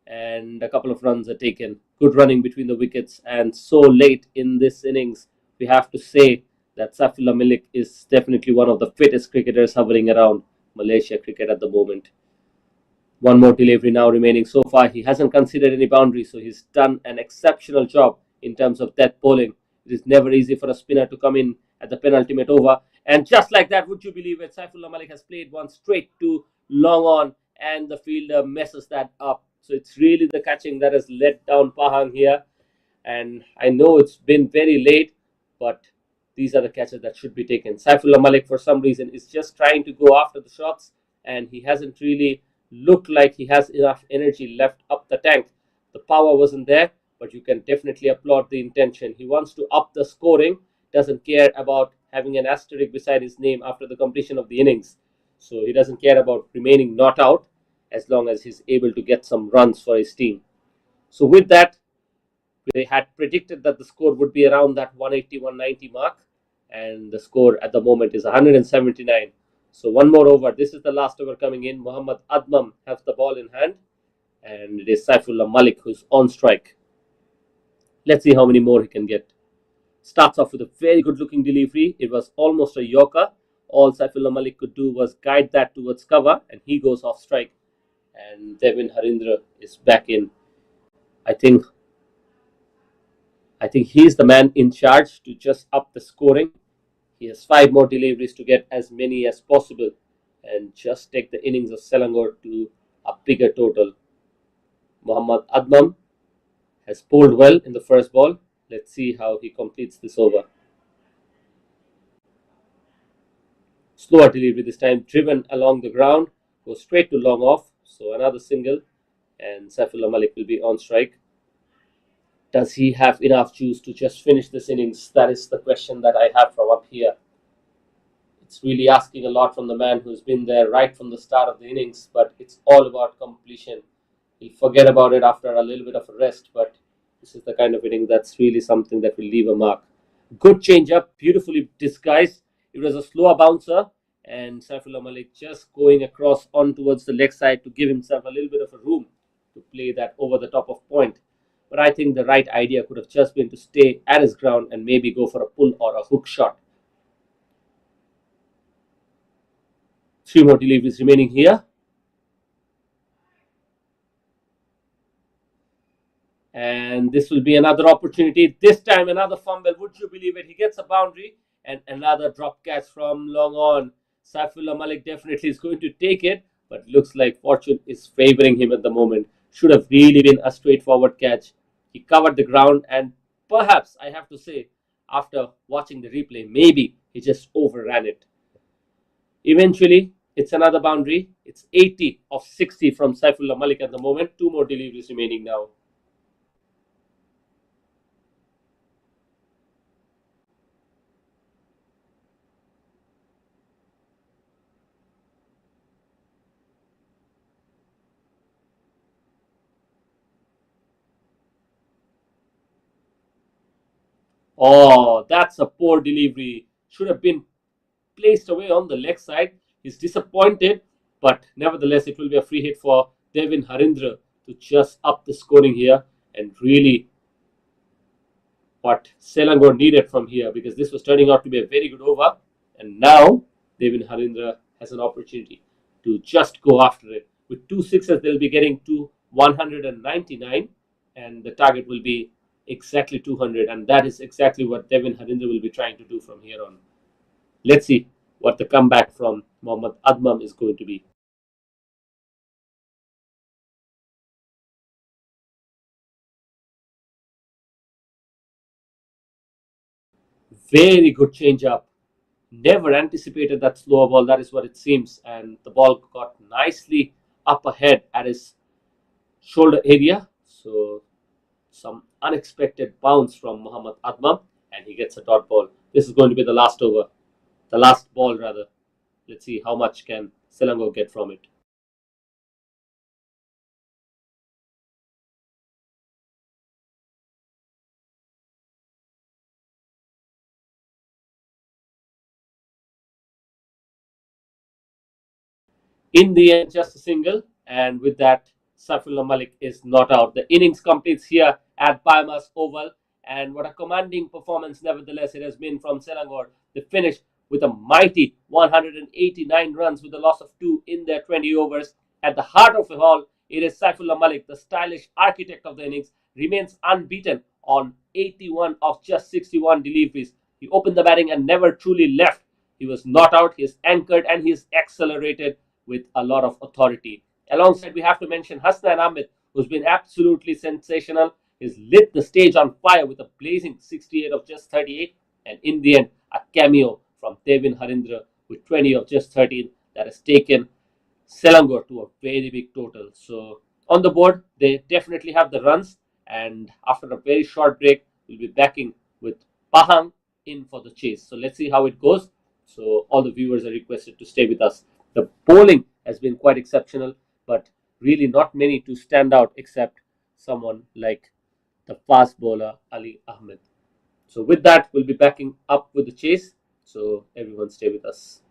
and a couple of runs are taken. Good running between the wickets, and so late in this innings, we have to say that Saifullah Malik is definitely one of the fittest cricketers hovering around Malaysia cricket at the moment. 1 more delivery now remaining. So far, he hasn't considered any boundaries, so he's done an exceptional job in terms of death bowling. It is never easy for a spinner to come in at the penultimate over. And just like that, would you believe it, Saifullah Malik has played one straight to long on, and the fielder messes that up. So it's really the catching that has let down Pahang here. And I know it's been very late, but these are the catches that should be taken. Saifullah Malik, for some reason, is just trying to go after the shots, and he hasn't really looked like he has enough energy left up the tank. The power wasn't there, but you can definitely applaud the intention. He wants to up the scoring, doesn't care about having an asterisk beside his name after the completion of the innings. So he doesn't care about remaining not out, as long as he's able to get some runs for his team. So with that, they had predicted that the score would be around that 180-190 mark, and the score at the moment is 179. So 1 more over. This is the last over coming in. Mohammad Admam has the ball in hand. and it is Saifullah Malik who's on strike. Let's see how many more he can get. Starts off with a very good looking delivery. It was almost a yorker. All Saifullah Malik could do was guide that towards cover, and he goes off strike. And Devin Harindra is back in. I think I think he's the man in charge to just up the scoring. He has 5 more deliveries to get as many as possible and just take the innings of Selangor to a bigger total. Muhammad Adnam has bowled well in the first ball. Let's see how he completes this over. Slower delivery this time, driven along the ground, goes straight to long off. So another single, and Saifullah Malik will be on strike. Does he have enough juice to just finish this innings? That is the question that I have from up here. It's really asking a lot from the man who's been there right from the start of the innings, but it's all about completion. He'll forget about it after a little bit of a rest, but this is the kind of inning that's really something that will leave a mark. Good change up, beautifully disguised. It was a slower bouncer, and Saifullah Malik just going across on towards the leg side to give himself a little bit of a room to play that over the top of point. But I think the right idea could have just been to stay at his ground and maybe go for a pull or a hook shot. 3 more deliveries remaining here. And this will be another opportunity. This time another fumble. Would you believe it? He gets a boundary and another drop catch from long on. Saifullah Malik definitely is going to take it, but looks like fortune is favoring him at the moment. Should have really been a straightforward catch. He covered the ground, and perhaps I have to say, after watching the replay, maybe he just overran it. Eventually, it's another boundary. It's 80 of 60 from Saifullah Malik at the moment. 2 more deliveries remaining now. Oh, that's a poor delivery. Should have been placed away on the leg side. He's disappointed, but nevertheless, it will be a free hit for Devin Harindra to just up the scoring here and really what Selangor needed from here, because this was turning out to be a very good over. And now Devin Harindra has an opportunity to just go after it. With 2 sixes, they'll be getting to 199, and the target will be exactly 200. And that is exactly what Devin Harindra will be trying to do from here on. Let's see what the comeback from Mohammad Admam is going to be. Very good change up. Never anticipated that slower ball. That is what it seems. And the ball got nicely up ahead at his shoulder area. So some unexpected bounce from Muhammad Admam, and he gets a dot ball. This is going to be the last over, the last ball rather. Let's see how much can Selangor get from it. In the end, just a single, and with that, Saifullah Malik is not out. The innings completes here at BAYUEMAS Oval, and what a commanding performance, nevertheless, it has been from Selangor. They finished with a mighty 189 runs with a loss of 2 in their 20 overs. At the heart of it all, it is Saifullah Malik, the stylish architect of the innings, remains unbeaten on 81 of just 61 deliveries. He opened the batting and never truly left. He was not out, he's anchored, and he's accelerated with a lot of authority. Alongside, we have to mention Hasnain Ahmed, who's been absolutely sensational. He's lit the stage on fire with a blazing 68 of just 38, and in the end, a cameo from Devin Harindra with 20 of just 13 that has taken Selangor to a very big total. So on the board, they definitely have the runs, and after a very short break, we'll be backing with Pahang in for the chase. So let's see how it goes. So all the viewers are requested to stay with us. The bowling has been quite exceptional, but really not many to stand out except someone like the fast bowler Ali Ahmed. So with that, we'll be backing up with the chase. So everyone stay with us.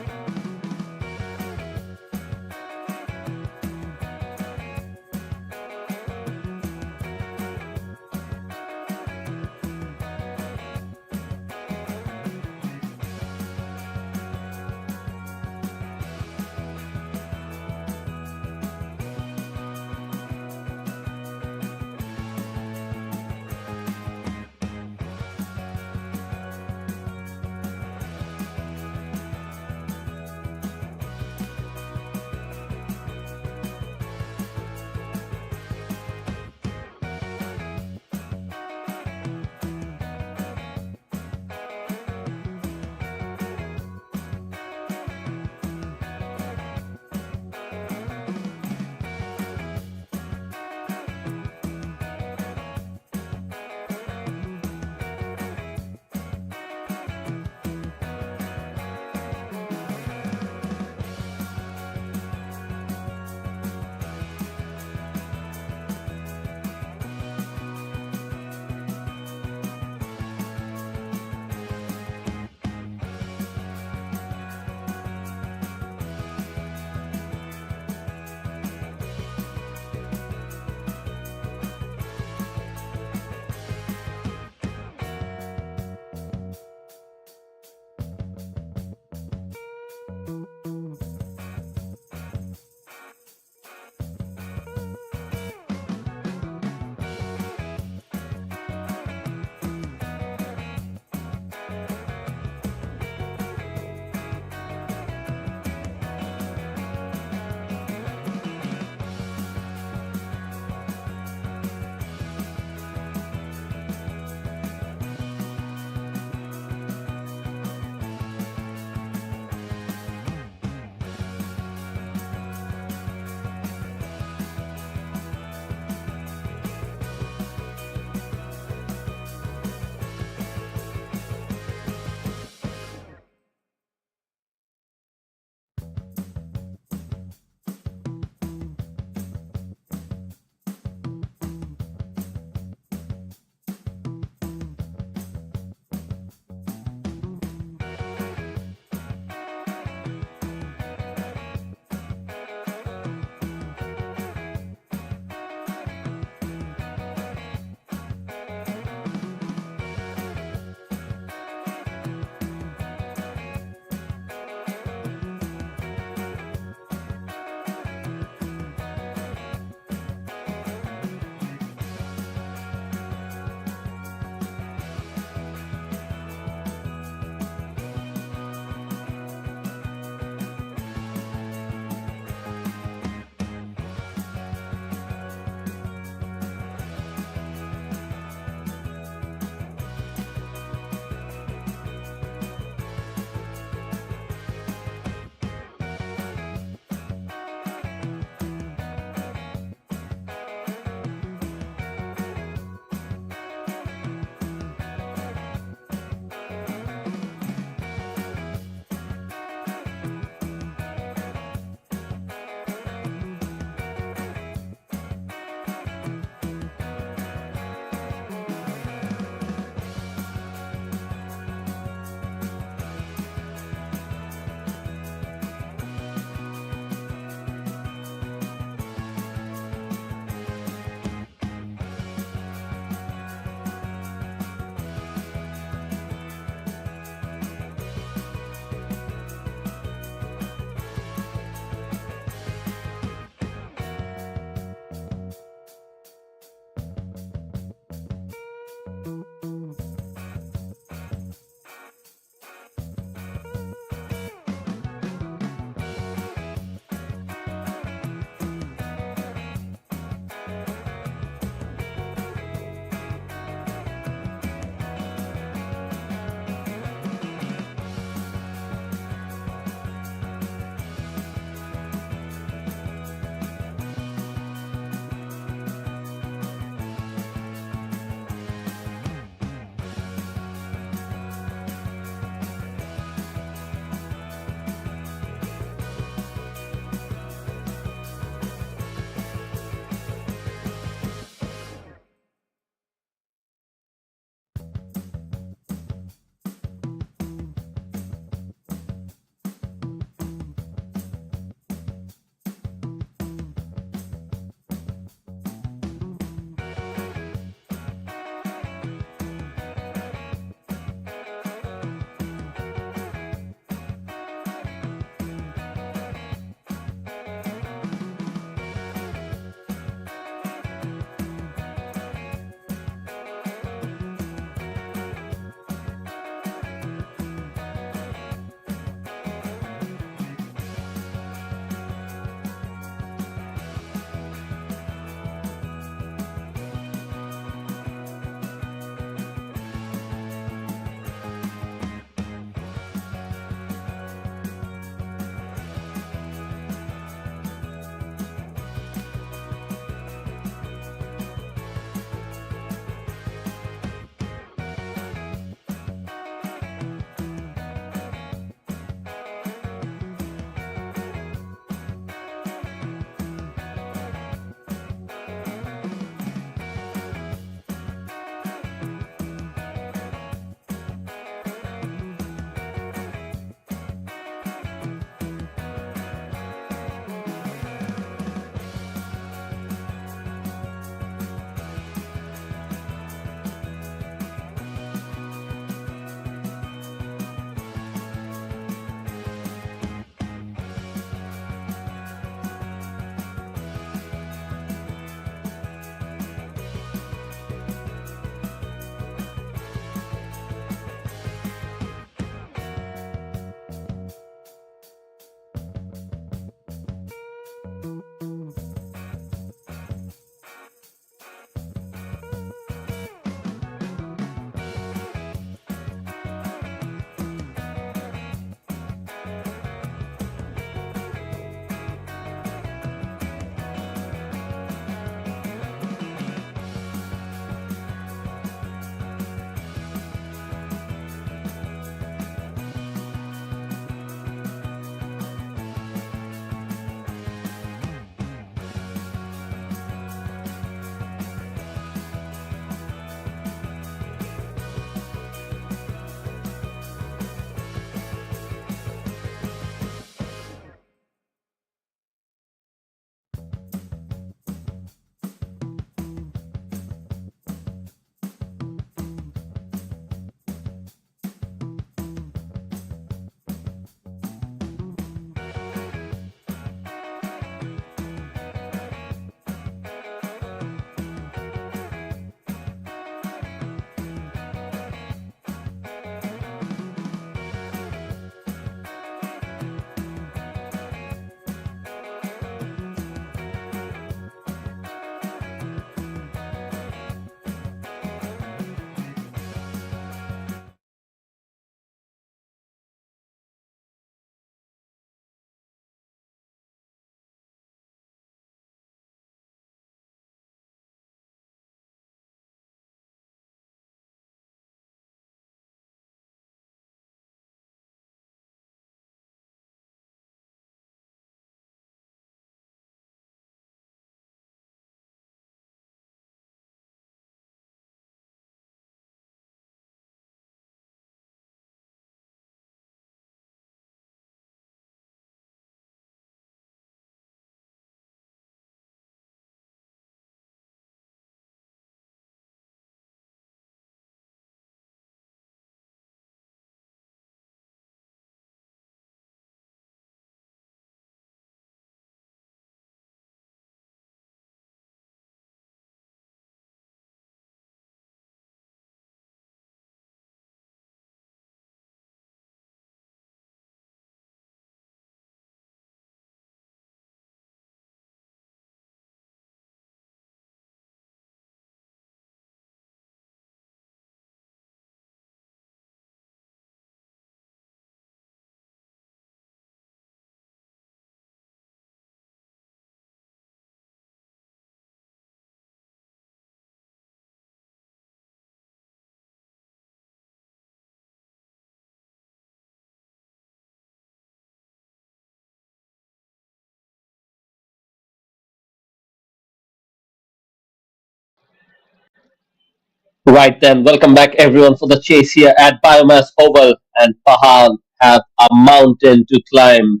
Right then, welcome back everyone for the chase here at Biomass Oval, and Pahang have a mountain to climb.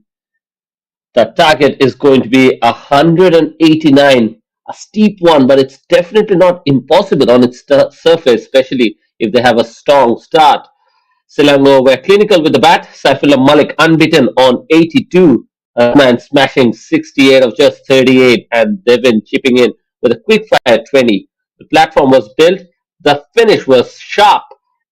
The target is going to be 189, a steep one, but it's definitely not impossible on its surface, especially if they have a strong start. Selangor were clinical with the bat. Saifullah Malik unbeaten on 82. Man smashing 68 of just 38, and Devin chipping in with a quick fire 20. The platform was built. The finish was sharp,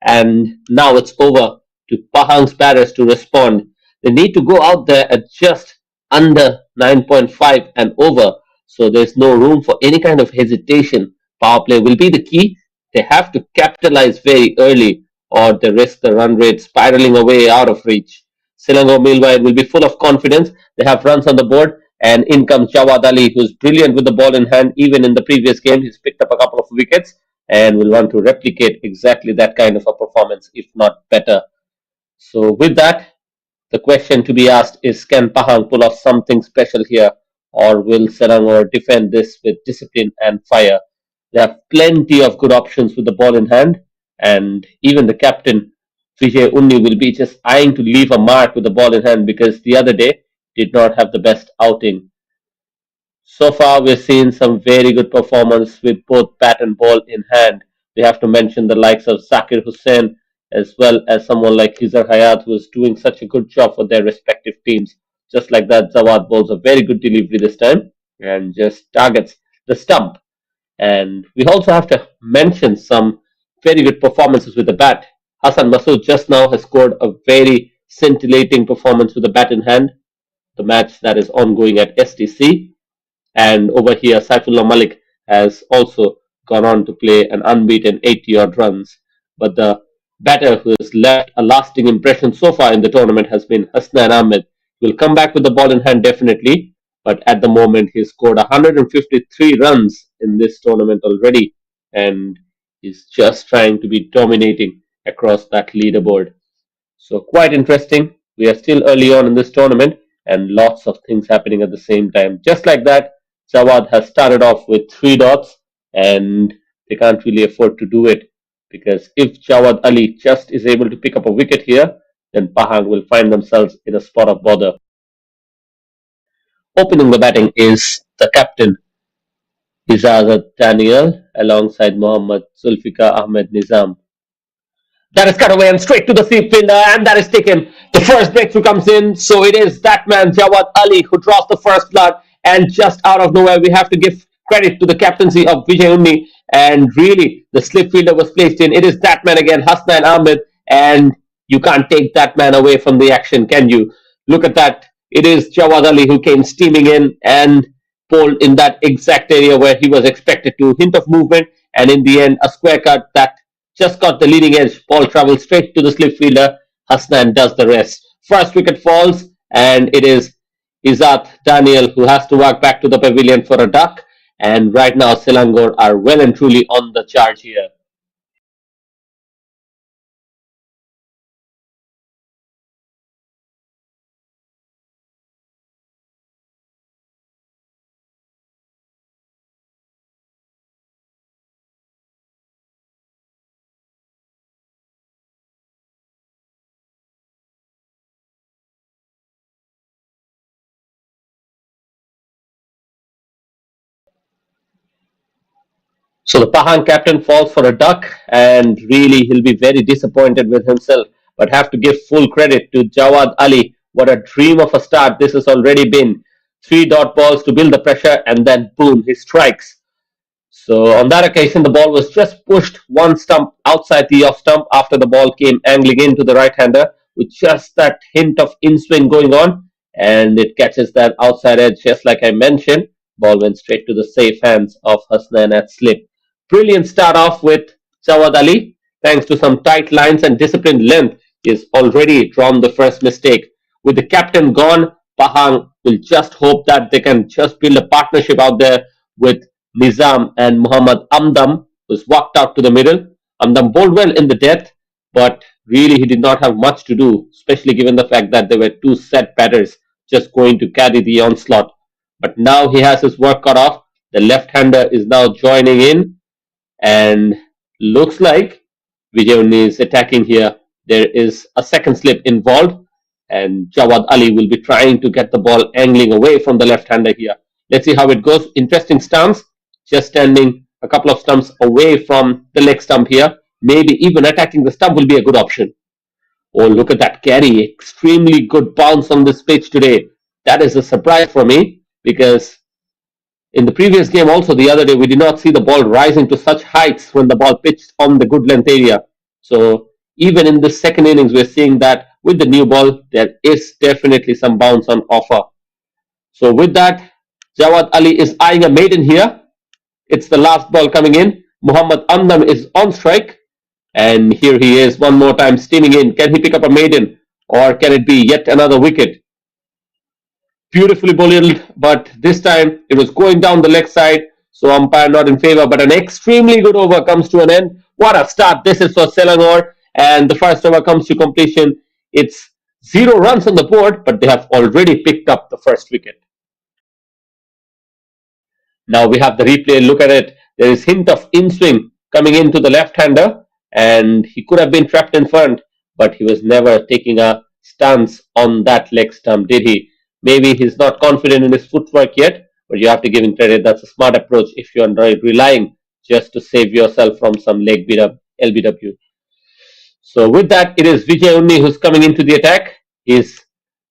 and now it's over to Pahang's batters to respond. They need to go out there at just under 9.5 and over, so there's no room for any kind of hesitation. Power play will be the key. They have to capitalize very early or they risk the run rate spiraling away out of reach. Selangor, meanwhile, will be full of confidence. They have runs on the board, and in comes Jawad Ali, who's brilliant with the ball in hand. Even in the previous game, he's picked up a couple of wickets and will want to replicate exactly that kind of a performance, if not better. So, with that, the question to be asked is, can Pahang pull off something special here, or will Selangor defend this with discipline and fire? They have plenty of good options with the ball in hand, and even the captain, Vijay Unni, will be just eyeing to leave a mark with the ball in hand because the other day did not have the best outing. So far, we've seen some very good performance with both bat and ball in hand. We have to mention the likes of Zakir Hussain as well as someone like Hizar Hayat who is doing such a good job for their respective teams. Just like that, Zawad bowls a very good delivery this time and just targets the stump. And we also have to mention some very good performances with the bat. Hassan Masood just now has scored a very scintillating performance with the bat in hand, the match that is ongoing at STC. And over here, Saifullah Malik has also gone on to play an unbeaten 80 odd runs. But the batter who has left a lasting impression so far in the tournament has been Hasnain Ahmed. He will come back with the ball in hand definitely, but at the moment he's scored 153 runs in this tournament already, and he's just trying to be dominating across that leaderboard. So quite interesting. We are still early on in this tournament and lots of things happening at the same time. Just like that, Jawad has started off with three dots and they can't really afford to do it because if Jawad Ali just is able to pick up a wicket here, then Pahang will find themselves in a spot of bother. Opening the batting is the captain, Izazat Daniel, alongside Mohammad Zulfikar Ahmed Nizam. That is cut away and straight to the seat fielder, and that is taken. The first breakthrough comes in, so it is that man, Jawad Ali, who draws the first blood. And just out of nowhere, we have to give credit to the captaincy of Vijay Unni. And really, the slip fielder was placed in. It is that man again, Hasnain Ahmed, and you can't take that man away from the action, can you? Look at that. It is Jawad Ali who came steaming in and pulled in that exact area where he was expected to. Hint of movement, and in the end, a square cut that just got the leading edge. Ball travels straight to the slip fielder. Hasnain does the rest. First wicket falls, and it is Izat Daniel who has to walk back to the pavilion for a duck. And right now, Selangor are well and truly on the charge here. So the Pahang captain falls for a duck, and really he'll be very disappointed with himself. But have to give full credit to Jawad Ali. What a dream of a start this has already been. Three dot balls to build the pressure, and then boom, he strikes. So on that occasion, the ball was just pushed one stump outside the off stump after the ball came angling into the right hander with just that hint of in swing going on, and it catches that outside edge just like I mentioned. Ball went straight to the safe hands of Hasnain at slip. Brilliant start off with Jawad Ali. Thanks to some tight lines and disciplined length, he has already drawn the first mistake. With the captain gone, Pahang will just hope that they can just build a partnership out there with Nizam and Muhammad Amdam, who's walked out to the middle. Amdam bowled well in the death, but really he did not have much to do, especially given the fact that there were two set batters just going to carry the onslaught. But now he has his work cut off. The left hander is now joining in, and Looks like Vijay is attacking here. There is a second slip involved, and Jawad Ali will be trying to get the ball angling away from the left-hander here. Let's see how it goes. Interesting stance, just standing a couple of stumps away from the leg stump here. Maybe even attacking the stump will be a good option. Oh, look at that carry. Extremely good bounce on this pitch today. That is a surprise for me because in the previous game, also the other day, we did not see the ball rising to such heights when the ball pitched on the good length area. So even in the second innings, we're seeing that with the new ball, there is definitely some bounce on offer. So with that, Jawad Ali is eyeing a maiden here. It's the last ball coming in. Muhammad Amdam is on strike. And here he is one more time steaming in. Can he pick up a maiden or can it be yet another wicket? Beautifully bowled, but this time it was going down the leg side, so umpire not in favor, but an extremely good over comes to an end. What a start this is for Selangor, and the first over comes to completion. It's 0 runs on the board, but they have already picked up the first wicket. Now we have the replay, look at it. There is hint of in-swing coming into the left-hander, and he could have been trapped in front, but he was never taking a stance on that leg stump, did he? Maybe he's not confident in his footwork yet, but you have to give him credit. That's a smart approach if you're relying just to save yourself from some leg beat up LBW. So with that, it is Vijay Unni who's coming into the attack. He's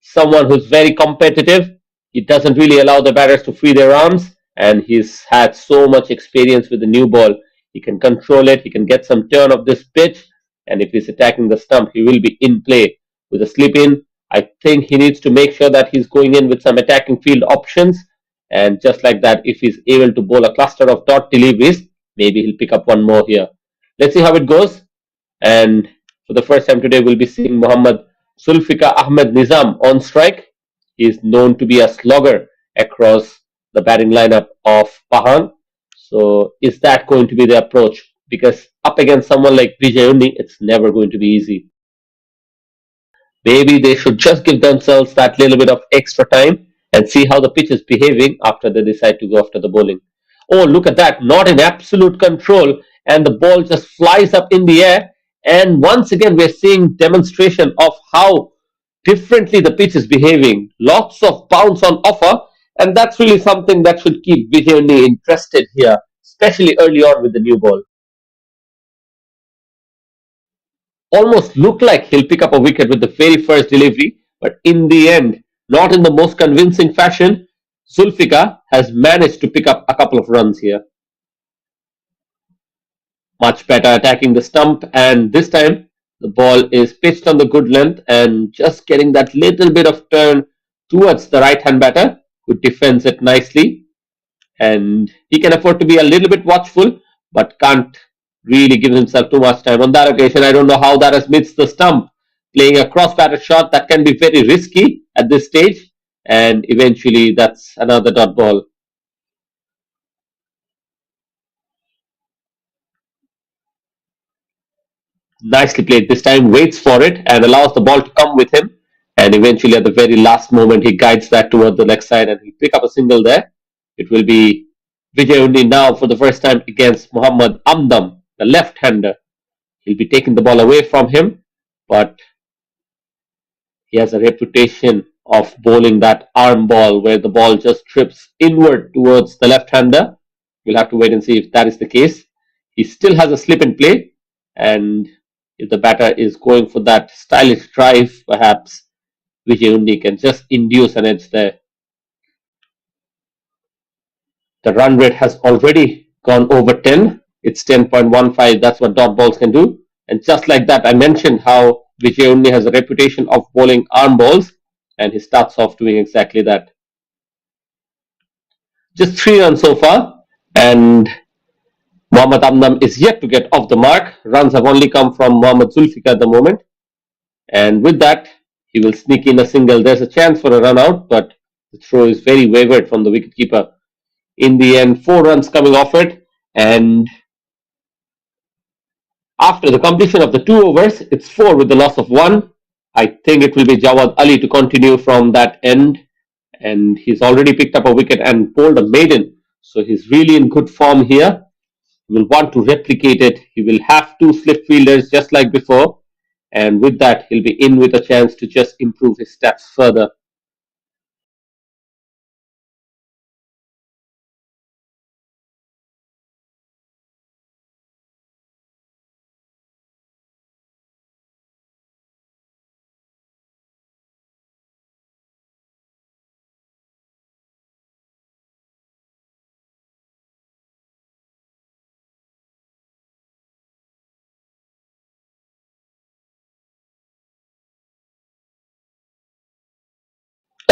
someone who's very competitive. He doesn't really allow the batters to free their arms, and he's had so much experience with the new ball. He can control it. He can get some turn of this pitch, and if he's attacking the stump, he will be in play with a slip in. I think he needs to make sure that he's going in with some attacking field options. And just like that, if he's able to bowl a cluster of dot deliveries, maybe he'll pick up one more here. Let's see how it goes. And for the first time today, we'll be seeing Muhammad Zulfikar Ahmed Nizam on strike. He's known to be a slogger across the batting lineup of Pahang. So is that going to be the approach? Because up against someone like Vijay Unni, it's never going to be easy. Maybe they should just give themselves that little bit of extra time and see how the pitch is behaving after they decide to go after the bowling. Oh, look at that. Not in absolute control. And the ball just flies up in the air. And once again, we're seeing demonstration of how differently the pitch is behaving. Lots of bounce on offer. And that's really something that should keep Vijay Unni interested here, especially early on with the new ball. Almost looked like he'll pick up a wicket with the very first delivery, but in the end, not in the most convincing fashion, Zulfikar has managed to pick up a couple of runs here. Much better attacking the stump, and this time the ball is pitched on the good length and just getting that little bit of turn towards the right-hand batter who defends it nicely. And he can afford to be a little bit watchful, but can't really give himself too much time. On that occasion, I don't know how that has missed the stump. Playing a cross-batted shot, that can be very risky at this stage. And eventually, that's another dot ball. Nicely played this time, waits for it and allows the ball to come with him. And eventually, at the very last moment, he guides that towards the leg side and he'll pick up a single there. It will be Vijay Unni now for the first time against Muhammad Amdam, the left-hander. He'll be taking the ball away from him, but he has a reputation of bowling that arm ball where the ball just trips inward towards the left-hander. We'll have to wait and see if that is the case. He still has a slip in play, and if the batter is going for that stylish drive, perhaps Vijay Unni can just induce an edge there. The run rate has already gone over 10. It's 10.15. That's what dot balls can do. And just like that, I mentioned how Vijay Unni has a reputation of bowling arm balls, and he starts off doing exactly that. Just 3 runs so far, and Muhammad Amdam is yet to get off the mark. Runs have only come from Muhammad Zulfikar at the moment. And with that, he will sneak in a single. There's a chance for a run out, but the throw is very wayward from the wicketkeeper. In the end, 4 runs coming off it, and after the completion of the 2 overs, it's 4 with the loss of 1. I think it will be Jawad Ali to continue from that end, and he's already picked up a wicket and bowled a maiden, so he's really in good form here. He will want to replicate it. He will have two slip fielders just like before. And with that, he'll be in with a chance to just improve his stats further.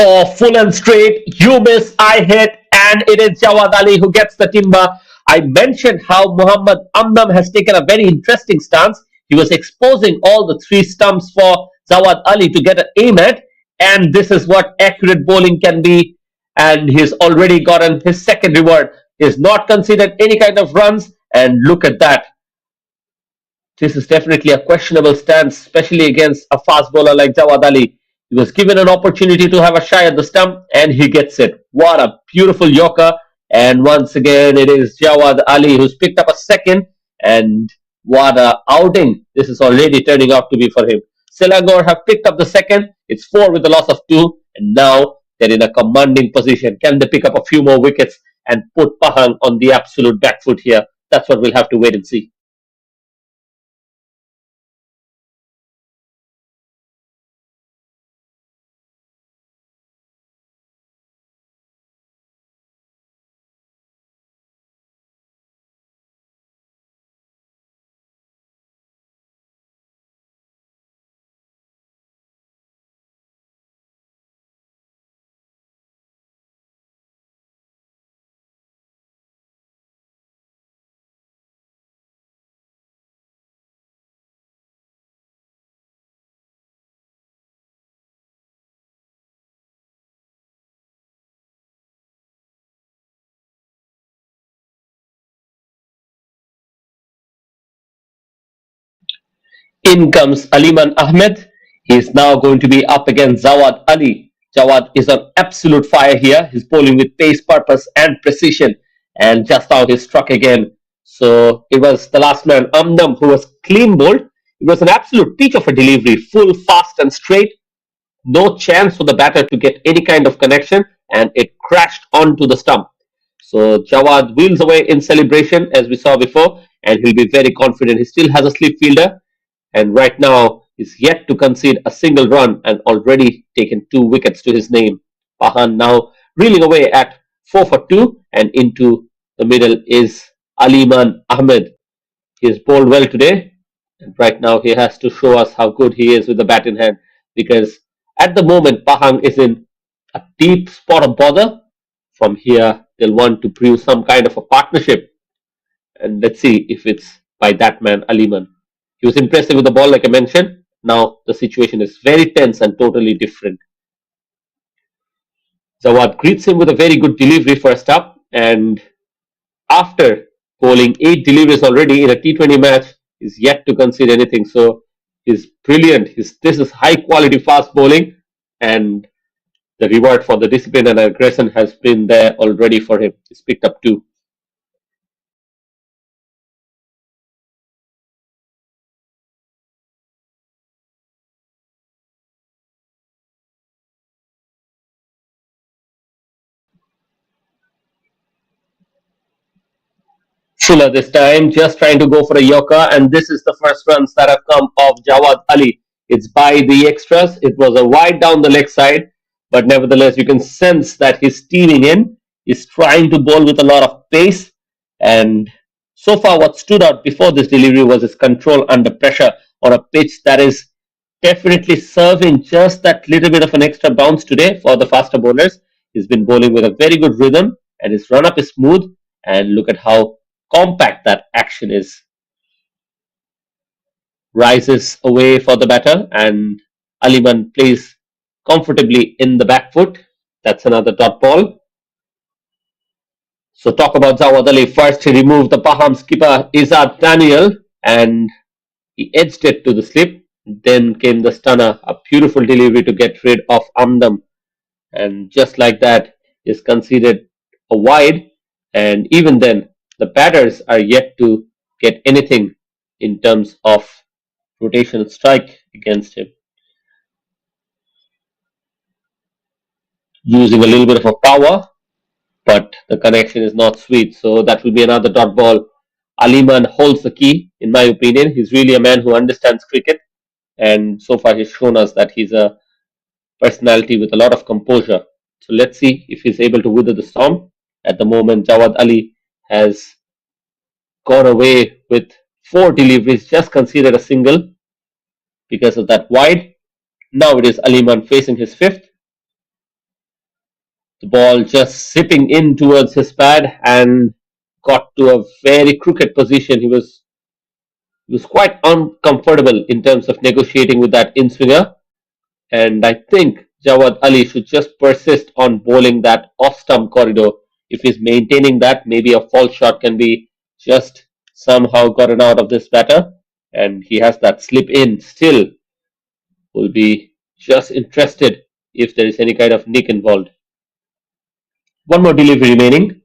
Oh, full and straight. You miss, I hit, and it is Jawad Ali who gets the timber. I mentioned how Muhammad Amnam has taken a very interesting stance. He was exposing all the three stumps for Jawad Ali to get an aim at, and this is what accurate bowling can be. And he's already gotten his second reward. He's not conceded any kind of runs, and look at that. This is definitely a questionable stance, especially against a fast bowler like Jawad Ali. He was given an opportunity to have a shy at the stump and he gets it. What a beautiful Yorker. And once again, it is Jawad Ali who's picked up a second. And what a outing this is already turning out to be for him. Selangor have picked up the second. It's four with the loss of two. And now they're in a commanding position. Can they pick up a few more wickets and put Pahang on the absolute back foot here? That's what we'll have to wait and see. In comes Aliman Ahmed. He is now going to be up against Jawad Ali. Jawad is on absolute fire here. He's bowling with pace, purpose, and precision. And just out he struck again. So it was the last man, Amdam, who was clean bowled. It was an absolute peach of a delivery, full, fast, and straight. No chance for the batter to get any kind of connection, and it crashed onto the stump. So Jawad wheels away in celebration, as we saw before, and he'll be very confident. He still has a slip fielder, and right now is yet to concede a single run and already taken two wickets to his name. Pahan now reeling away at 4 for 2, and into the middle is Aliman Ahmed. He has bowled well today, and right now he has to show us how good he is with the bat in hand, because at the moment Pahang is in a deep spot of bother. From here, they'll want to prove some kind of a partnership, and let's see if it's by that man Aliman. He was impressive with the ball, like I mentioned. Now the situation is very tense and totally different. Jawad greets him with a very good delivery for a stop, and after bowling 8 deliveries already in a T20 match, is yet to concede anything. So he's brilliant. This is high quality fast bowling, and the reward for the discipline and aggression has been there already for him. He's picked up two. Fuller this time, just trying to go for a Yorker, and this is the first runs that have come off Jawad Ali. It's by the extras. It was a wide down the leg side, but nevertheless, you can sense that he's steaming in. He's trying to bowl with a lot of pace, and so far, what stood out before this delivery was his control under pressure on a pitch that is definitely serving just that little bit of an extra bounce today for the faster bowlers. He's been bowling with a very good rhythm, and his run up is smooth. And look at how compact that action is. Rises away for the batter, and Aliman plays comfortably in the back foot. That's another dot ball. So talk about Jawad Ali. First, he removed the Pahang skipper Izzat Daniel, and he edged it to the slip. Then came the stunner, a beautiful delivery to get rid of Amdam. And just like that, is conceded a wide. And even then, the batters are yet to get anything in terms of rotational strike against him. Using a little bit of a power, but the connection is not sweet. So that will be another dot ball. Aliman holds the key, in my opinion. He's really a man who understands cricket, and so far he's shown us that he's a personality with a lot of composure. So let's see if he's able to weather the storm. At the moment, Jawad Ali has gone away with four deliveries, just conceded a single because of that wide. Now it is Aliman facing his fifth. The ball just zipping in towards his pad and got to a very crooked position. He was quite uncomfortable in terms of negotiating with that in swinger. And I think Jawad Ali should just persist on bowling that off stump corridor. If he's maintaining that, maybe a false shot can be just somehow gotten out of this batter. And he has that slip in still. Will be just interested if there is any kind of nick involved. One more delivery remaining.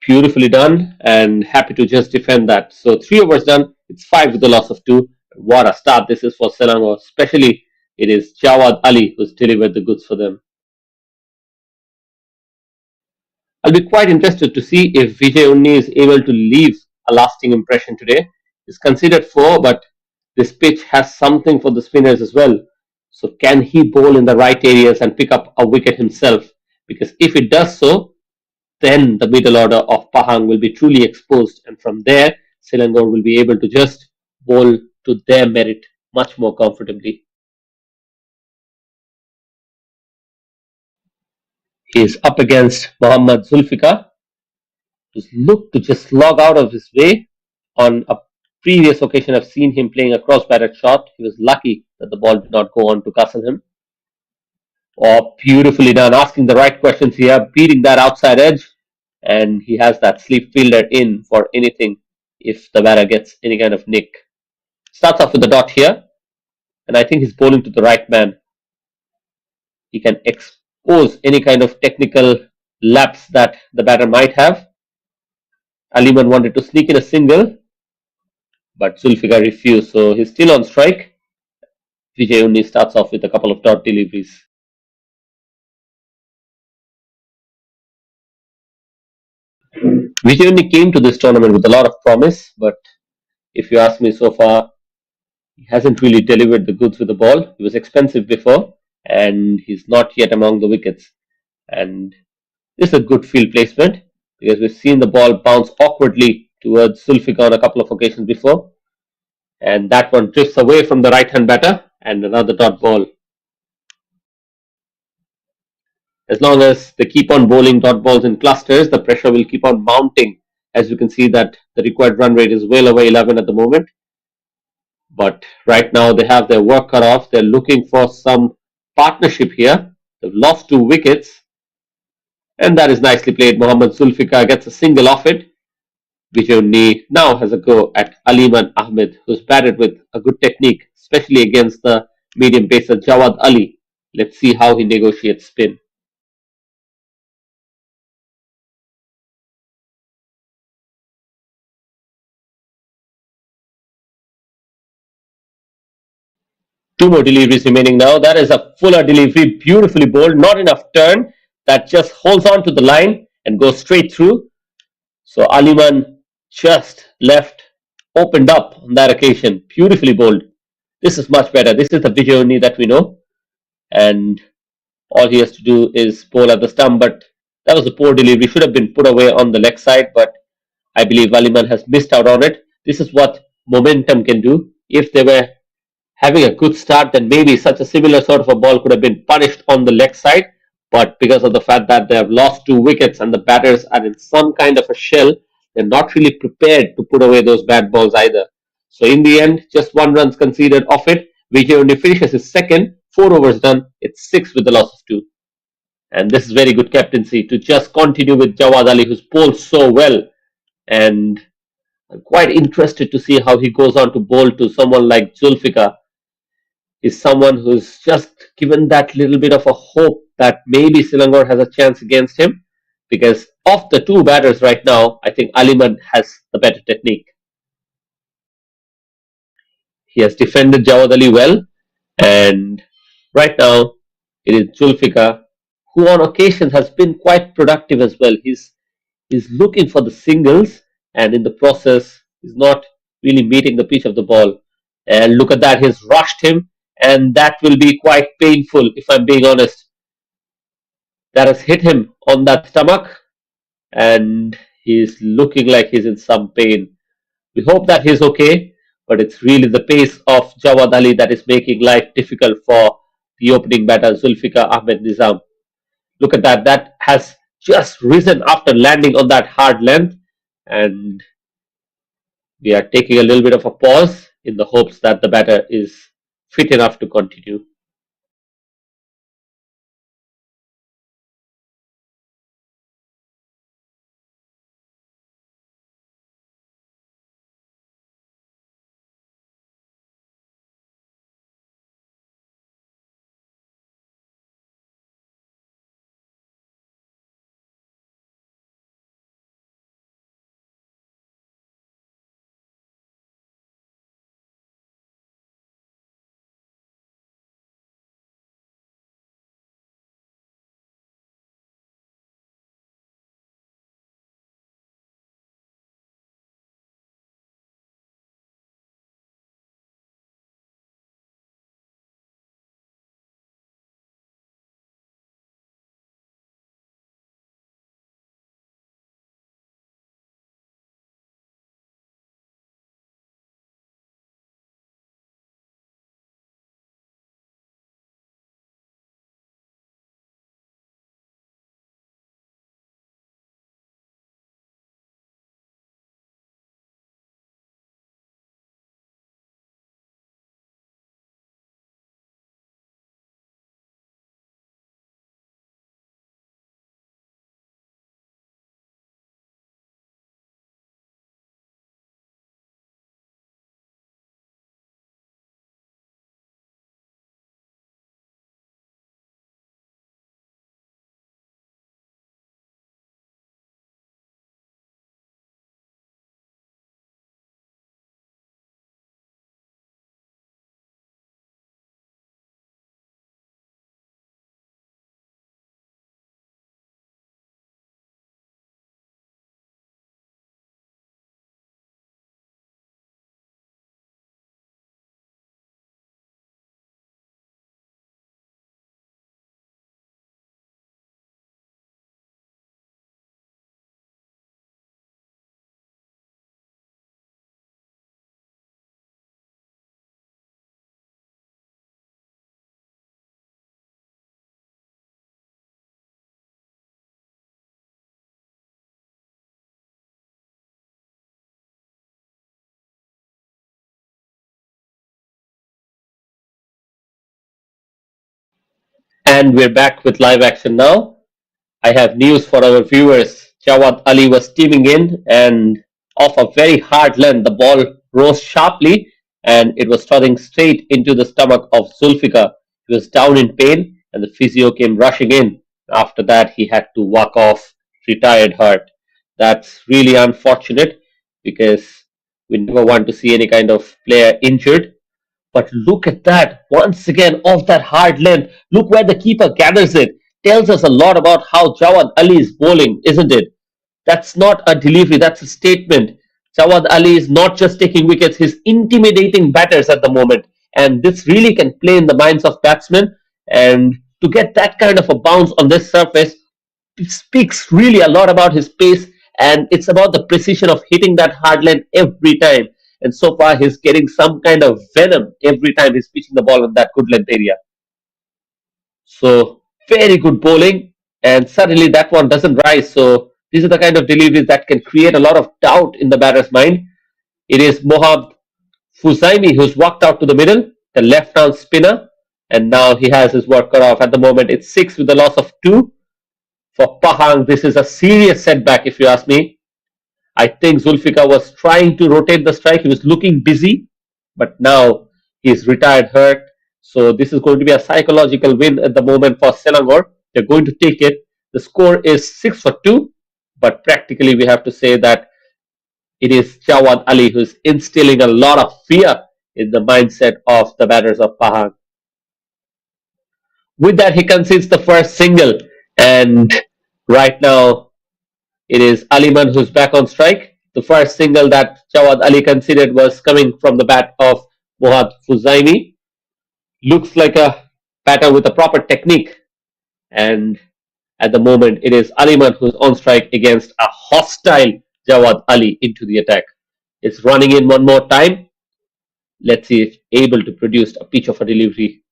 Beautifully done, and happy to just defend that. So 3 overs done. It's 5 with the loss of 2. What a start this is for Selangor. Especially it is Jawad Ali who's delivered the goods for them. I'll be quite interested to see if Vijay Unni is able to leave a lasting impression today. He's considered 4, but this pitch has something for the spinners as well. So can he bowl in the right areas and pick up a wicket himself? Because if it does so, then the middle order of Pahang will be truly exposed, and from there Selangor will be able to just bowl to their merit much more comfortably. He is up against Mohammad Zulfikar, who's looked to just log out of his way. On a previous occasion, I've seen him playing a cross-batted shot. He was lucky that the ball did not go on to castle him. Oh, beautifully done, asking the right questions here, beating that outside edge, and he has that sleep fielder in for anything if the batter gets any kind of nick. Starts off with the dot here, and I think he's bowling to the right man. He can expose any kind of technical lapse that the batter might have. Aliman wanted to sneak in a single, but Zulfikar refused, so he's still on strike. Vijay Unni starts off with a couple of dot deliveries. Vijay Unni came to this tournament with a lot of promise, but if you ask me so far, he hasn't really delivered the goods with the ball. He was expensive before, and he's not yet among the wickets. And this is a good field placement because we've seen the ball bounce awkwardly towards Zulfikar on a couple of occasions before. And that one drifts away from the right hand batter, and another dot ball. As long as they keep on bowling dot balls in clusters, the pressure will keep on mounting. As you can see that the required run rate is well over 11 at the moment. But right now they have their work cut off. They're looking for some partnership here. They've lost 2 wickets. And that is nicely played. Mohammad Zulfikar gets a single off it. Vijay Unni now has a go at Hasnain Ahmed, who's batted with a good technique, especially against the medium pacer Jawad Ali. Let's see how he negotiates spin. Two more deliveries remaining now. That is a fuller delivery, beautifully bowled, not enough turn. That just holds on to the line and goes straight through. So Aliman just left opened up on that occasion. Beautifully bowled. This is much better. This is the Vijay Unni that we know. And all he has to do is bowl at the stump. But that was a poor delivery. Should have been put away on the leg side. But I believe Aliman has missed out on it. This is what momentum can do. If they were having a good start, then maybe such a similar sort of a ball could have been punished on the leg side. But because of the fact that they have lost 2 wickets and the batters are in some kind of a shell, they're not really prepared to put away those bad balls either. So in the end, just 1 run conceded off it. Vijay Unni finishes his second, 4 overs done. It's 6 with the loss of 2. And this is very good captaincy to just continue with Jawad Ali, who's bowled so well. And I'm quite interested to see how he goes on to bowl to someone like Zulfikar. Is someone who's just given that little bit of a hope that maybe Selangor has a chance against him, because of the two batters right now, I think Aliman has the better technique. He has defended Jawad Ali well, and right now it is Zulfikar, who on occasion has been quite productive as well. He's looking for the singles, and in the process, is not really meeting the pitch of the ball. And look at that, he's rushed him, and that will be quite painful if I'm being honest. That has hit him on that stomach, and he's looking like he's in some pain. We hope that he's okay, but it's really the pace of Jawad Ali that is making life difficult for the opening batter Zulfikar Ahmed Nizam. Look at that. That has just risen after landing on that hard length. And we are taking a little bit of a pause in the hopes that the batter is fit enough to continue. And we're back with live action now. I have news for our viewers. Jawad Ali was steaming in, and off a very hard length, the ball rose sharply and it was starting straight into the stomach of Zulfikar. He was down in pain, and the physio came rushing in. After that, he had to walk off, retired hurt. That's really unfortunate because we never want to see any kind of player injured. But look at that. Once again, off that hard length. Look where the keeper gathers it. Tells us a lot about how Jawad Ali is bowling, isn't it? That's not a delivery, that's a statement. Jawad Ali is not just taking wickets, he's intimidating batters at the moment. And this really can play in the minds of batsmen. And to get that kind of a bounce on this surface speaks really a lot about his pace, and it's about the precision of hitting that hard line every time. And so far, he's getting some kind of venom every time he's pitching the ball in that good length area. So, very good bowling, and suddenly that one doesn't rise. So, these are the kind of deliveries that can create a lot of doubt in the batter's mind. It is Mohab Fuzaimi who's walked out to the middle, the left arm spinner, and now he has his work cut off. At the moment, it's six with a loss of two. For Pahang, this is a serious setback, if you ask me. I think Zulfikar was trying to rotate the strike. He was looking busy, but now he's retired hurt. So this is going to be a psychological win at the moment for Selangor. They're going to take it. The score is 6 for 2, but practically we have to say that it is Jawad Ali who's instilling a lot of fear in the mindset of the batters of Pahang. With that, he concedes the first single, and right now it is Aliman who's back on strike. The first single that Jawad Ali conceded was coming from the bat of Mohad Fuzaimi. Looks like a batter with a proper technique, and at the moment it is Aliman who's on strike against a hostile Jawad Ali into the attack. It's running in one more time. Let's see if able to produce a pitch of a delivery.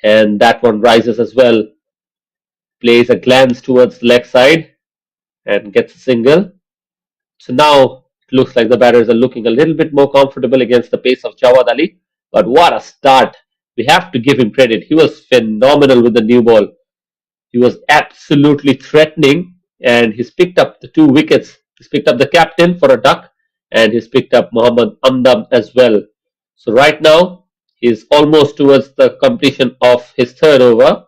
And that one rises as well. Plays a glance towards the leg side and gets a single. So now it looks like the batters are looking a little bit more comfortable against the pace of Jawad Ali. But what a start. We have to give him credit. He was phenomenal with the new ball. He was absolutely threatening, and he's picked up the 2 wickets. He's picked up the captain for a duck, and he's picked up Muhammad Amdam as well. So right now, he's almost towards the completion of his third over.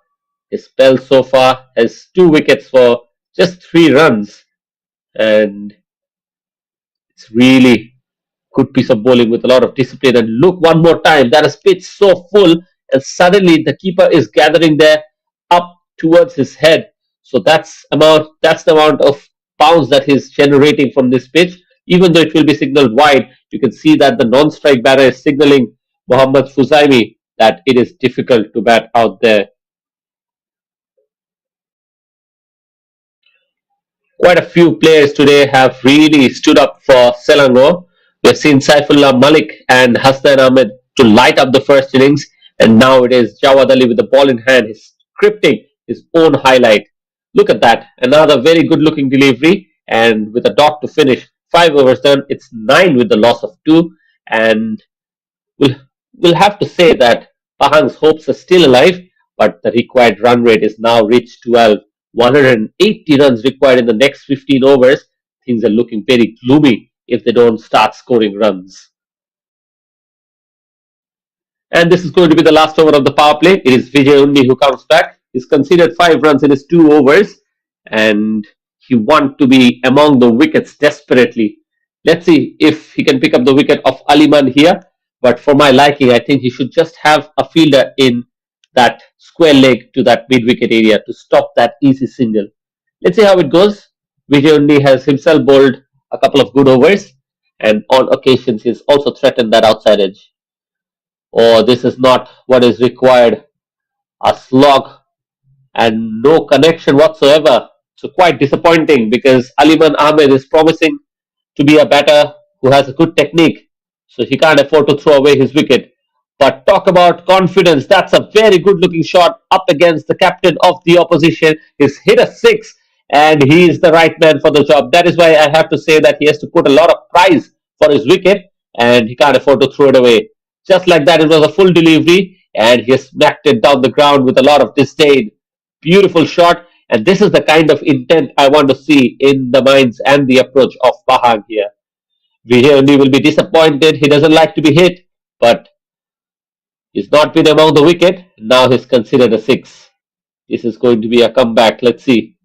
His spell so far has 2 wickets for just 3 runs, and it's really good piece of bowling with a lot of discipline. And look one more time, that is pitch so full, and suddenly the keeper is gathering there up towards his head. So that's the amount of pounds that he's generating from this pitch. Even though it will be signaled wide, you can see that the non-strike batter is signaling Mohammad Fuzaimi that it is difficult to bat out there. Quite a few players today have really stood up for Selangor. We've seen Saifullah Malik and Hasnain Ahmed to light up the first innings, and now it is Jawad Ali with the ball in hand. He's scripting his own highlight. Look at that. Another very good looking delivery, and with a dot to finish. 5 overs done. It's 9 with the loss of 2, and we'll, we'll have to say that Pahang's hopes are still alive, but the required run rate is now reached 12. 180 runs required in the next 15 overs. Things are looking very gloomy if they don't start scoring runs. And this is going to be the last over of the power play. It is Vijay Undi who comes back. He's conceded 5 runs in his 2 overs, and he wants to be among the wickets desperately. Let's see if he can pick up the wicket of Aliman here. But for my liking, I think he should just have a fielder in that square leg to that mid-wicket area to stop that easy single. Let's see how it goes. Vijay Undi has himself bowled a couple of good overs, and on occasions he's also threatened that outside edge. Oh, this is not what is required. A slog and no connection whatsoever. So quite disappointing because Aliman Ahmed is promising to be a batter who has a good technique. So he can't afford to throw away his wicket. But talk about confidence. That's a very good looking shot up against the captain of the opposition. He's hit a 6, and he is the right man for the job. That is why I have to say that he has to put a lot of price for his wicket, and he can't afford to throw it away. Just like that, it was a full delivery, and he smacked it down the ground with a lot of disdain. Beautiful shot, and this is the kind of intent I want to see in the minds and the approach of Pahang here. Vijay will be disappointed. He doesn't like to be hit, but he's not been among the wicket. Now he's considered a 6. This is going to be a comeback. Let's see.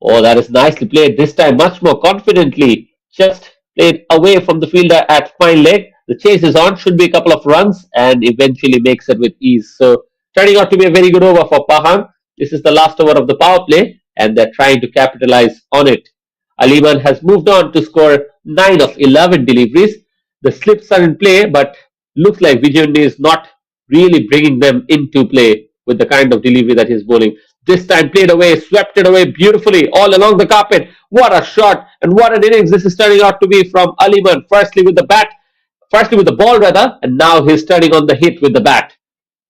Oh, that is nicely played. This time much more confidently. Just played away from the fielder at fine leg. The chase is on. Should be a couple of runs and eventually makes it with ease. So turning out to be a very good over for Pahang. This is the last over of the power play, and they're trying to capitalize on it. Aliman has moved on to score 9 of 11 deliveries. The slips are in play, but looks like Vijay is not really bringing them into play with the kind of delivery that he's bowling. This time played away, swept it away beautifully all along the carpet. What a shot and what an innings this is turning out to be from Aliman. Firstly with the ball rather, and now he's turning on the hit with the bat.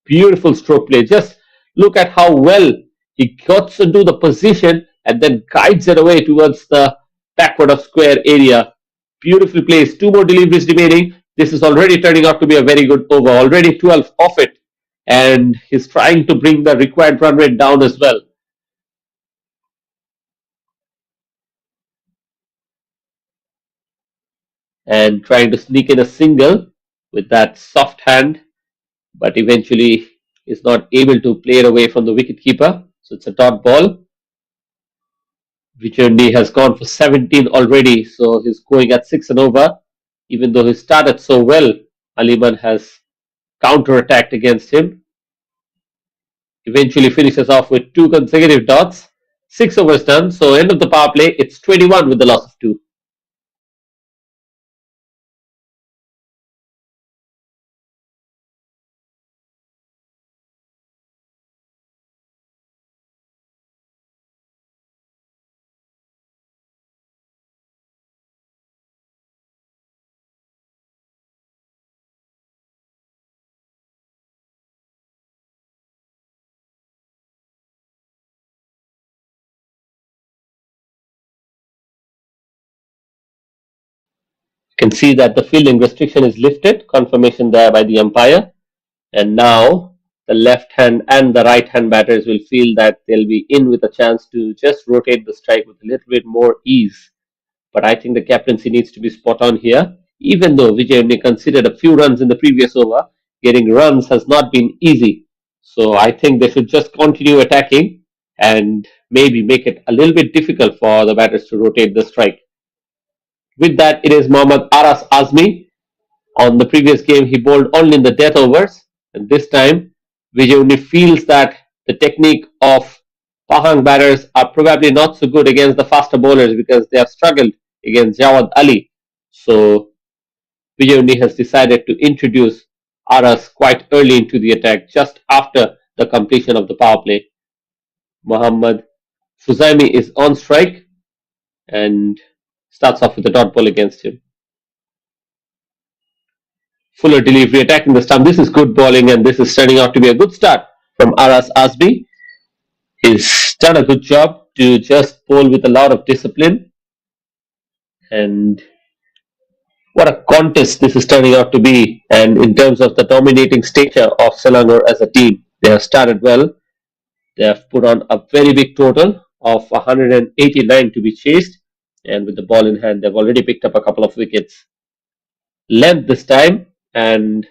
Beautiful stroke play. Just look at how well he gets into the position and then guides it away towards the backward of square area. Beautifully placed. 2 more deliveries remaining. This is already turning out to be a very good over. Already 12 off it. And he's trying to bring the required run rate down as well. And trying to sneak in a single with that soft hand. But eventually is not able to play it away from the wicketkeeper. So it's a dot ball. Vichendi has gone for 17 already, so he's going at 6 and over. Even though he started so well, Aliman has counter-attacked against him. Eventually finishes off with two consecutive dots. 6 overs done, so end of the power play, it's 21 with the loss of two. You can see that the fielding restriction is lifted, confirmation there by the umpire. And now the left hand and the right hand batters will feel that they'll be in with a chance to just rotate the strike with a little bit more ease. But I think the captaincy needs to be spot on here. Even though Vijay only considered a few runs in the previous over, getting runs has not been easy. So I think they should just continue attacking and maybe make it a little bit difficult for the batters to rotate the strike. With that, it is Mohammad Aras Azmi. On the previous game, he bowled only in the death overs, and this time, Vijay only feels that the technique of Pahang batters are probably not so good against the faster bowlers because they have struggled against Jawad Ali. So Vijay Undi has decided to introduce Aras quite early into the attack, just after the completion of the power play. Muhammad Fuzaimi is on strike and starts off with a dot ball against him. Fuller delivery attacking the stump. This is good bowling and this is turning out to be a good start from Aras Asbi. He's done a good job to just bowl with a lot of discipline, and what a contest this is turning out to be. And in terms of the dominating stature of Selangor as a team, they have started well. They have put on a very big total of 189 to be chased, and with the ball in hand, they've already picked up a couple of wickets. Length this time and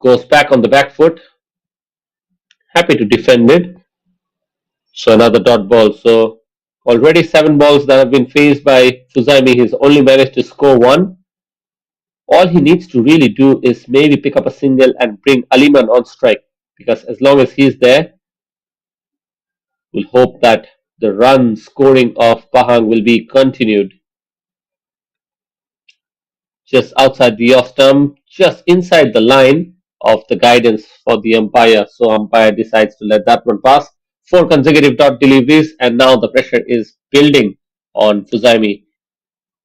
goes back on the back foot. Happy to defend it. So another dot ball. So already 7 balls that have been faced by Fuzaimi. He's only managed to score one. All he needs to really do is maybe pick up a single and bring Aliman on strike. Because as long as he's there, we'll hope that the run scoring of Pahang will be continued. Just outside the off stump, just inside the line of the guidance for the umpire. So umpire decides to let that one pass. Four consecutive dot deliveries, and now the pressure is building on Fuzaimi.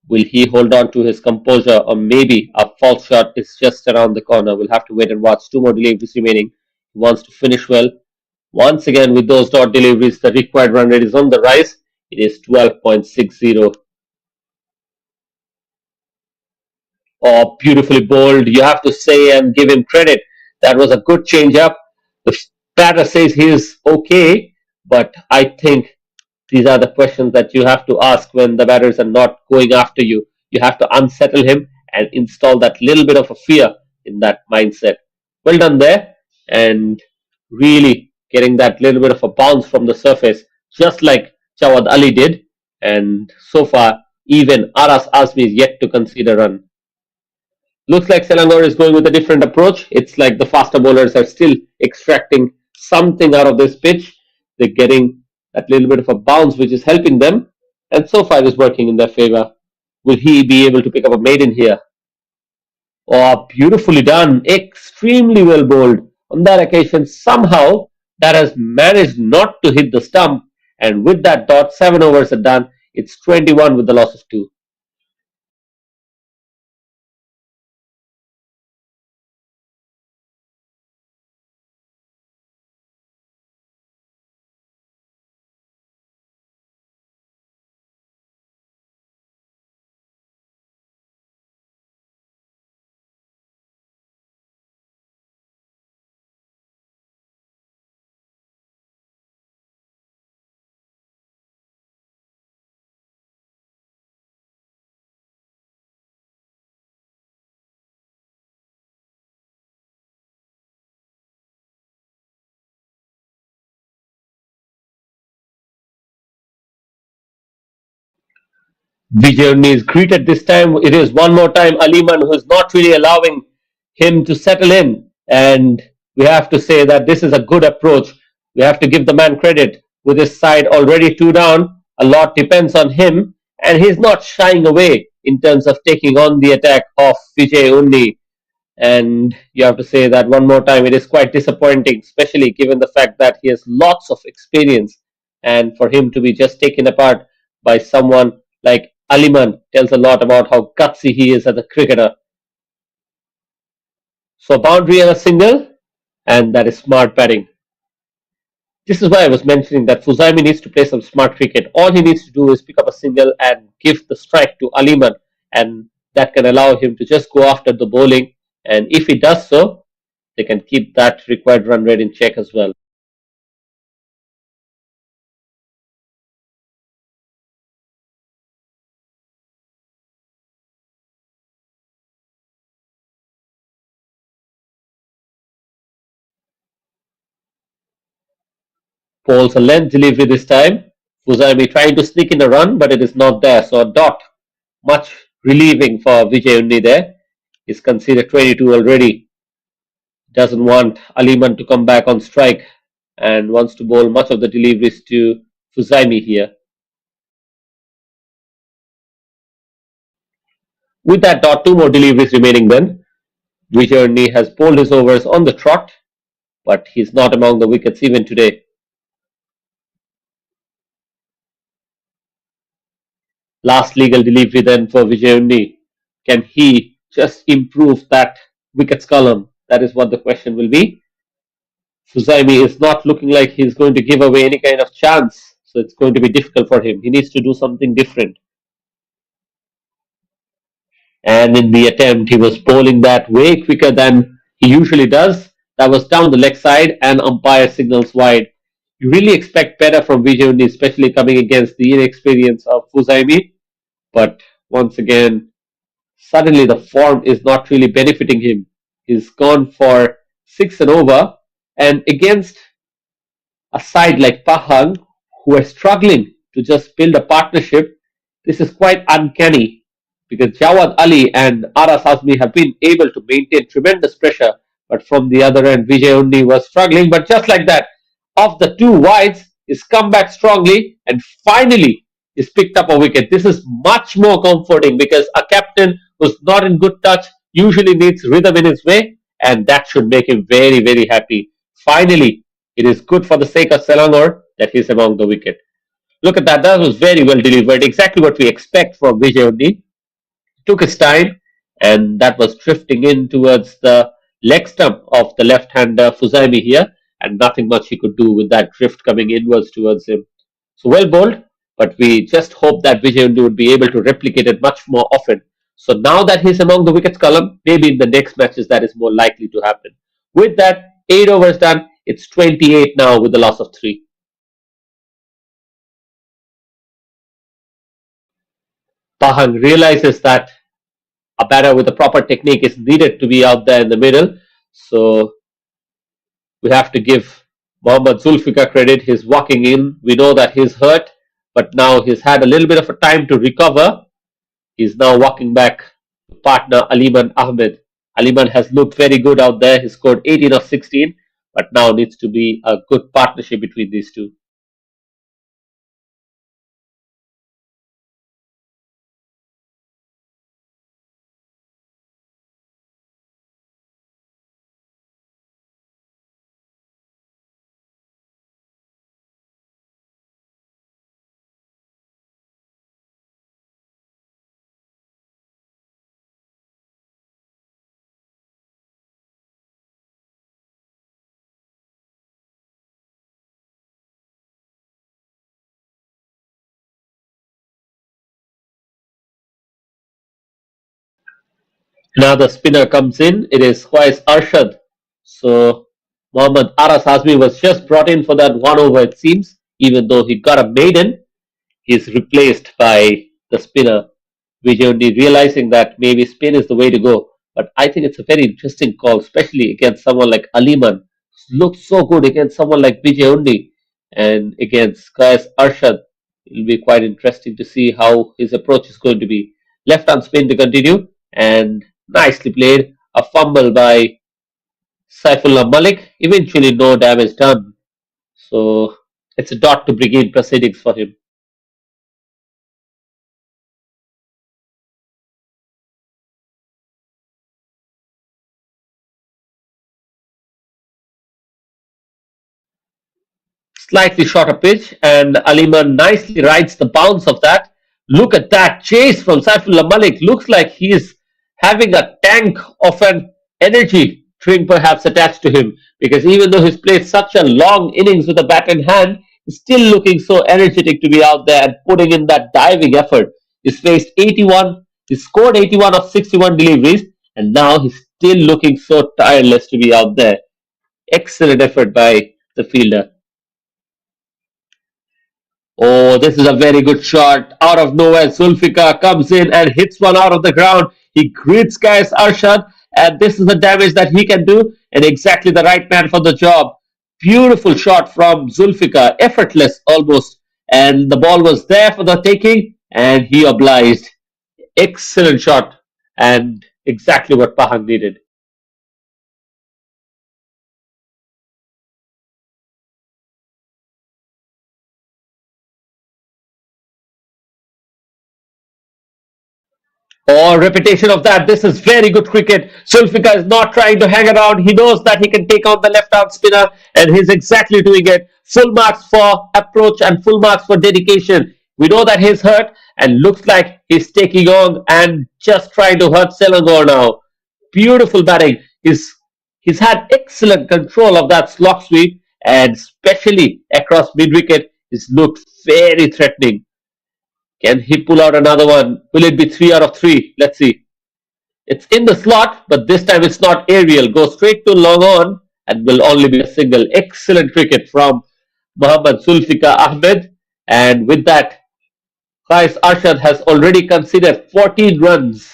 Will he hold on to his composure, or maybe a false shot is just around the corner? We'll have to wait and watch. Two more deliveries remaining. He wants to finish well. Once again, with those dot deliveries, the required run rate is on the rise. It is 12.60. Oh, beautifully bowled. You have to say and give him credit. That was a good change up. The batter says he is okay, but I think these are the questions that you have to ask when the batters are not going after you. You have to unsettle him and install that little bit of a fear in that mindset. Well done there, and really getting that little bit of a bounce from the surface, just like Jawad Ali did. And so far, even Aras Azmi is yet to concede a run. Looks like Selangor is going with a different approach. It's like the faster bowlers are still extracting something out of this pitch. They're getting that little bit of a bounce, which is helping them. And so far, it is working in their favor. Will he be able to pick up a maiden here? Oh, beautifully done. Extremely well bowled. On that occasion, somehow that has managed not to hit the stump. And with that dot, 7 overs are done. It's 21 with the loss of two. Vijay is greeted this time. It is one more time Aliman who is not really allowing him to settle in. And we have to say that this is a good approach. We have to give the man credit. With his side already two down, a lot depends on him. And he's not shying away in terms of taking on the attack of Vijay Unni. And you have to say that one more time, it is quite disappointing, especially given the fact that he has lots of experience. And for him to be just taken apart by someone like Aliman tells a lot about how gutsy he is as a cricketer. So, boundary and a single, and that is smart batting. This is why I was mentioning that Fuzaimi needs to play some smart cricket. All he needs to do is pick up a single and give the strike to Aliman, and that can allow him to just go after the bowling. And if he does so, they can keep that required run rate in check as well. Paul's a length delivery this time. Fuzaimi trying to sneak in a run, but it is not there. So a dot, much relieving for Vijay Unni there. He's conceded 22 already. Doesn't want Aliman to come back on strike and wants to bowl much of the deliveries to Fuzaimi here. With that dot, two more deliveries remaining then. Vijay Unni has bowled his overs on the trot, but he's not among the wickets even today. Last legal delivery then for Vijay Unni. Can he just improve that wickets column? That is what the question will be. Fuzaimi is not looking like he's going to give away any kind of chance, so it's going to be difficult for him. He needs to do something different. And in the attempt, he was bowling that way quicker than he usually does. That was down the leg side, and umpire signals wide. You really expect better from Vijay Unni, especially coming against the inexperience of Fuzaimi. But once again, suddenly the form is not really benefiting him. He's gone for six and over, and against a side like Pahang, who are struggling to just build a partnership, this is quite uncanny because Jawad Ali and Aras Azmi have been able to maintain tremendous pressure, but from the other end, Vijay Undi was struggling. But just like that, of the two wides, he's come back strongly and finally he's picked up a wicket. This is much more comforting because a captain who's not in good touch usually needs rhythm in his way, and that should make him very, very happy. Finally, it is good for the sake of Selangor that he's among the wicket. Look at that. That was very well delivered. Exactly what we expect from Vijay Undi. Took his time, and that was drifting in towards the leg stump of the left-hander Fuzaimi here, and nothing much he could do with that drift coming inwards towards him. So well bowled, but we just hope that Vijay Undi would be able to replicate it much more often. So now that he's among the wickets column, maybe in the next matches that is more likely to happen. With that, 8 overs done. It's 28 now with the loss of 3. Pahang realizes that a batter with a proper technique is needed to be out there in the middle. So we have to give Mohammad Zulfikar credit. He's walking in. We know that he's hurt, but now he's had a little bit of a time to recover. He's now walking back to partner Aliman Ahmed. Aliman has looked very good out there. He scored 18 of 16, but now needs to be a good partnership between these two. Now the spinner comes in. It is Khwais Arshad. So Mohammad Aras Azmi was just brought in for that one over, it seems. Even though he got a maiden, he's replaced by the spinner. Vijay realizing that maybe spin is the way to go. But I think it's a very interesting call, especially against someone like Aliman. Looks so good against someone like Vijay Undi and against Khwais Arshad. It'll be quite interesting to see how his approach is going to be. Left arm spin to continue, and nicely played. A fumble by Saifullah Malik. Eventually, no damage done. So it's a dot to bring in proceedings for him. Slightly shorter pitch, and Aliman nicely rides the bounce of that. Look at that chase from Saifullah Malik. Looks like he's having a tank of an energy drink perhaps attached to him, because even though he's played such a long innings with a bat in hand, he's still looking so energetic to be out there and putting in that diving effort. He's faced 81, he scored 81 of 61 deliveries, and now he's still looking so tireless to be out there. Excellent effort by the fielder. Oh, this is a very good shot. Out of nowhere, Zulfikar comes in and hits one out of the ground. He greets guys Arshad, and this is the damage that he can do, and exactly the right man for the job. Beautiful shot from Zulfikar, effortless almost, and the ball was there for the taking, and he obliged. Excellent shot, and exactly what Pahang needed. Or repetition of that. This is very good cricket. Sulfika is not trying to hang around. He knows that he can take on the left arm spinner, and he's exactly doing it. Full marks for approach and full marks for dedication. We know that he's hurt and looks like he's taking on and just trying to hurt Selangor now. Beautiful batting. He's had excellent control of that slog sweep, and especially across mid wicket, he's looked very threatening. Can he pull out another one? Will it be 3 out of 3? Let's see. It's in the slot, but this time it's not aerial. Goes straight to long on and will only be a single. Excellent cricket from Muhammad Zulfikar Ahmed. And with that, Qais Arshad has already considered 14 runs.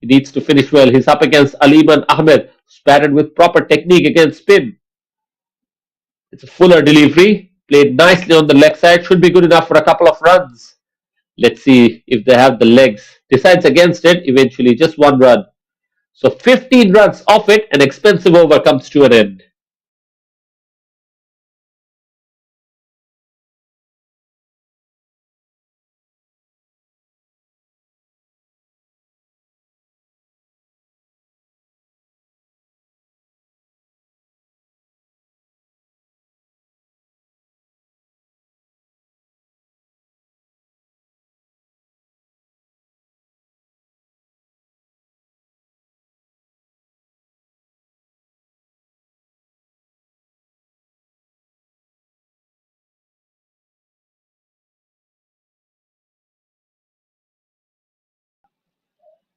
He needs to finish well. He's up against Aliman Ahmed, who's batted with proper technique against spin. It's a fuller delivery. Played nicely on the leg side. Should be good enough for a couple of runs. Let's see if they have the legs. Decides against it, eventually just one run. So 15 runs off it, an expensive over comes to an end.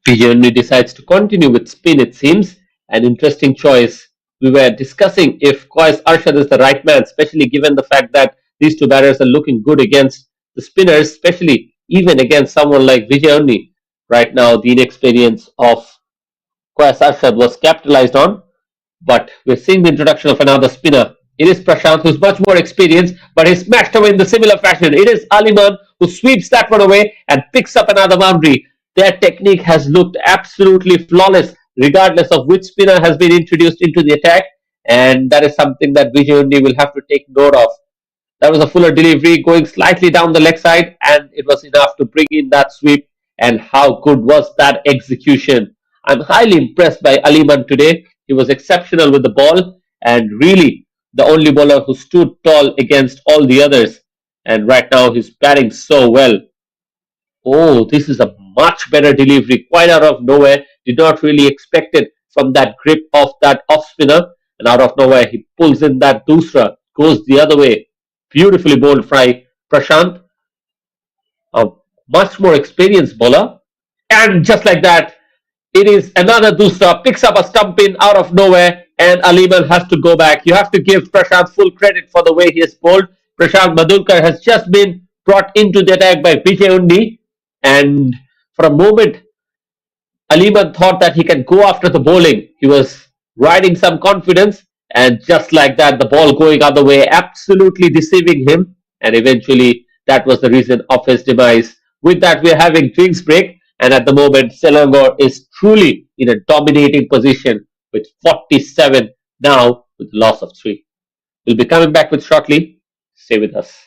Pigeonly decides to continue with spin, it seems. An interesting choice. We were discussing if Qais Arshad is the right man, especially given the fact that these two batters are looking good against the spinners, especially even against someone like Vijay. Right now, the inexperience of Qais Arshad was capitalized on, but we're seeing the introduction of another spinner. It is Prashant, who's much more experienced, but he's smashed away in the similar fashion. It is Aliman, who sweeps that one away and picks up another boundary. Their technique has looked absolutely flawless, regardless of which spinner has been introduced into the attack, and that is something that Vijay will have to take note of. That was a fuller delivery going slightly down the leg side, and it was enough to bring in that sweep. And how good was that execution? I'm highly impressed by Aliman today. He was exceptional with the ball and really the only bowler who stood tall against all the others. And right now he's batting so well. Oh, this is a much better delivery, quite out of nowhere. Did not really expect it from that grip of that off spinner. And out of nowhere, he pulls in that dusra, goes the other way. Beautifully bowled by Prashant, a much more experienced bowler. And just like that, it is another dusra, picks up a stump in out of nowhere, and Aliman has to go back. You have to give Prashant full credit for the way he has bowled. Prashant Madulkar has just been brought into the attack by Vijay Undi, and for a moment, Aliman thought that he can go after the bowling. He was riding some confidence, and just like that, the ball going other way, absolutely deceiving him, and eventually that was the reason of his demise. With that, we're having drinks break, and at the moment, Selangor is truly in a dominating position with 47 now with loss of 3. We'll be coming back with shortly. Stay with us.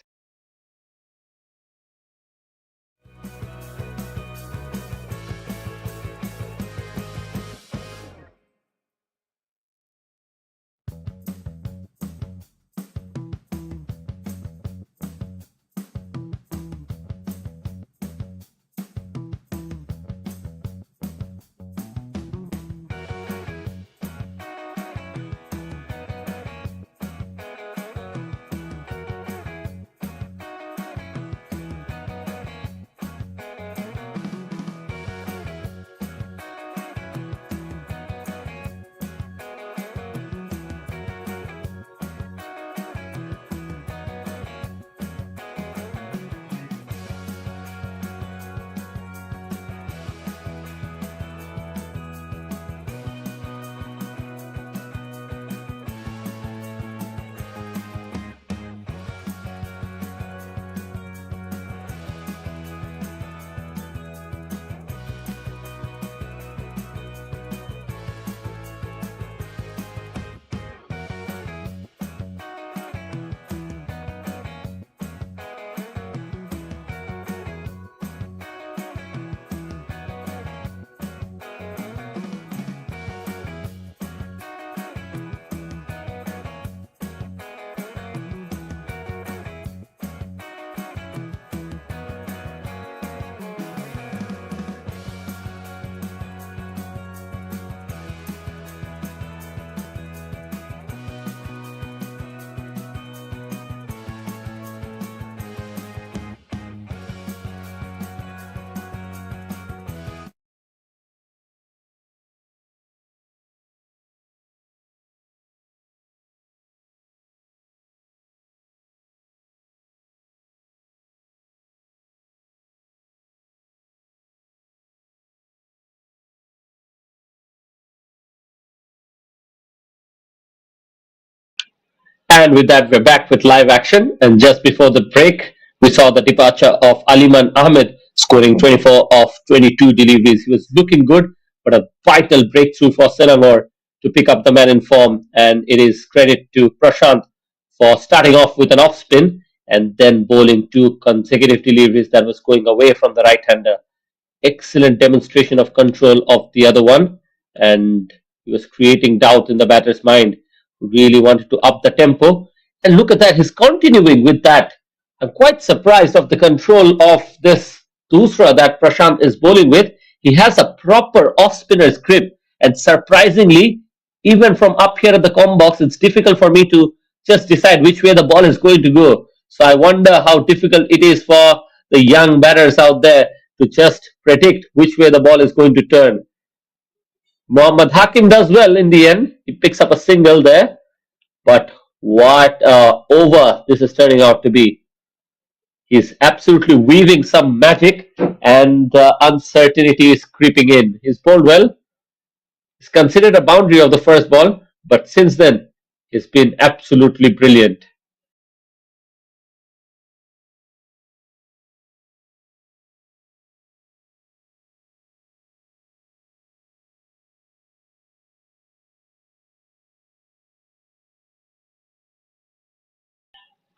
And with that, we're back with live action. And just before the break, we saw the departure of Hasnain Ahmed scoring 24 of 22 deliveries. He was looking good, but a vital breakthrough for Selangor to pick up the man in form. And it is credit to Prashant for starting off with an off spin and then bowling 2 consecutive deliveries that was going away from the right hander. Excellent demonstration of control of the other one, and he was creating doubt in the batter's mind. Really wanted to up the tempo, and look at that, he's continuing with that. I'm quite surprised of the control of this Dusra that Prashant is bowling with. He has a proper off spinner's grip, and surprisingly, even from up here at the com box, it's difficult for me to just decide which way the ball is going to go. So I wonder how difficult it is for the young batters out there to just predict which way the ball is going to turn. Mohammad Hakim does well in the end. He picks up a single there. But what over this is turning out to be. He's absolutely weaving some magic, and the uncertainty is creeping in. He's bowled well. He's considered a boundary of the first ball, but since then, he's been absolutely brilliant.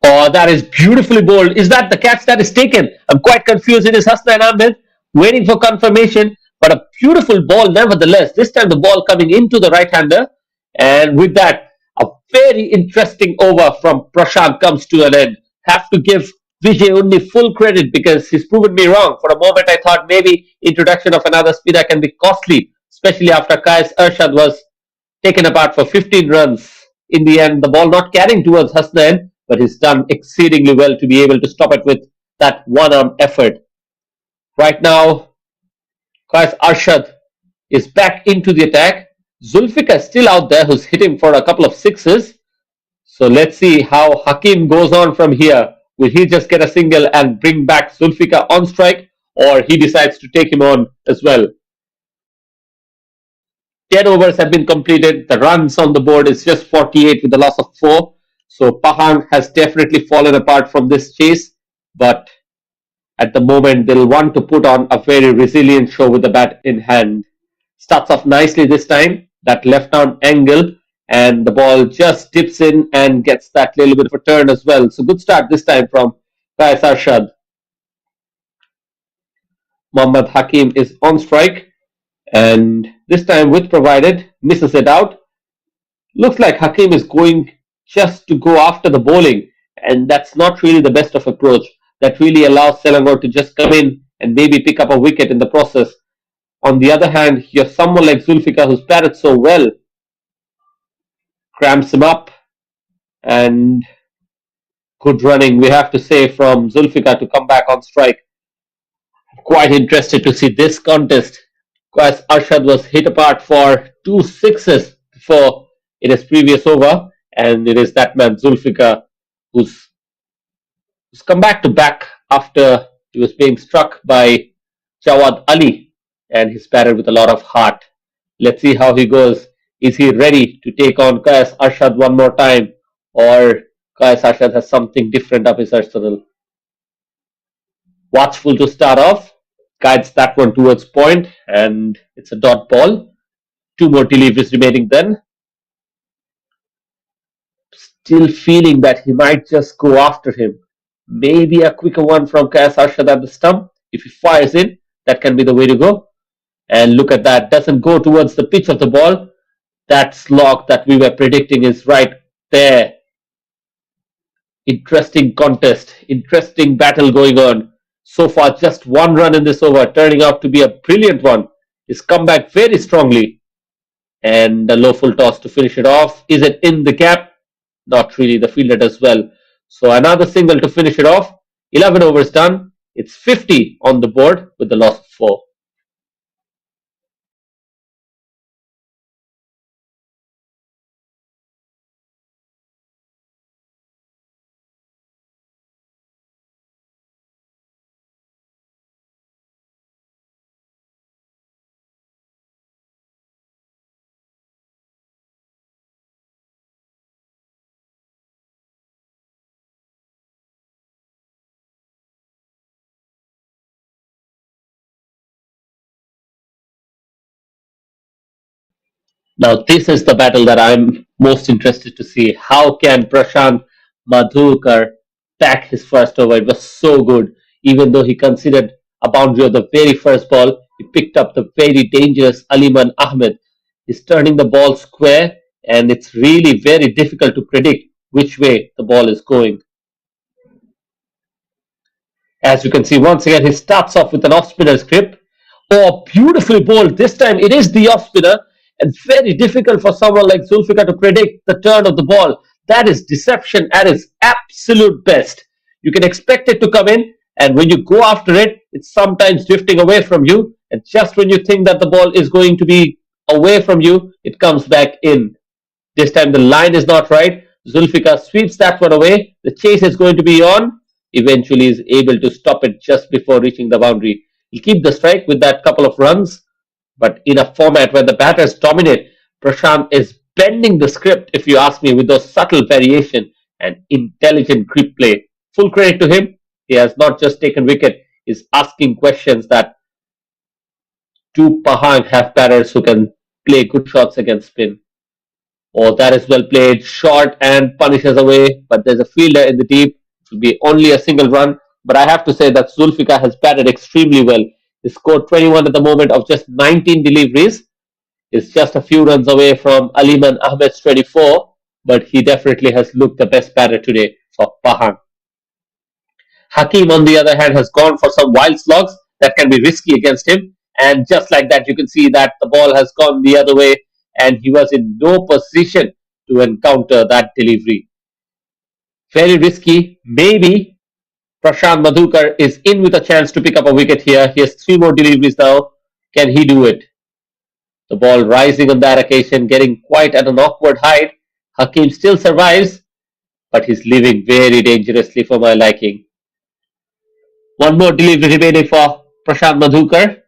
Oh, that is beautifully bowled. Is that the catch that is taken? I'm quite confused. It is Hasnain Ahmed waiting for confirmation, but a beautiful ball nevertheless. This time the ball coming into the right hander, and with that, a very interesting over from Prashant comes to an end. Have to give Vijay only full credit because he's proven me wrong. For a moment, I thought maybe introduction of another spinner can be costly, especially after Kais Arshad was taken apart for 15 runs. In the end, the ball not carrying towards Hasnain, but he's done exceedingly well to be able to stop it with that one-arm effort. Right now, Kais Arshad is back into the attack. Zulfikar is still out there who's hitting for a couple of sixes. So let's see how Hakim goes on from here. Will he just get a single and bring back Zulfikar on strike, or he decides to take him on as well? 10 overs have been completed. The runs on the board is just 48 with the loss of 4. So Pahang has definitely fallen apart from this chase. but at the moment they'll want to put on a very resilient show with the bat in hand. Starts off nicely this time, that left arm angle, and the ball just dips in and gets that little bit of a turn as well. So good start this time from Qais Arshad. Mohammad Hakim is on strike, and this time with provided, misses it out. Looks like Hakim is going just to go after the bowling, and that's not really the best of approach. That really allows Selangor to just come in and maybe pick up a wicket in the process. On the other hand, you have someone like Zulfikar who's batted so well, cramps him up, and good running, we have to say, from Zulfikar to come back on strike. Quite interested to see this contest. Because Arshad was hit apart for 2 sixes before in his previous over, and it is that man Zulfikar who's come back after he was being struck by Jawad Ali, and he's batted with a lot of heart. Let's see how he goes. Is he ready to take on Qais Arshad one more time, or Qais Arshad has something different up his arsenal? Watchful to start off, guides that one towards point, and it's a dot ball. Two more deliveries remaining then. Still feeling that he might just go after him. Maybe a quicker one from Qais Arshad at the stump. If he fires in, that can be the way to go. And look at that, doesn't go towards the pitch of the ball. That slog that we were predicting is right there. Interesting contest, interesting battle going on. So far, just one run in this over, turning out to be a brilliant one. He's come back very strongly. And a low full toss to finish it off. Is it in the gap? Not really, the fielder does well. So another single to finish it off. 11 overs done. It's 50 on the board with the loss of 4. Now, this is the battle that I'm most interested to see. How can Prashant Madhukar pack his first over? It was so good. Even though he considered a boundary of the very first ball, he picked up the very dangerous Aliman Ahmed. He's turning the ball square, and it's really very difficult to predict which way the ball is going. As you can see, once again, he starts off with an off-spinner grip. Oh, beautifully bowled. This time it is the off-spinner, and very difficult for someone like Zulfikar to predict the turn of the ball. That is deception at its absolute best. You can expect it to come in, and when you go after it, it's sometimes drifting away from you. And just when you think that the ball is going to be away from you, it comes back in. This time the line is not right. Zulfikar sweeps that one away. The chase is going to be on. Eventually is able to stop it just before reaching the boundary. He'll keep the strike with that couple of runs. But in a format where the batters dominate, Prashant is bending the script, if you ask me, with those subtle variation and intelligent grip play. Full credit to him. He has not just taken wicket, he's asking questions that do Pahang have batters who can play good shots against spin. Oh, that is well played. Short and punishes away, but there's a fielder in the deep. It will be only a single run. But I have to say that Zulfikar has batted extremely well. He scored 21 at the moment of just 19 deliveries. He's just a few runs away from Aliman Ahmed's 24, but he definitely has looked the best batter today for Pahang. Hakim, on the other hand, has gone for some wild slogs that can be risky against him. And just like that, you can see that the ball has gone the other way, and he was in no position to encounter that delivery. Very risky. Maybe Prashant Madhukar is in with a chance to pick up a wicket here. He has 3 more deliveries now. Can he do it? The ball rising on that occasion, getting quite at an awkward height. Hakim still survives, but he's leaving very dangerously for my liking. One more delivery remaining for Prashant Madhukar.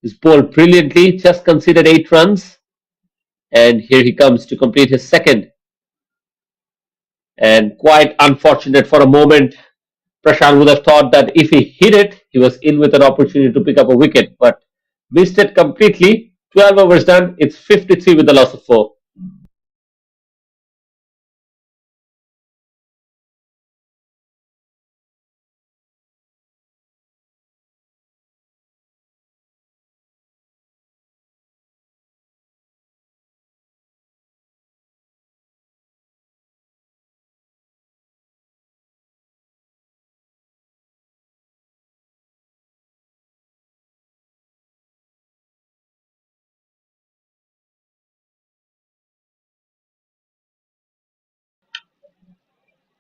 He's bowled brilliantly, just considered 8 runs. And here he comes to complete his second. And quite unfortunate for a moment. Prashant would have thought that if he hit it, he was in with an opportunity to pick up a wicket, but missed it completely. 12 overs done. It's 53 with the loss of 4.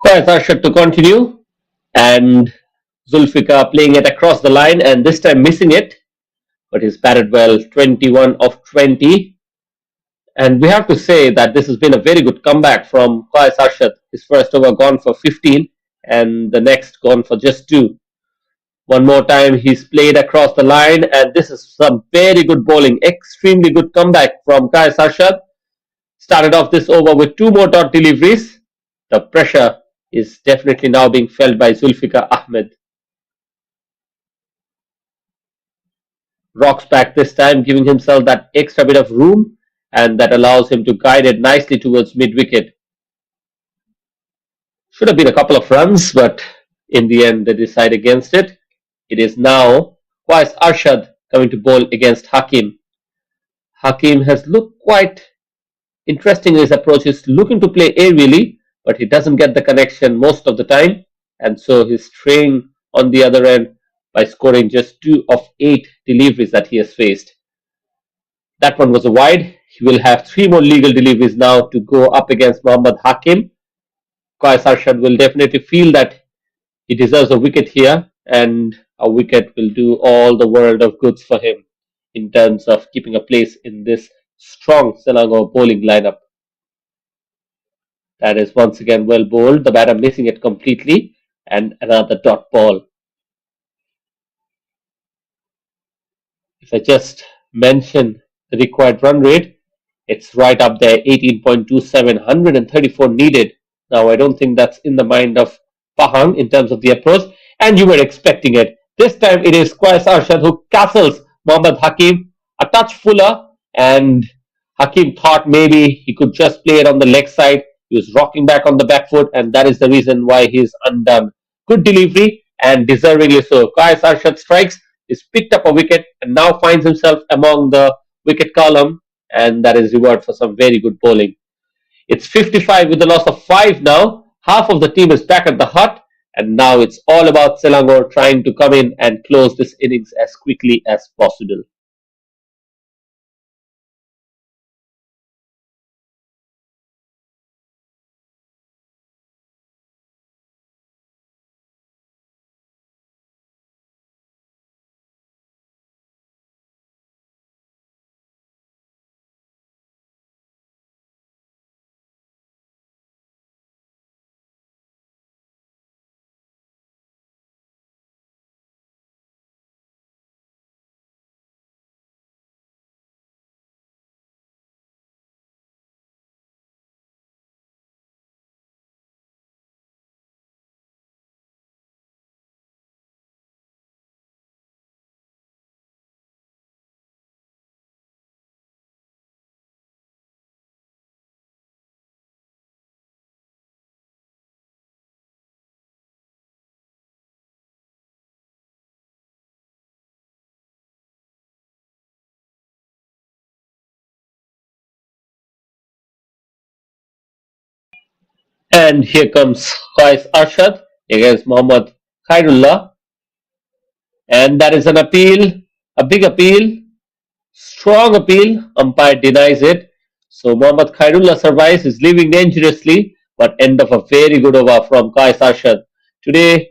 Quite Arshad to continue, and Zulfikar playing it across the line and this time missing it, but he's batted well, 21 of 20. And we have to say that this has been a very good comeback from Qais Arshad. His first over gone for 15 and the next gone for just 2. One more time he's played across the line and this is some very good bowling. Extremely good comeback from Qais Arshad. Started off this over with 2 more dot deliveries. The pressure is definitely now being felt by Zulfikar Ahmed. Rocks back this time, giving himself that extra bit of room and that allows him to guide it nicely towards mid-wicket. Should have been a couple of runs, but in the end they decide against it. It is now Qais Arshad coming to bowl against Hakim. Hakim has looked quite interesting in his approach. He's looking to play aerially, but he doesn't get the connection most of the time, and so he's straying on the other end by scoring just 2 of 8 deliveries that he has faced. That one was a wide. He will have 3 more legal deliveries now to go up against Mohammad Hakim. Qais Arshad will definitely feel that he deserves a wicket here, and a wicket will do all the world of goods for him in terms of keeping a place in this strong Selangor bowling lineup. That is once again well bowled. The batter missing it completely, and another dot ball. If I just mention the required run rate, it's right up there, 18.27, 134 needed. Now, I don't think that's in the mind of Pahang in terms of the approach, and you were expecting it. This time it is Qais Arshad who castles Mohammad Hakim a touch fuller, and Hakim thought maybe he could just play it on the leg side. He was rocking back on the back foot, and that is the reason why he's undone. Good delivery, and deservingly so. Qais Arshad strikes, he's picked up a wicket, and now finds himself among the wicket column, and that is reward for some very good bowling. It's 55 with the loss of 5 now. Half of the team is back at the hut, and now it's all about Selangor trying to come in and close this innings as quickly as possible. And here comes Qais Arshad against Mohammad Khairullah, and that is an appeal, a big appeal, strong appeal. Umpire denies it. So Mohammad Khairullah survives, is leaving dangerously, but end of a very good over from Qais Arshad. Today,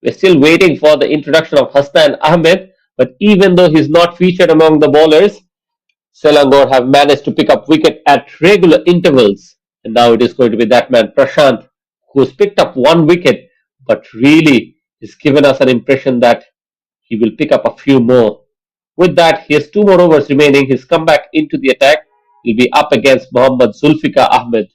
we're still waiting for the introduction of Hasnain Ahmed, but even though he's not featured among the bowlers, Selangor have managed to pick up wicket at regular intervals. And now it is going to be that man, Prashant, who's picked up 1 wicket, but really has given us an impression that he will pick up a few more. With that, he has 2 more overs remaining. He's come back into the attack. He'll be up against Mohammad Zulfikar Ahmed.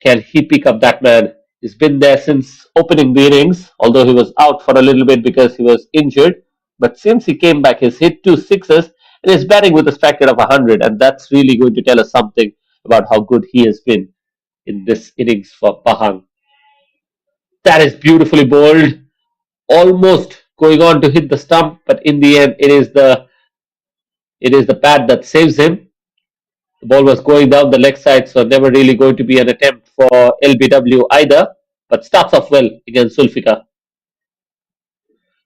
Can he pick up that man? He's been there since opening the innings, although he was out for a little bit because he was injured. But since he came back, he's hit two sixes and is batting with a strike rate of 100. And that's really going to tell us something about how good he has been in this innings for Pahang. That is beautifully bowled, almost going on to hit the stump, but in the end, it is the pad that saves him. The ball was going down the leg side, so never really going to be an attempt for LBW either, but starts off well against Sulfika.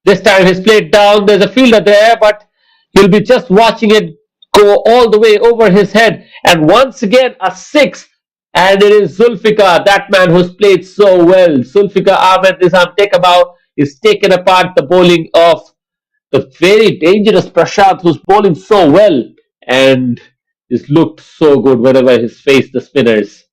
This time he's played down, there's a fielder there, but he'll be just watching it go all the way over his head. And once again, a six. And it is Zulfikar, that man who's played so well. Zulfikar Ahmed Nizam is taken apart the bowling of the very dangerous Prashant, who's bowling so well. And he's looked so good whenever he's faced the spinners.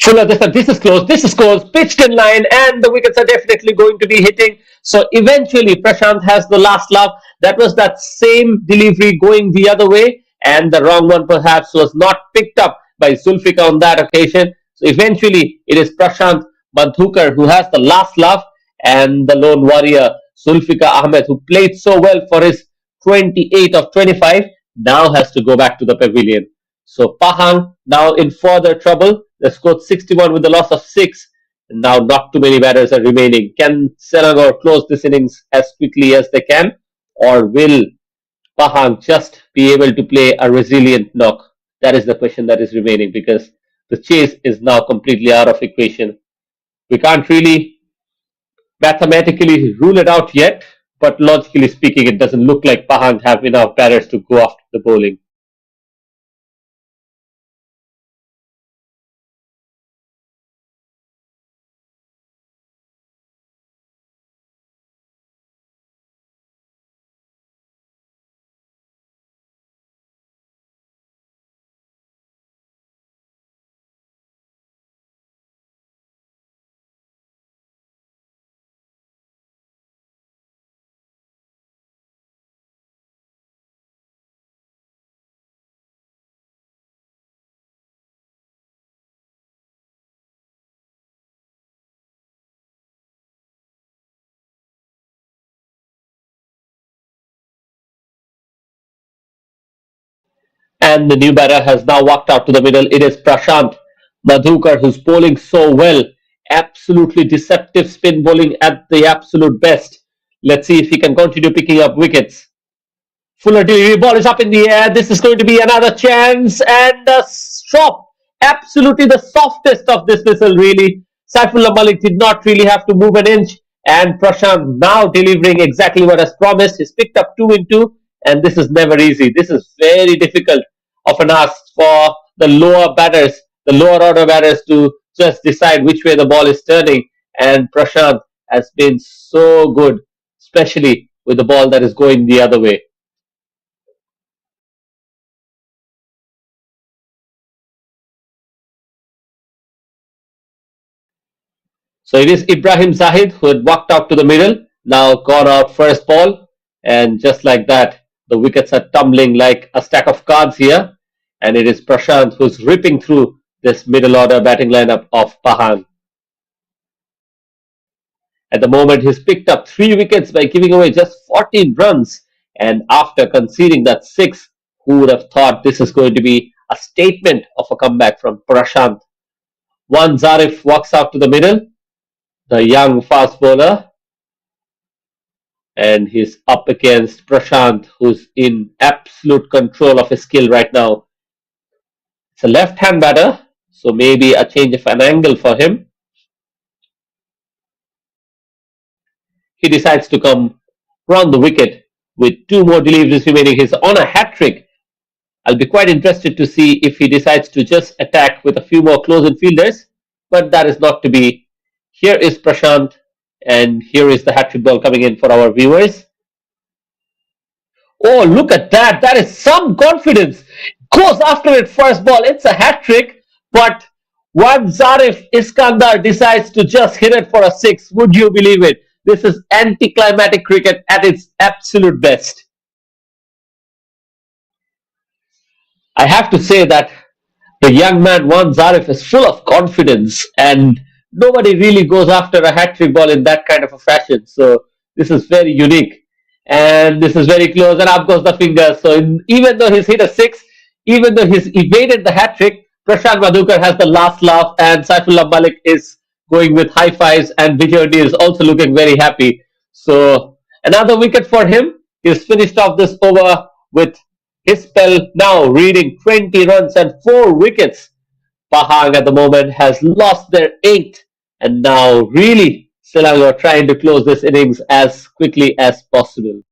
Fuller this time. This is close. This is close. Pitched in line, and the wickets are definitely going to be hitting. So eventually, Prashant has the last laugh. That was that same delivery going the other way, and the wrong one perhaps was not picked up by Zulfikar on that occasion. So eventually, it is Prashant Madhukar who has the last laugh, and the lone warrior Zulfikar Ahmed, who played so well for his 28 of 25, now has to go back to the pavilion. So Pahang now in further trouble. They scored 61 with the loss of 6. And now not too many batters are remaining. Can Selangor close this innings as quickly as they can? Or will Pahang just be able to play a resilient knock? That is the question that is remaining, because the chase is now completely out of equation. We can't really mathematically rule it out yet, but logically speaking, it doesn't look like Pahang have enough batters to go after the bowling. And the new batter has now walked out to the middle. It is Prashant Madhukar who's bowling so well. Absolutely deceptive spin bowling at the absolute best. Let's see if he can continue picking up wickets. Fuller delivery, ball is up in the air. This is going to be another chance, and a stop. Absolutely the softest of this whistle, really. Saifullah Malik did not really have to move an inch, and Prashant now delivering exactly what has promised. He's picked up 2 in 2, and this is never easy. This is very difficult of an ask for the lower batters, the lower order batters, to just decide which way the ball is turning. And Prashant has been so good, especially with the ball that is going the other way. So it is Ibrahim Zahid who had walked out to the middle, now gone out first ball, and just like that, the wickets are tumbling like a stack of cards here, and it is Prashant who's ripping through this middle order batting lineup of Pahang. At the moment, he's picked up 3 wickets by giving away just 14 runs, and after conceding that 6, who would have thought this is going to be a statement of a comeback from Prashant? One Zarif walks out to the middle, the young fast bowler, and he's up against Prashant, who's in absolute control of his skill right now. It's a left-hand batter, so maybe a change of an angle for him. He decides to come round the wicket with 2 more deliveries remaining. He's on a hat-trick. I'll be quite interested to see if he decides to just attack with a few more close-in fielders, but that is not to be. Here is Prashant, and here is the hat-trick ball coming in for our viewers. Oh, look at that. That is some confidence. Goes after it first ball. It's a hat-trick, but one Zarif Iskandar decides to just hit it for a 6. Would you believe it? This is anticlimactic cricket at its absolute best. I have to say that the young man Juan Zarif is full of confidence, and nobody really goes after a hat trick ball in that kind of a fashion. So this is very unique, and this is very close, and up goes the finger. So even though he's hit a six, even though he's evaded the hat trick, Prashant Madhukar has the last laugh, and Saifullah Malik is going with high fives, and Vijay is also looking very happy. So another wicket for him. He's finished off this over with his spell now reading 20 runs and 4 wickets. Pahang at the moment has lost their 8th, and now really Selangor trying to close this innings as quickly as possible.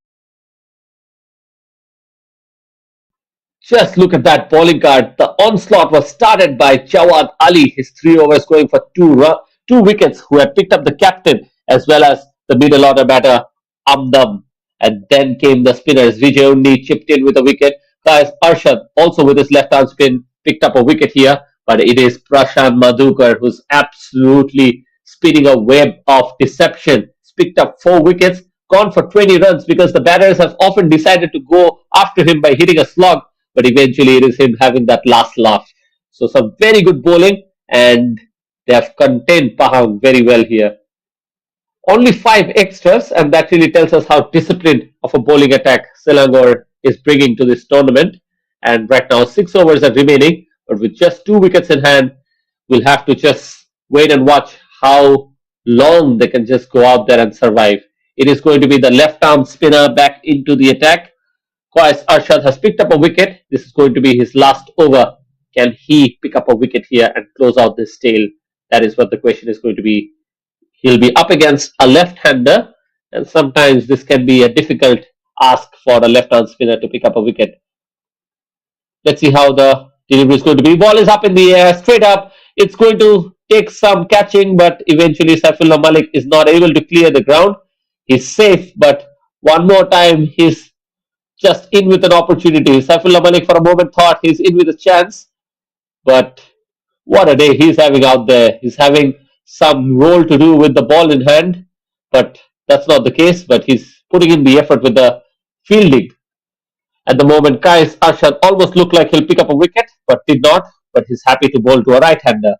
Just look at that bowling card. The onslaught was started by Jawad Ali, his 3 overs going for 2 wickets, who had picked up the captain as well as the middle order batter Amdam. And then came the spinners. Vijay Undi chipped in with a wicket. Kais Arshad also with his left arm spin picked up a wicket here. But it is Prashant Madhukar who's absolutely spinning a web of deception. He's picked up 4 wickets, gone for 20 runs because the batters have often decided to go after him by hitting a slog, but eventually it is him having that last laugh. So some very good bowling, and they have contained Pahang very well here. Only 5 extras, and that really tells us how disciplined of a bowling attack Selangor is bringing to this tournament. And right now, 6 overs are remaining, but with just 2 wickets in hand, we'll have to just wait and watch how long they can just go out there and survive. It is going to be the left arm spinner back into the attack. Qais Arshad has picked up a wicket. This is going to be his last over. Can he pick up a wicket here and close out this tail? That is what the question is going to be. He'll be up against a left-hander, and sometimes this can be a difficult ask for a left-arm spinner to pick up a wicket. Let's see how the delivery is going to be. Ball is up in the air, straight up. It's going to take some catching, but eventually Saifullah Malik is not able to clear the ground. He's safe, but one more time he's just in with an opportunity. Saifullah Malik for a moment thought he's in with a chance, but what a day he's having out there. He's having some role to do with the ball in hand, but that's not the case. But he's putting in the effort with the fielding. At the moment, Qais Arshad almost looked like he'll pick up a wicket, but did not. But he's happy to bowl to a right-hander.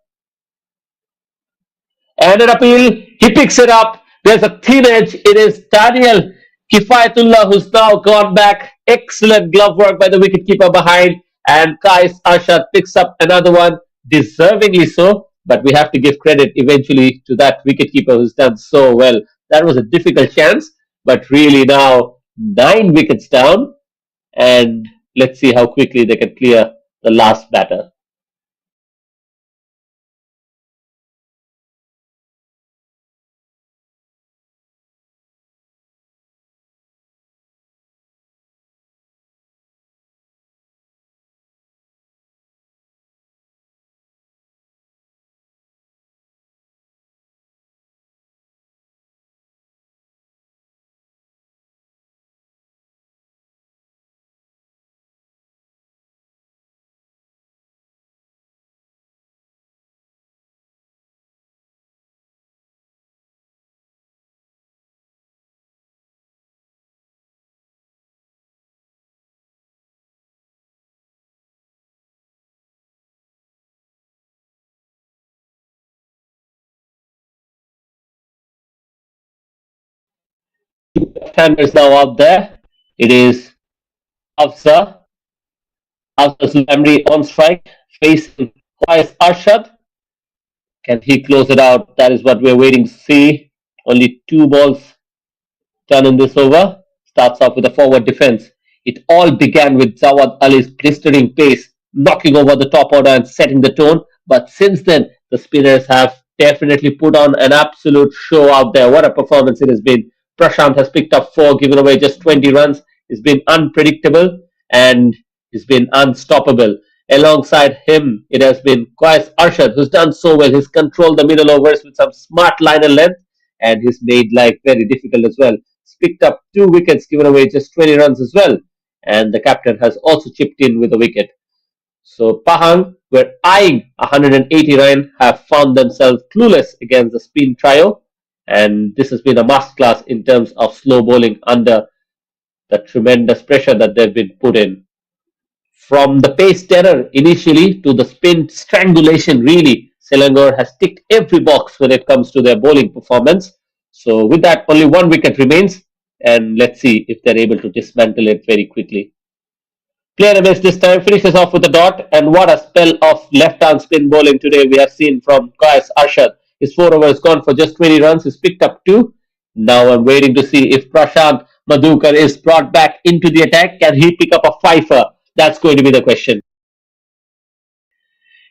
And an appeal, he picks it up. There's a thin edge. It is Daniel Kifayatullah who's now gone back. Excellent glove work by the wicketkeeper behind. And Qais Arshad picks up another one, deservingly so. But we have to give credit eventually to that wicketkeeper who's done so well. That was a difficult chance, but really now 9 wickets down. And let's see how quickly they can clear the last batter. Left-handers now out there. It is Afza. Afza's Lamri on strike, facing Qais Arshad. Can he close it out? That is what we're waiting to see. Only 2 balls done in this over. Starts off with a forward defense. It all began with Jawad Ali's blistering pace, knocking over the top order and setting the tone. But since then, the spinners have definitely put on an absolute show out there. What a performance it has been. Prashant has picked up 4, given away just 20 runs. He's been unpredictable and he's been unstoppable. Alongside him, it has been Qais Arshad, who's done so well. He's controlled the middle overs with some smart liner length, and he's made life very difficult as well. He's picked up 2 wickets, given away just 20 runs as well. And the captain has also chipped in with a wicket. So Pahang were eyeing 189, have found themselves clueless against the spin trio. And this has been a masterclass in terms of slow bowling under the tremendous pressure that they've been put in. From the pace terror initially to the spin strangulation, really, Selangor has ticked every box when it comes to their bowling performance. So, with that, only one wicket remains, and let's see if they're able to dismantle it very quickly. Player MS this time finishes off with a dot, and what a spell of left-arm spin bowling today we have seen from Qais Arshad. His 4 overs gone for just 20 runs. He's picked up 2. Now I'm waiting to see if Prashant Madhukar is brought back into the attack. Can he pick up a fifer? That's going to be the question.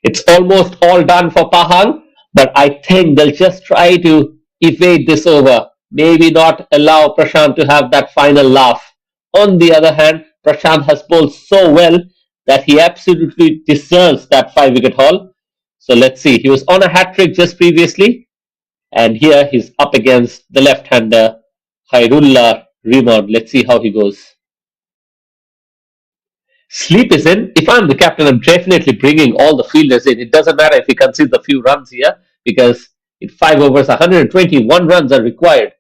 It's almost all done for Pahang, but I think they'll just try to evade this over. Maybe not allow Prashant to have that final laugh. On the other hand, Prashant has bowled so well that he absolutely deserves that 5 wicket haul. So let's see. He was on a hat trick just previously, and here he's up against the left-hander Khairullah Rehman. Let's see how he goes. Sleep is in. If I'm the captain, I'm definitely bringing all the fielders in. It doesn't matter if he concedes a few runs here because in 5 overs, 121 runs are required.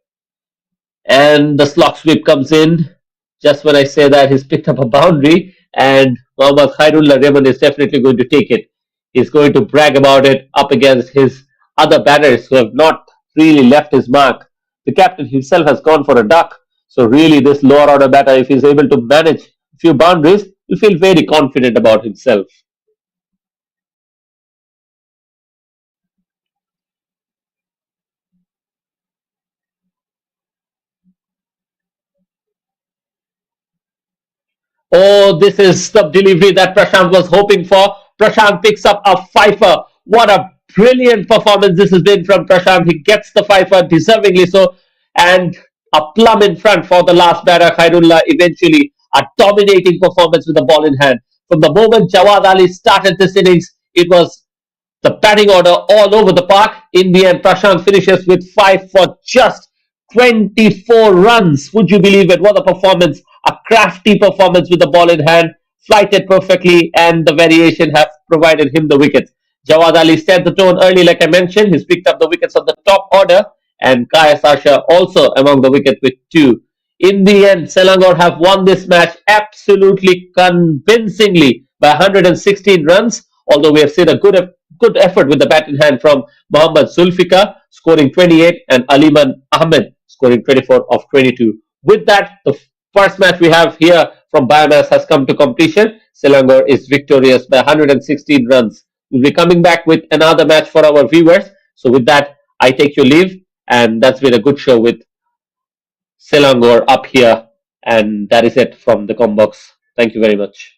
And the slot sweep comes in. Just when I say that, he's picked up a boundary, and Mohammad Khairullah Rehman is definitely going to take it. He's going to brag about it up against his other batters who have not really left his mark. The captain himself has gone for a duck. So really, this lower order batter, if he's able to manage a few boundaries, will feel very confident about himself. Oh, this is the delivery that Prashant was hoping for. Prashant picks up a fifer. What a brilliant performance this has been from Prashant. He gets the fifer, deservingly so, and a plum in front for the last batter, Khairullah. Eventually, a dominating performance with the ball in hand. From the moment Jawad Ali started this innings, it was the batting order all over the park. In the end, Prashant finishes with 5 for just 24 runs. Would you believe it? What a performance. A crafty performance with the ball in hand, flighted perfectly, and the variation have provided him the wickets. Jawad Ali set the tone early, like I mentioned. He's picked up the wickets on the top order, and Kaya Sasha also among the wickets with 2. In the end, Selangor have won this match absolutely convincingly by 116 runs, although we have seen a good effort with the bat in hand from Mohammad Zulfikar, scoring 28, and Aliman Ahmed scoring 24 of 22. With that, the first match we have here from BAYUEMAS has come to completion. Selangor is victorious by 116 runs. We'll be coming back with another match for our viewers. So with that, I take your leave, and that's been a good show with Selangor up here, and that is it from the Combox. Thank you very much.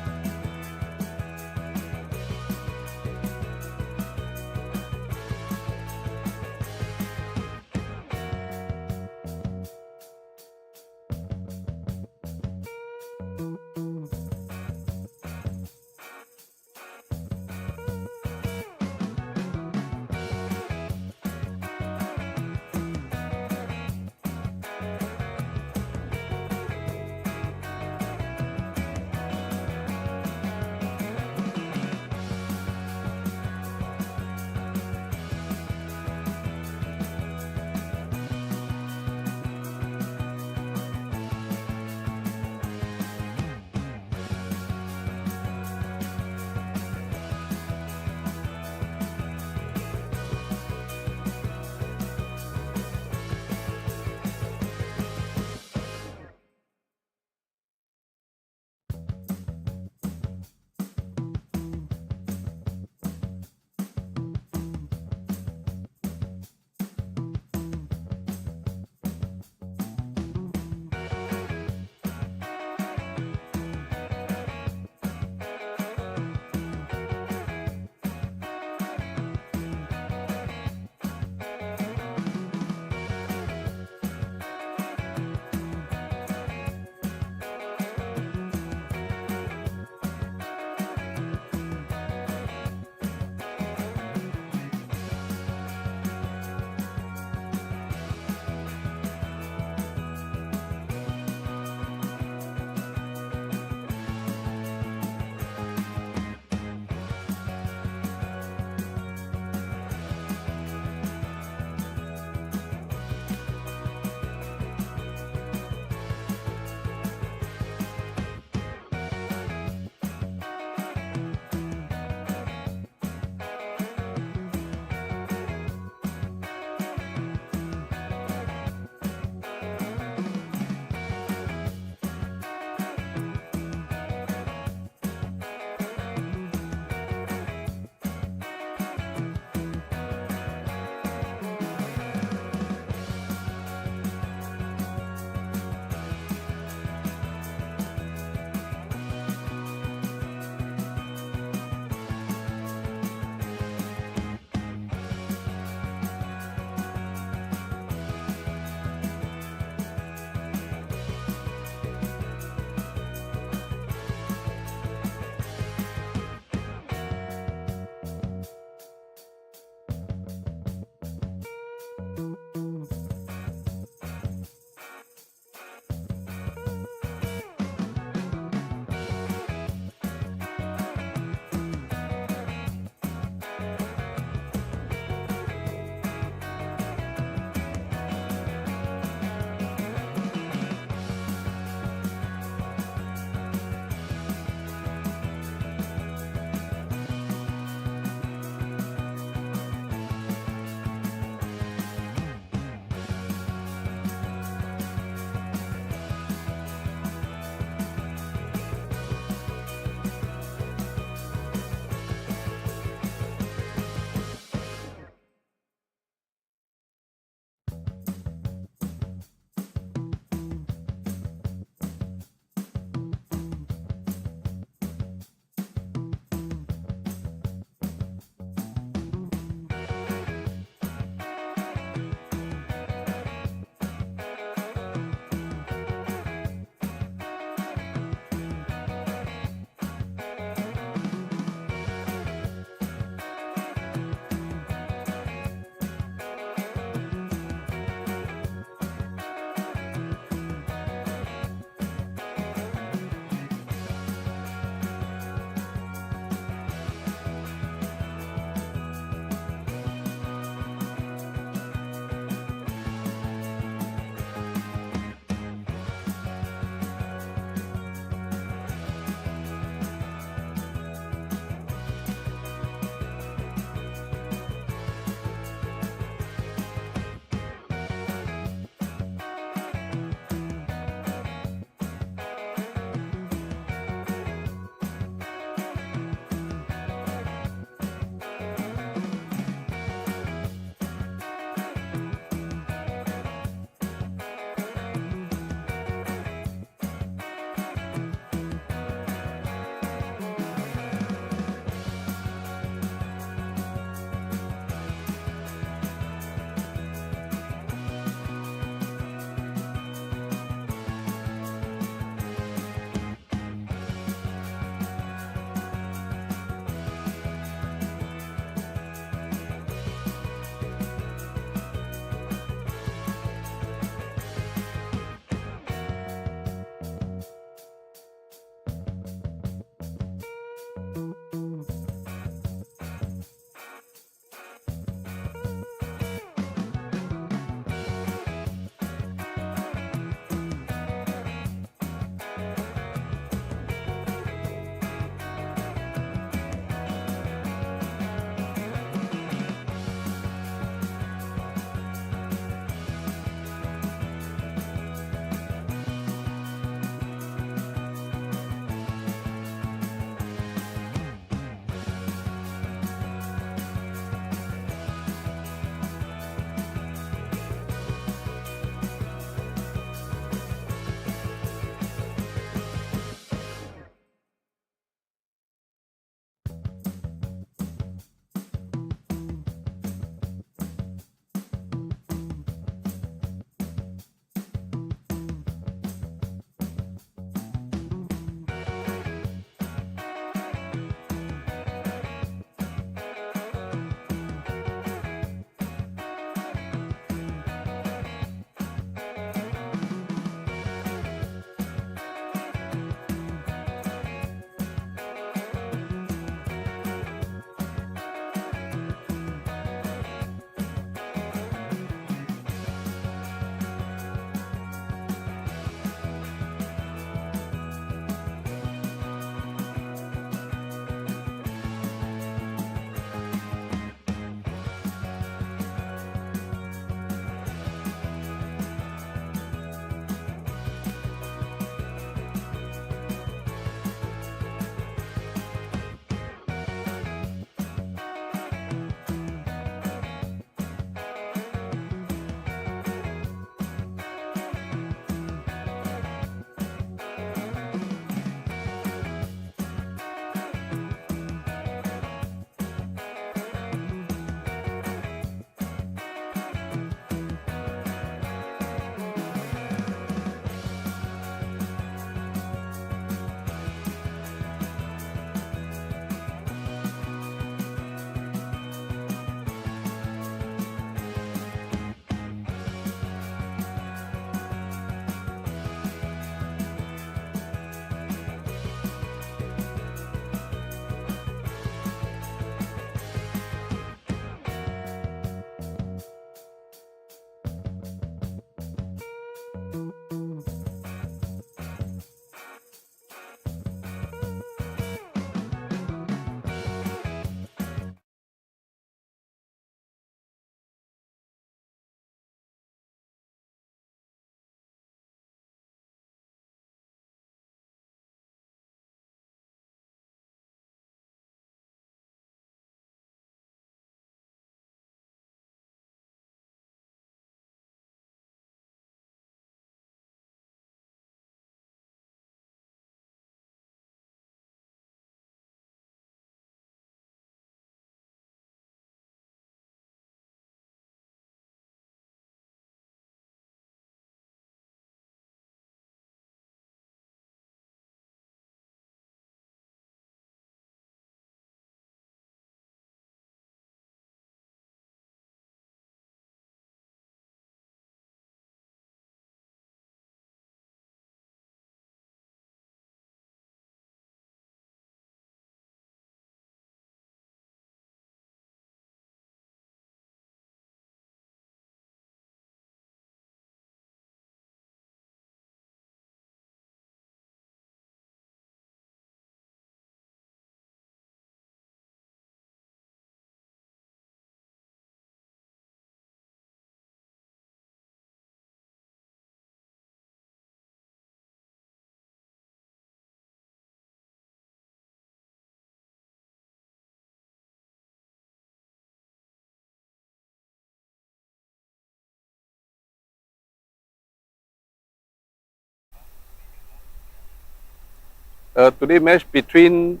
Today match between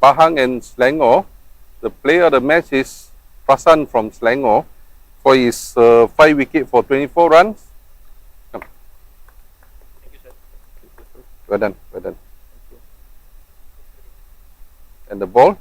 Pahang and Selangor. The player of the match is Prasan from Selangor for his 5 wicket for 24 runs. Come. Thank you, sir. Well done, well done. And the ball?